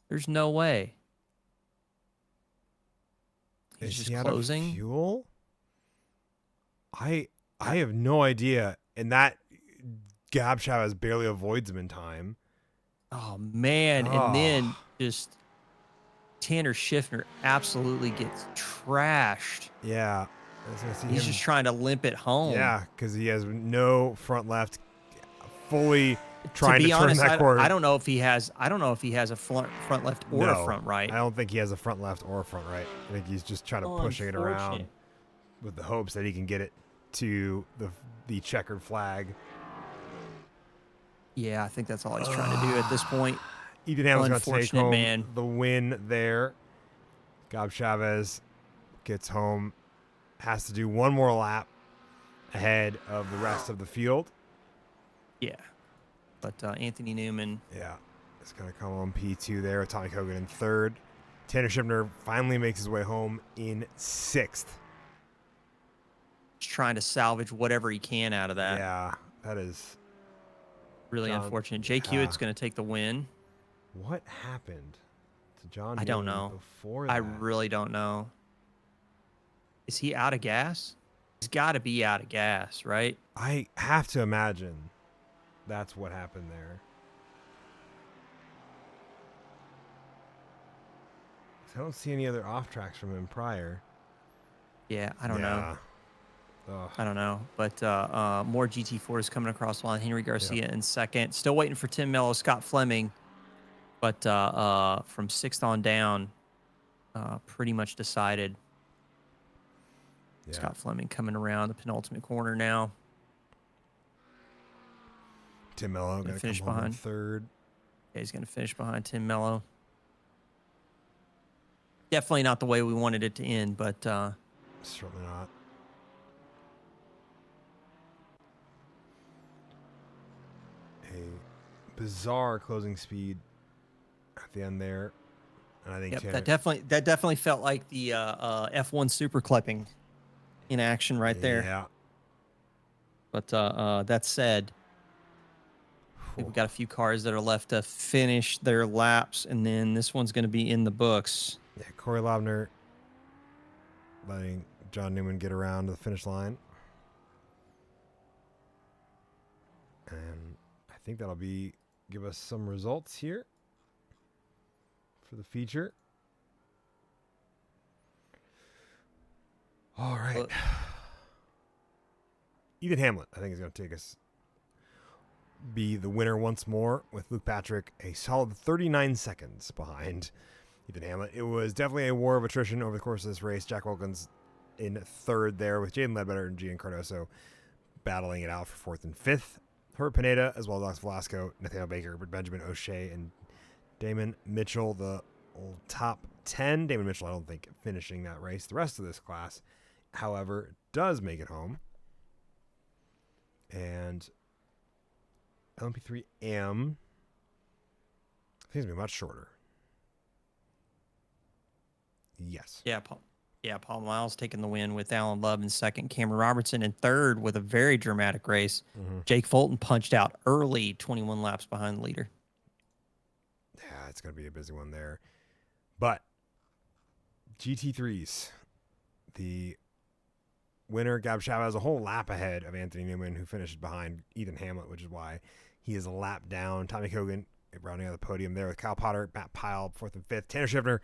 C: There's no way. He's
B: Is
C: just
B: he
C: closing.
B: Out of fuel? I have no idea. And that Gab Chavez barely avoids him in time.
C: Oh, man. And then just Tanner Schiffner absolutely gets trashed.
B: Yeah.
C: He's just trying to limp it home.
B: Yeah, because he has no front left, fully trying to
C: honest,
B: turn that corner.
C: I don't know if he has a front left or a front right.
B: I don't think he has a front left or a front right. I think he's just trying to push it around with the hopes that he can get it to the checkered flag.
C: Yeah, I think that's all he's trying to do at this point.
B: Ethan Hamlin's going to take home the win there. Gab Chavez gets home, has to do one more lap ahead of the rest of the field.
C: Yeah. But Anthony Newman.
B: Yeah. It's going to come on P2 there with Tommy Hogan in third. Tanner Shibner finally makes his way home in 6th.
C: Just trying to salvage whatever he can out of that.
B: Yeah, that is
C: really unfortunate. Jake Hewitt's going to take the win.
B: What happened to John
C: I don't
B: Newman
C: know.
B: before that?
C: I really don't know. Is he out of gas? He's got to be out of gas, right?
B: I have to imagine that's what happened there. I don't see any other off tracks from him prior.
C: Yeah, I don't know.
B: Ugh.
C: I don't know. But more GT4s coming across the line. Henry Garcia in second. Still waiting for Tim Mello, Scott Fleming. But from 6th on down, pretty much decided. Yeah. Scott Fleming coming around the penultimate corner now.
B: Tim Mello going to finish behind 3rd.
C: Yeah, he's going to finish behind Tim Mello. Definitely not the way we wanted it to end, but
B: certainly not. A bizarre closing speed at the end there, and I think
C: that definitely felt like the F1 super clipping in action right there.
B: Yeah.
C: But that said, we've got a few cars that are left to finish their laps, and then this one's going to be in the books.
B: Yeah, Corey Lobner letting John Newman get around to the finish line. And I think that'll give us some results here for the feature. All right. Ethan Hamlet, I think, is going to be the winner once more, with Luke Patrick a solid 39 seconds behind Ethan Hamlet. It was definitely a war of attrition over the course of this race. Jack Wilkins in 3rd there, with Jaden Ledbetter and Gian Cardoso battling it out for 4th and 5th. Herbert Pineda, as well as Alex Velasco, Nathaniel Baker, Benjamin O'Shea, and Damon Mitchell, the top 10. Damon Mitchell, I don't think, finishing that race. The rest of this class, however, does make it home. And LMP3M, I think it's going to be much shorter. Yes.
C: Yeah, Paul Miles taking the win with Alan Love in 2nd. Cameron Robertson in 3rd with a very dramatic race. Mm-hmm. Jake Fulton punched out early, 21 laps behind the leader.
B: Yeah, it's going to be a busy one there. But GT3s, the winner, Gab Chavez, a whole lap ahead of Anthony Newman, who finished behind Ethan Hamlet, which is why he is a lap down. Tommy Hogan rounding out the podium there with Kyle Potter, Matt Pyle, 4th and 5th. Tanner Schiffner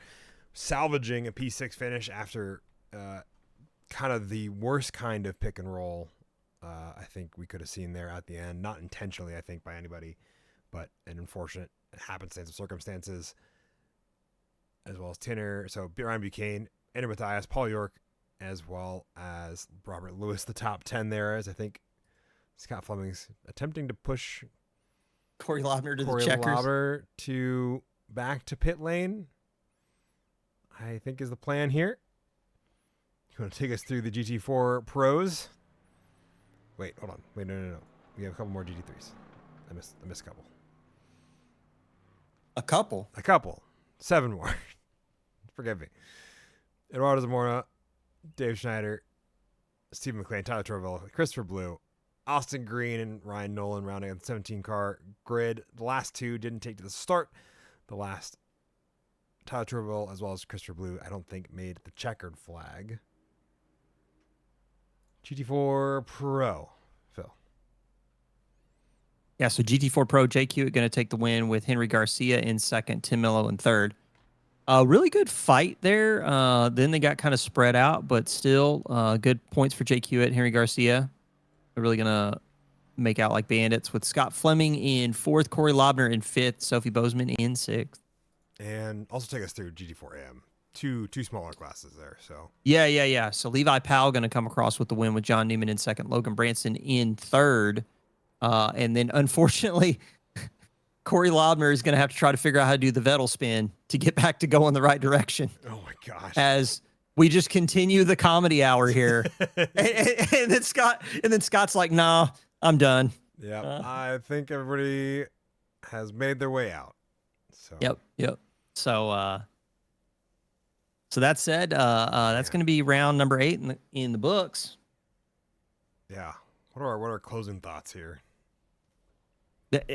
B: salvaging a P6 finish after kind of the worst kind of pick and roll I think we could have seen there at the end. Not intentionally, I think, by anybody, but an unfortunate happenstance of circumstances, as well as Tanner. So Ryan Buchanan, Andrew Mathias, Paul York, as well as Robert Lewis, the top 10 there, as I think Scott Fleming's attempting to push
C: Corey Lobner to the checkers.
B: Lobner to back to pit lane, I think, is the plan here. You want to take us through the GT4 pros? Wait, hold on. Wait, no. We have a couple more GT3s. I missed a couple.
C: A couple?
B: 7 more. Forgive me. Eduardo Zamora, Dave Schneider, Stephen McLean, Tyler Trovell, Christopher Blue, Austin Green, and Ryan Nolan rounding out the 17-car grid. The last two didn't take to the start. The last, Tyler Trovell, as well as Christopher Blue, I don't think made the checkered flag. GT4 Pro, Phil.
C: Yeah, so GT4 Pro, Jake Hewitt going to take the win with Henry Garcia in second, Tim Mello in third. Really good fight there. Then they got kind of spread out, but still good points for Jake Hewitt, Henry Garcia. They're really going to make out like bandits with Scott Fleming in fourth, Corey Lobner in fifth, Sophie Bozeman in sixth.
B: And also take us through GT4AM. Two smaller classes there. So
C: Yeah. So Levi Powell going to come across with the win with John Neiman in second, Logan Branson in third. And then unfortunately, Corey Lobner is going to have to try to figure out how to do the Vettel spin to get back to go in the right direction.
B: Oh my gosh.
C: As we just continue the comedy hour here. and then Scott's like, nah, I'm done.
B: Yeah. I think everybody has made their way out. So
C: Yep. So So that said, that's going to be round number 8 in the books.
B: Yeah. What are our closing thoughts here?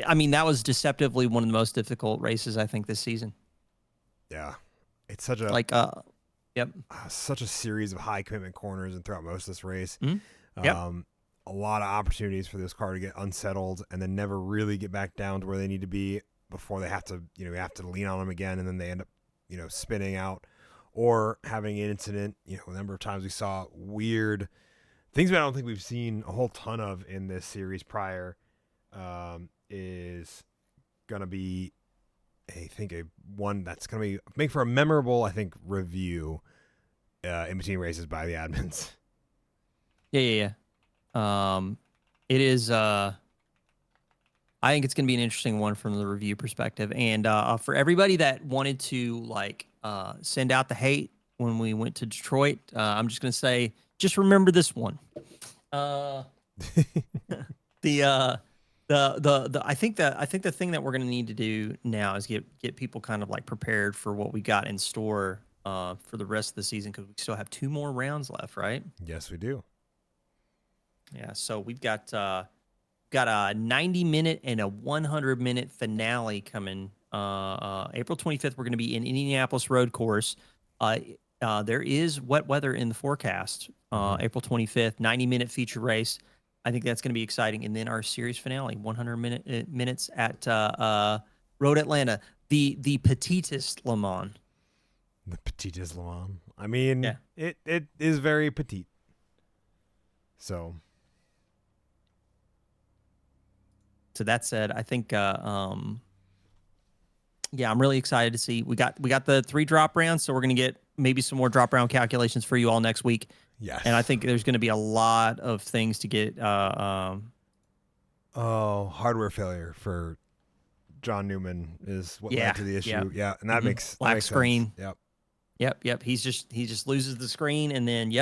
C: I mean, that was deceptively one of the most difficult races I think this season.
B: Yeah. It's such a
C: yep.
B: Such a series of high commitment corners and throughout most of this race.
C: Yep.
B: A lot of opportunities for this car to get unsettled and then never really get back down to where they need to be before they have to, you have to lean on them again, and then they end up, spinning out or having an incident. A number of times we saw weird things that I don't think we've seen a whole ton of in this series prior. Is gonna be, I think, a one that's gonna make for a memorable, I think, review in between races by the admins.
C: Yeah. It is. I think it's going to be an interesting one from the review perspective, and for everybody that wanted to send out the hate when we went to Detroit, I'm just going to say, just remember this one. I think the thing that we're going to need to do now is get people kind of prepared for what we got in store for the rest of the season, because we still have 2 more rounds left, right?
B: Yes, we do.
C: Yeah, so we've got a 90-minute and a 100-minute finale coming. April 25th, we're going to be in Indianapolis Road Course. There is wet weather in the forecast. April 25th, 90-minute feature race. I think that's going to be exciting. And then our series finale, 100 minutes at Road Atlanta, the petitest Le Mans.
B: The petitest Le Mans. I mean,
C: yeah.
B: it is very petite. So
C: that said, I think I'm really excited to see. We got the 3 drop rounds, so we're going to get maybe some more drop round calculations for you all next week.
B: Yes.
C: And I think there's going to be a lot of things to get.
B: Hardware failure for John Newman is what led to the issue. Yeah, and that makes
C: black screen.
B: Sense.
C: Yep. He just loses the screen, and then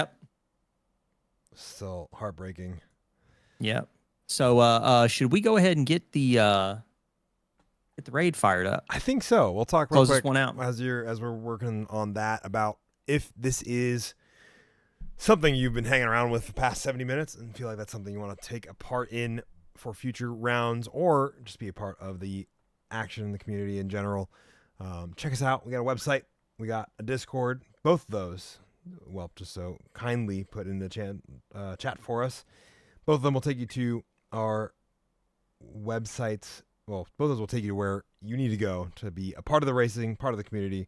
B: Still heartbreaking.
C: Yep. So should we go ahead and get the raid fired up?
B: I think so. We'll talk real quick
C: this one out
B: as we're working on that about if this is something you've been hanging around with the past 70 minutes and feel like that's something you want to take a part in for future rounds, or just be a part of the action in the community in general. Check us out. We got a website. We got a Discord. Both of those, well, just so kindly put in the chat for us. Both of them will take you to our websites. Well, both of those will take you to where you need to go to be a part of the racing, part of the community.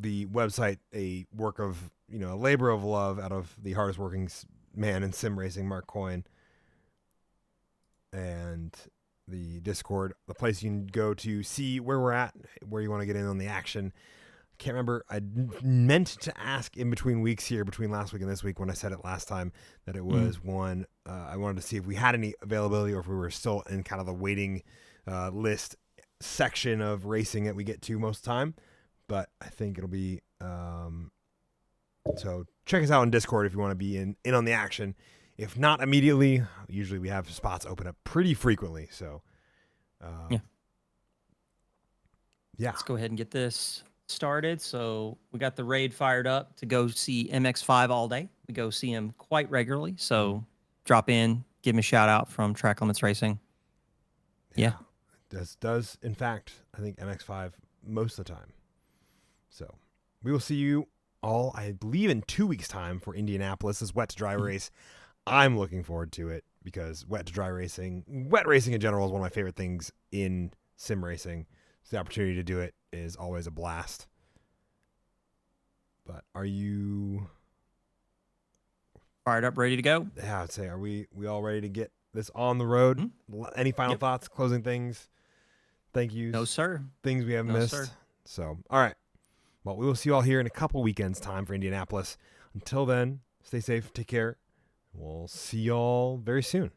B: The website, a work of, a labor of love out of the hardest working man in sim racing, Mark Coyne. And the Discord, the place you can go to see where we're at, where you want to get in on the action. Can't remember. I meant to ask in between weeks here, between last week and this week, when I said it last time, that it was one. I wanted to see if we had any availability, or if we were still in kind of the waiting list section of racing that we get to most of the time. But I think it'll be so check us out on Discord if you want to be in on the action. If not immediately, usually we have spots open up pretty frequently. So yeah.
C: Let's go ahead and get this started. So we got the raid fired up to go see MX5 all day. We go see him quite regularly. So drop in, give him a shout out from Track Limits Racing. Yeah.
B: Does in fact, I think MX5 most of the time. So we will see you all, I believe, in 2 weeks' time for Indianapolis, this wet to dry race. I'm looking forward to it because wet racing in general is one of my favorite things in sim racing. So the opportunity to do it is always a blast. But are you
C: fired up, ready to go?
B: Yeah, I'd say, are we all ready to get this on the road? Any final thoughts, closing things, thank yous?
C: No, sir.
B: Things we haven't missed? Sir. So, all right. Well, we will see you all here in a couple weekends' time for Indianapolis. Until then, stay safe, take care. We'll see y'all very soon.